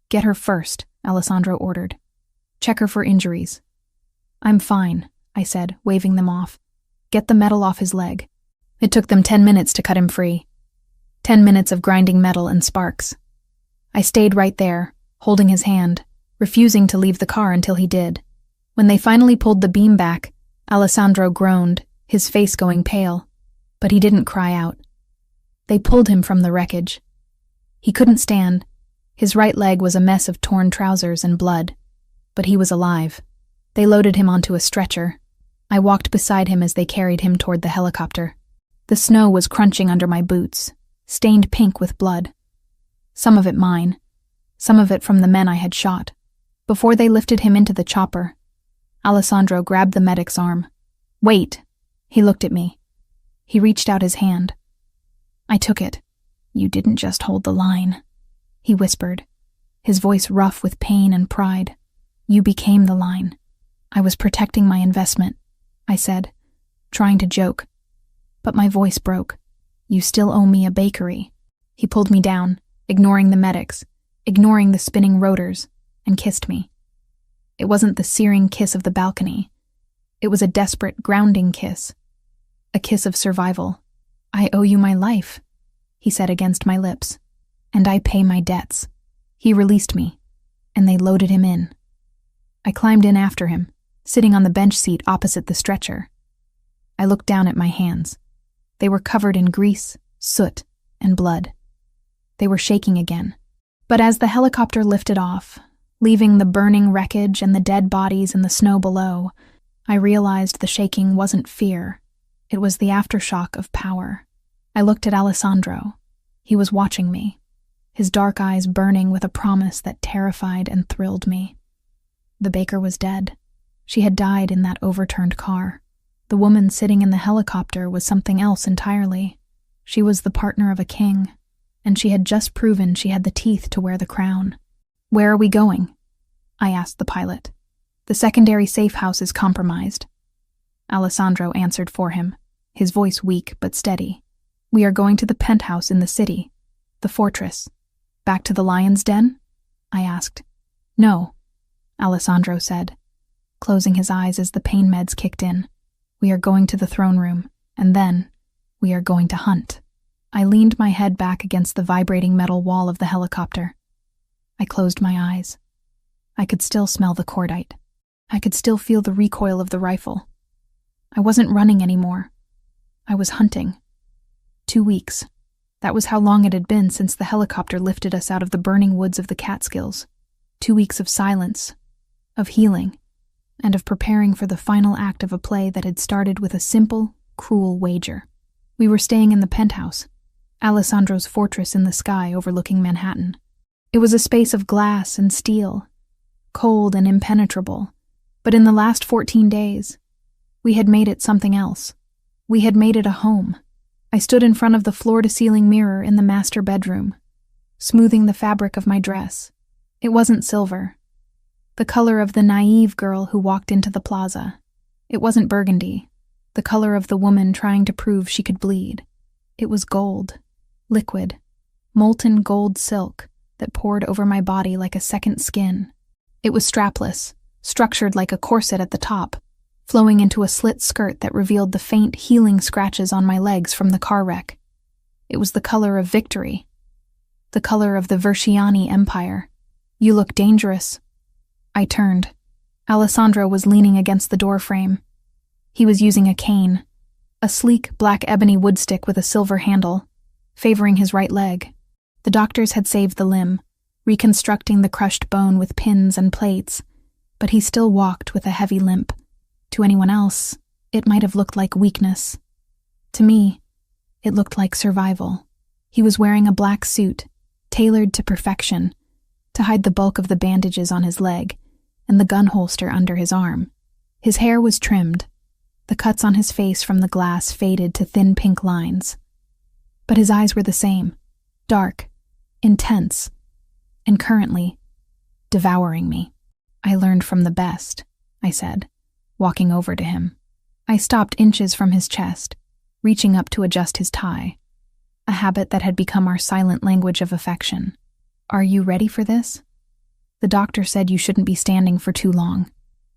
"Get her first," Alessandro ordered. "Check her for injuries." "I'm fine," I said, waving them off. "Get the metal off his leg." It took them 10 minutes to cut him free. 10 minutes of grinding metal and sparks. I stayed right there, holding his hand, refusing to leave the car until he did. When they finally pulled the beam back, Alessandro groaned, his face going pale, but he didn't cry out. They pulled him from the wreckage. He couldn't stand. His right leg was a mess of torn trousers and blood, but he was alive. They loaded him onto a stretcher. I walked beside him as they carried him toward the helicopter. The snow was crunching under my boots, stained pink with blood. Some of it mine, some of it from the men I had shot. Before they lifted him into the chopper, Alessandro grabbed the medic's arm. "Wait!" He looked at me. He reached out his hand. I took it. "You didn't just hold the line," he whispered, his voice rough with pain and pride. "You became the line." "I was protecting my investment," I said, trying to joke. But my voice broke. "You still owe me a bakery." He pulled me down, ignoring the medics, ignoring the spinning rotors, and kissed me. It wasn't the searing kiss of the balcony. It was a desperate, grounding kiss. A kiss of survival. "I owe you my life," he said against my lips, "and I pay my debts." He released me, and they loaded him in. I climbed in after him, sitting on the bench seat opposite the stretcher. I looked down at my hands. They were covered in grease, soot, and blood. They were shaking again. But as the helicopter lifted off, leaving the burning wreckage and the dead bodies in the snow below, I realized the shaking wasn't fear. It was the aftershock of power. I looked at Alessandro. He was watching me, his dark eyes burning with a promise that terrified and thrilled me. The baker was dead. She had died in that overturned car. The woman sitting in the helicopter was something else entirely. She was the partner of a king, and she had just proven she had the teeth to wear the crown. "Where are we going?" I asked the pilot. "The secondary safe house is compromised." Alessandro answered for him, his voice weak but steady. "We are going to the penthouse in the city, the fortress." "Back to the lion's den?" I asked. "No," Alessandro said, closing his eyes as the pain meds kicked in. We are going to the throne room, and then we are going to hunt. I leaned my head back against the vibrating metal wall of the helicopter. I closed my eyes. I could still smell the cordite. I could still feel the recoil of the rifle. I wasn't running anymore. I was hunting. 2 weeks. That was how long it had been since the helicopter lifted us out of the burning woods of the Catskills. 2 weeks of silence, of healing, and of preparing for the final act of a play that had started with a simple, cruel wager. We were staying in the penthouse, Alessandro's fortress in the sky overlooking Manhattan. It was a space of glass and steel, cold and impenetrable, but in the last 14 days, we had made it something else. We had made it a home. I stood in front of the floor-to-ceiling mirror in the master bedroom, smoothing the fabric of my dress. It wasn't silver, the color of the naive girl who walked into the plaza. It wasn't burgundy, the color of the woman trying to prove she could bleed. It was gold, liquid, molten gold silk that poured over my body like a second skin. It was strapless, structured like a corset at the top, flowing into a slit skirt that revealed the faint, healing scratches on my legs from the car wreck. It was the color of victory, the color of the Verciani Empire. "You look dangerous." I turned. Alessandro was leaning against the doorframe. He was using a cane, a sleek black ebony woodstick with a silver handle, favoring his right leg. The doctors had saved the limb, reconstructing the crushed bone with pins and plates, but he still walked with a heavy limp. To anyone else, it might have looked like weakness. To me, it looked like survival. He was wearing a black suit, tailored to perfection, to hide the bulk of the bandages on his leg and the gun holster under his arm. His hair was trimmed, the cuts on his face from the glass faded to thin pink lines. But his eyes were the same, dark, intense, and currently devouring me. "I learned from the best," I said, walking over to him. I stopped inches from his chest, reaching up to adjust his tie, a habit that had become our silent language of affection. "Are you ready for this? The doctor said you shouldn't be standing for too long."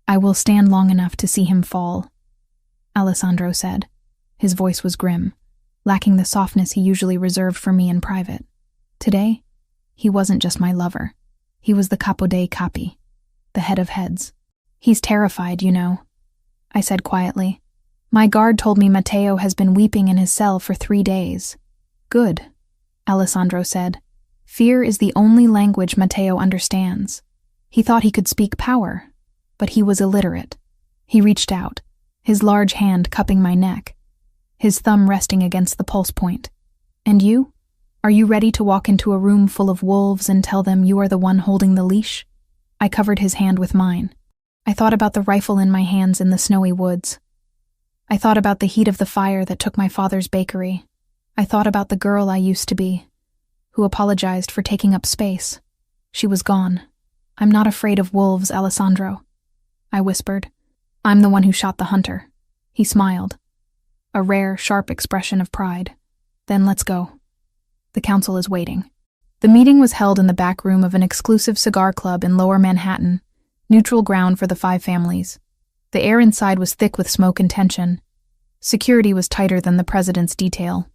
"I will stand long enough to see him fall," Alessandro said. His voice was grim, lacking the softness he usually reserved for me in private. Today, he wasn't just my lover. He was the capo dei capi, the head of heads. "He's terrified, you know," I said quietly. "My guard told me Matteo has been weeping in his cell for 3 days. "Good," Alessandro said. "Fear is the only language Matteo understands." He thought he could speak power, but he was illiterate. He reached out, his large hand cupping my neck, his thumb resting against the pulse point. "And you? Are you ready to walk into a room full of wolves and tell them you are the one holding the leash?" I covered his hand with mine. I thought about the rifle in my hands in the snowy woods. I thought about the heat of the fire that took my father's bakery. I thought about the girl I used to be, who apologized for taking up space. She was gone. "I'm not afraid of wolves, Alessandro," I whispered. "I'm the one who shot the hunter." He smiled, a rare, sharp expression of pride. "Then let's go. The council is waiting." The meeting was held in the back room of an exclusive cigar club in Lower Manhattan, neutral ground for the 5 families. The air inside was thick with smoke and tension. Security was tighter than the president's detail.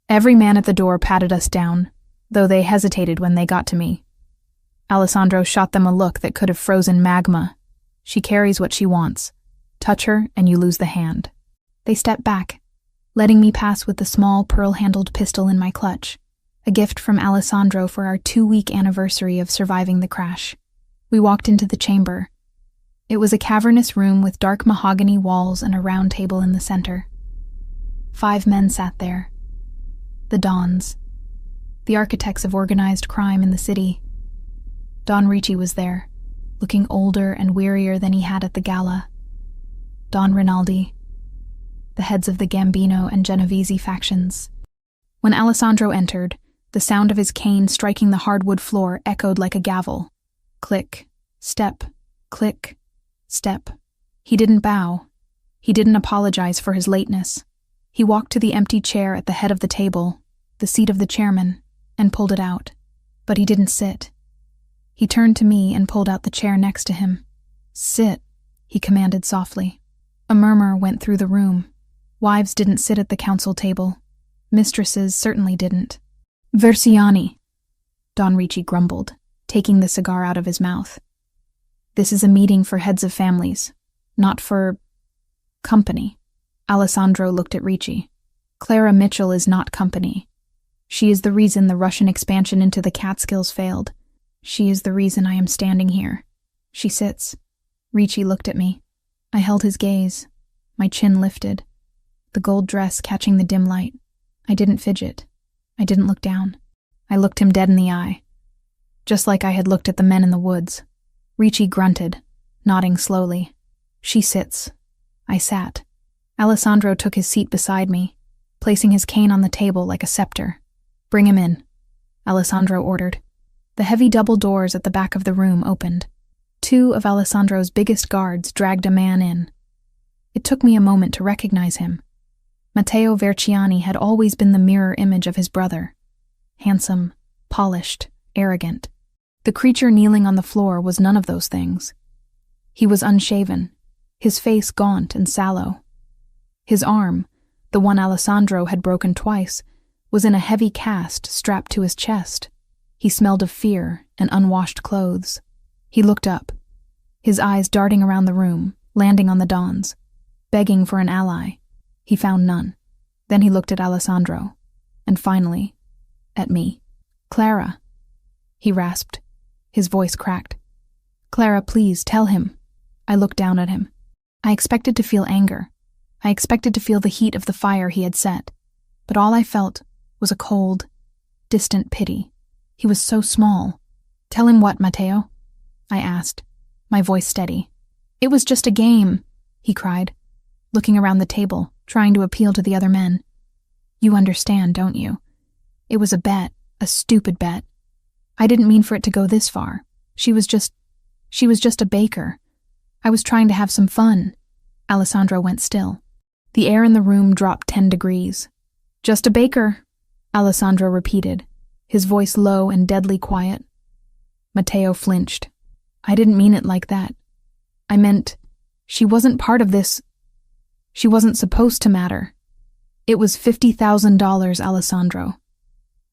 Every man at the door patted us down, though they hesitated when they got to me. Alessandro shot them a look that could have frozen magma. "She carries what she wants. Touch her and you lose the hand." They stepped back, letting me pass with the small pearl-handled pistol in my clutch, a gift from Alessandro for our 2-week anniversary of surviving the crash. We walked into the chamber. It was a cavernous room with dark mahogany walls and a round table in the center. 5 men sat there. The Dons, the architects of organized crime in the city. Don Ricci was there, looking older and wearier than he had at the gala. Don Rinaldi, the heads of the Gambino and Genovese factions. When Alessandro entered, the sound of his cane striking the hardwood floor echoed like a gavel. Click, step, click, step. He didn't bow. He didn't apologize for his lateness. He walked to the empty chair at the head of the table, the seat of the chairman, and pulled it out. But he didn't sit. He turned to me and pulled out the chair next to him. "Sit," he commanded softly. A murmur went through the room. Wives didn't sit at the council table. Mistresses certainly didn't. Versiani, Don Ricci grumbled, taking the cigar out of his mouth. This is a meeting for heads of families, not for company. Alessandro looked at Ricci. Clara Mitchell is not company. She is the reason the Russian expansion into the Catskills failed. She is the reason I am standing here. She sits. Ricci looked at me. I held his gaze. My chin lifted. The gold dress catching the dim light. I didn't fidget. I didn't look down. I looked him dead in the eye. Just like I had looked at the men in the woods. Ricci grunted, nodding slowly. She sits. I sat. Alessandro took his seat beside me, placing his cane on the table like a scepter. Bring him in, Alessandro ordered. The heavy double doors at the back of the room opened. 2 of Alessandro's biggest guards dragged a man in. It took me a moment to recognize him. Matteo Verciani had always been the mirror image of his brother. Handsome, polished, arrogant. The creature kneeling on the floor was none of those things. He was unshaven, his face gaunt and sallow. His arm, the one Alessandro had broken twice, was in a heavy cast strapped to his chest. He smelled of fear and unwashed clothes. He looked up, his eyes darting around the room, landing on the Dons, begging for an ally. He found none. Then he looked at Alessandro, and finally, at me. Clara, he rasped. His voice cracked. Clara, please, tell him. I looked down at him. I expected to feel anger. I expected to feel the heat of the fire he had set. But all I felt was a cold, distant pity. He was so small. Tell him what, Matteo? I asked, my voice steady. It was just a game, he cried, looking around the table, trying to appeal to the other men. You understand, don't you? It was a bet, a stupid bet. I didn't mean for it to go this far. She was just a baker. I was trying to have some fun. Alessandro went still. The air in the room dropped 10 degrees. Just a baker, Alessandro repeated, his voice low and deadly quiet. Matteo flinched. I didn't mean it like that. I meant, she wasn't part of this. She wasn't supposed to matter. It was $50,000, Alessandro.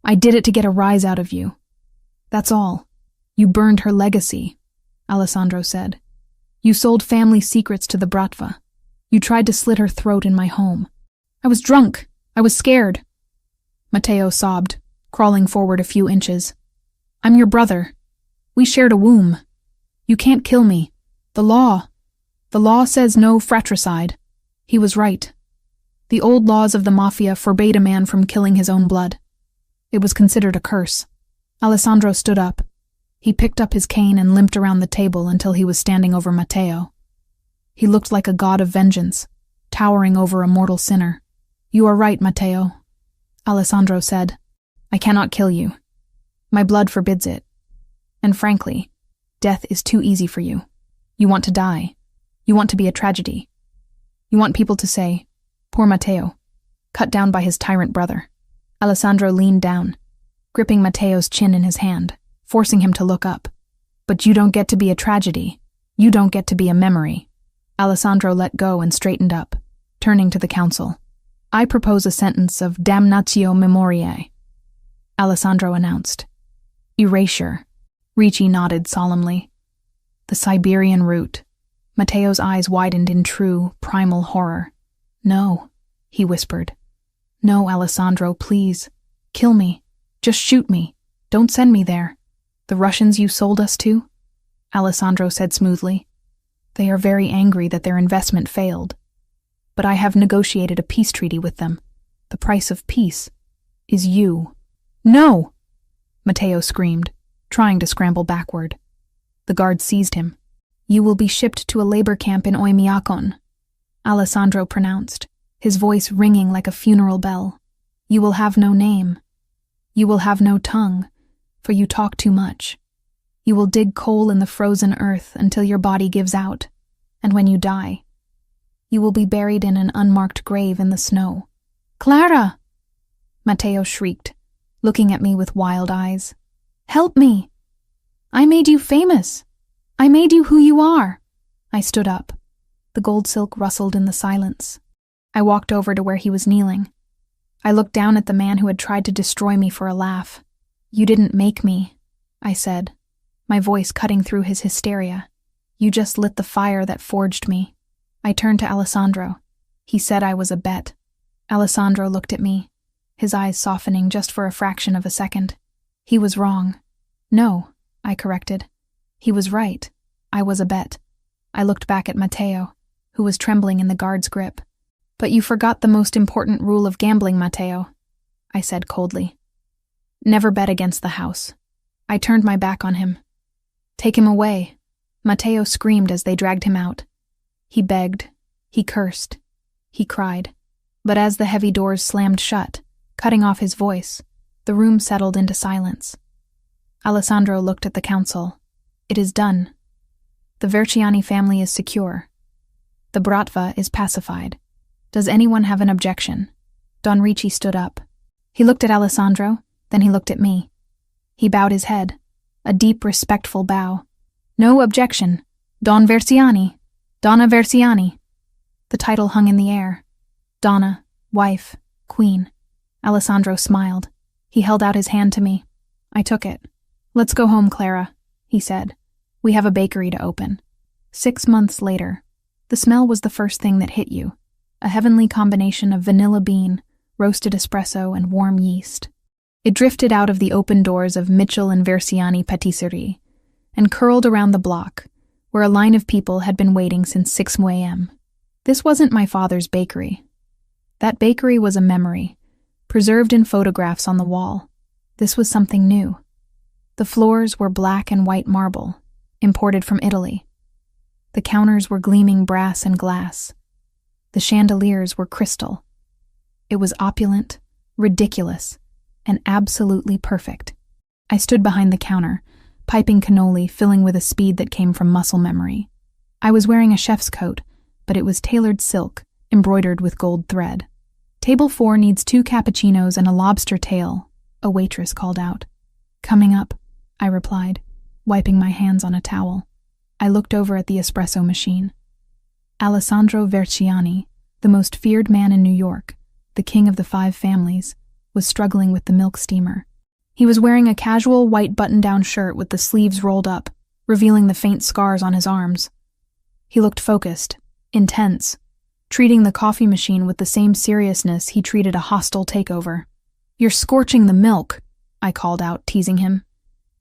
I did it to get a rise out of you. That's all. You burned her legacy, Alessandro said. You sold family secrets to the Bratva. You tried to slit her throat in my home. I was drunk. I was scared. Matteo sobbed, crawling forward a few inches. I'm your brother. We shared a womb. You can't kill me. The law says no fratricide. He was right. The old laws of the Mafia forbade a man from killing his own blood. It was considered a curse. Alessandro stood up. He picked up his cane and limped around the table until he was standing over Matteo. He looked like a god of vengeance, towering over a mortal sinner. You are right, Matteo, Alessandro said. I cannot kill you. My blood forbids it. And frankly, death is too easy for you. You want to die. You want to be a tragedy. You want people to say, poor Matteo, cut down by his tyrant brother. Alessandro leaned down, gripping Matteo's chin in his hand, forcing him to look up. But you don't get to be a tragedy. You don't get to be a memory. Alessandro let go and straightened up, turning to the council. I propose a sentence of damnatio memoriae, Alessandro announced. Erasure. Ricci nodded solemnly. The Siberian route. Matteo's eyes widened in true, primal horror. No, he whispered. No, Alessandro, please. Kill me. Just shoot me. Don't send me there. The Russians you sold us to? Alessandro said smoothly. They are very angry that their investment failed. But I have negotiated a peace treaty with them. The price of peace is you. No! Matteo screamed, trying to scramble backward. The guard seized him. You will be shipped to a labor camp in Oymyakon, Alessandro pronounced, his voice ringing like a funeral bell. You will have no name. You will have no tongue, for you talk too much. You will dig coal in the frozen earth until your body gives out, and when you die, you will be buried in an unmarked grave in the snow. Clara! Matteo shrieked, looking at me with wild eyes. Help me! I made you famous. I made you who you are. I stood up. The gold silk rustled in the silence. I walked over to where he was kneeling. I looked down at the man who had tried to destroy me for a laugh. "You didn't make me," I said, my voice cutting through his hysteria. "You just lit the fire that forged me." I turned to Alessandro. He said I was a bet. Alessandro looked at me, his eyes softening just for a fraction of a second. He was wrong. "No," I corrected. "He was right. I was a bet." I looked back at Matteo, who was trembling in the guard's grip. "But you forgot the most important rule of gambling, Matteo," I said coldly. "Never bet against the house." I turned my back on him. "Take him away." Matteo screamed as they dragged him out. He begged. He cursed. He cried. But as the heavy doors slammed shut, cutting off his voice, the room settled into silence. Alessandro looked at the council. "It is done. The Verciani family is secure. The Bratva is pacified. Does anyone have an objection?" Don Ricci stood up. He looked at Alessandro, then he looked at me. He bowed his head, a deep, respectful bow. "No objection. Don Verciani. Donna Verciani." The title hung in the air. Donna, wife, queen. Alessandro smiled. He held out his hand to me. I took it. "Let's go home, Clara," he said. "We have a bakery to open." 6 months later, the smell was the first thing that hit you. A heavenly combination of vanilla bean, roasted espresso, and warm yeast. It drifted out of the open doors of Mitchell and Verciani Patisserie and curled around the block, where a line of people had been waiting since 6 a.m. This wasn't my father's bakery. That bakery was a memory, preserved in photographs on the wall. This was something new. The floors were black and white marble, imported from Italy. The counters were gleaming brass and glass. The chandeliers were crystal. It was opulent, ridiculous, and absolutely perfect. I stood behind the counter, piping cannoli, filling with a speed that came from muscle memory. I was wearing a chef's coat, but it was tailored silk, embroidered with gold thread. "Table 4 needs 2 cappuccinos and a lobster tail," a waitress called out. "Coming up," I replied, wiping my hands on a towel. I looked over at the espresso machine. Alessandro Verciani, the most feared man in New York, the king of the 5 families, was struggling with the milk steamer. He was wearing a casual white button-down shirt with the sleeves rolled up, revealing the faint scars on his arms. He looked focused, intense, treating the coffee machine with the same seriousness he treated a hostile takeover. "You're scorching the milk," I called out, teasing him.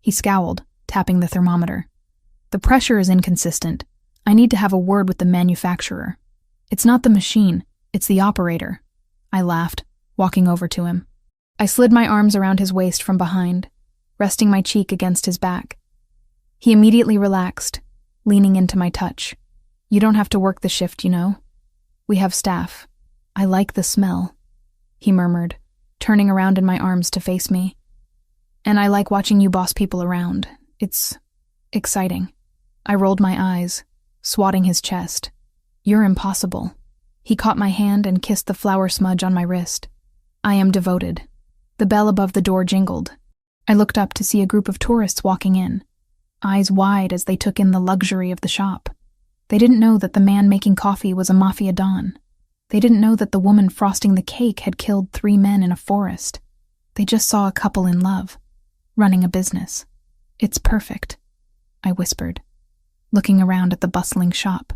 He scowled, tapping the thermometer. "The pressure is inconsistent. I need to have a word with the manufacturer." "It's not the machine, it's the operator," I laughed, walking over to him. I slid my arms around his waist from behind, resting my cheek against his back. He immediately relaxed, leaning into my touch. "You don't have to work the shift, you know. We have staff. I like the smell," he murmured, turning around in my arms to face me. "And I like watching you boss people around. It's exciting." I rolled my eyes, swatting his chest. "You're impossible." He caught my hand and kissed the flour smudge on my wrist. "I am devoted." The bell above the door jingled. I looked up to see a group of tourists walking in, eyes wide as they took in the luxury of the shop. They didn't know that the man making coffee was a Mafia don. They didn't know that the woman frosting the cake had killed 3 men in a forest. They just saw a couple in love, running a business. "It's perfect," I whispered, looking around at the bustling shop.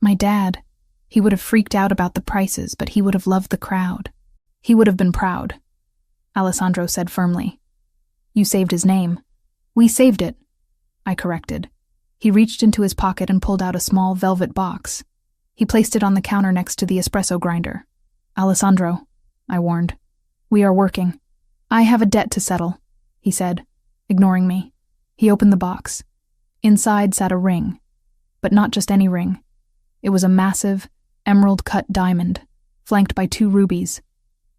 My dad, he would have freaked out about the prices, but he would have loved the crowd. He would have been proud. Alessandro said firmly. "You saved his name." "We saved it," I corrected. He reached into his pocket and pulled out a small velvet box. He placed it on the counter next to the espresso grinder. "Alessandro," I warned, "we are working." "I have a debt to settle," he said, ignoring me. He opened the box. Inside sat a ring, but not just any ring. It was a massive, emerald-cut diamond, flanked by 2 rubies.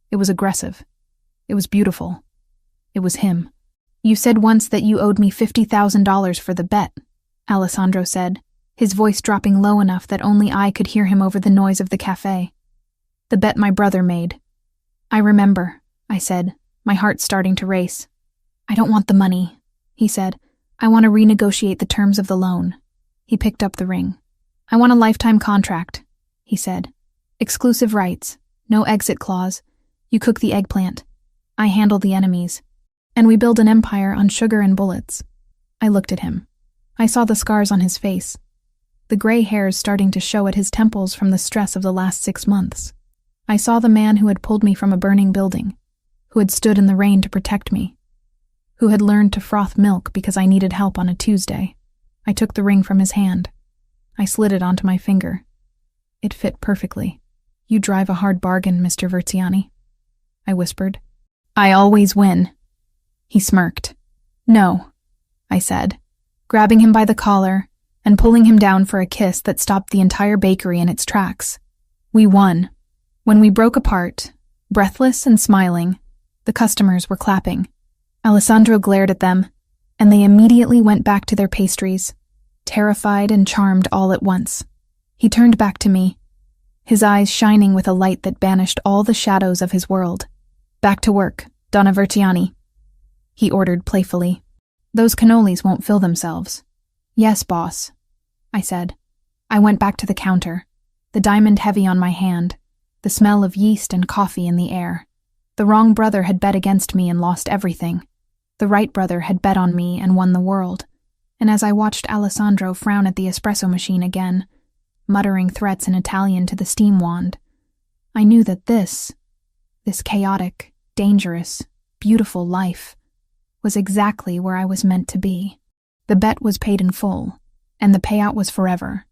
It was aggressive. It was beautiful. It was him. "You said once that you owed me $50,000 for the bet," Alessandro said, his voice dropping low enough that only I could hear him over the noise of the cafe. "The bet my brother made." "I remember," I said, my heart starting to race. "I don't want the money," he said. "I want to renegotiate the terms of the loan." He picked up the ring. I want a lifetime contract, he said. Exclusive rights, no exit clause. You cook the eggplant. I handle the enemies. And we build an empire on sugar and bullets. I looked at him. I saw the scars on his face, the gray hairs starting to show at his temples from the stress of the last 6 months. I saw the man who had pulled me from a burning building, who had stood in the rain to protect me, who had learned to froth milk because I needed help on a Tuesday. I took the ring from his hand. I slid it onto my finger. It fit perfectly. You drive a hard bargain, Mr. Verziani, I whispered. I always win. He smirked. No, I said, grabbing him by the collar and pulling him down for a kiss that stopped the entire bakery in its tracks. We won. When we broke apart, breathless and smiling, the customers were clapping. Alessandro glared at them, and they immediately went back to their pastries, terrified and charmed all at once. He turned back to me, his eyes shining with a light that banished all the shadows of his world. Back to work, Donna Verziani, he ordered playfully. Those cannolis won't fill themselves. Yes, boss, I said. I went back to the counter, the diamond heavy on my hand, the smell of yeast and coffee in the air. The wrong brother had bet against me and lost everything. The right brother had bet on me and won the world. And as I watched Alessandro frown at the espresso machine again, muttering threats in Italian to the steam wand, I knew that this chaotic, dangerous, beautiful life was exactly where I was meant to be. The bet was paid in full, and the payout was forever.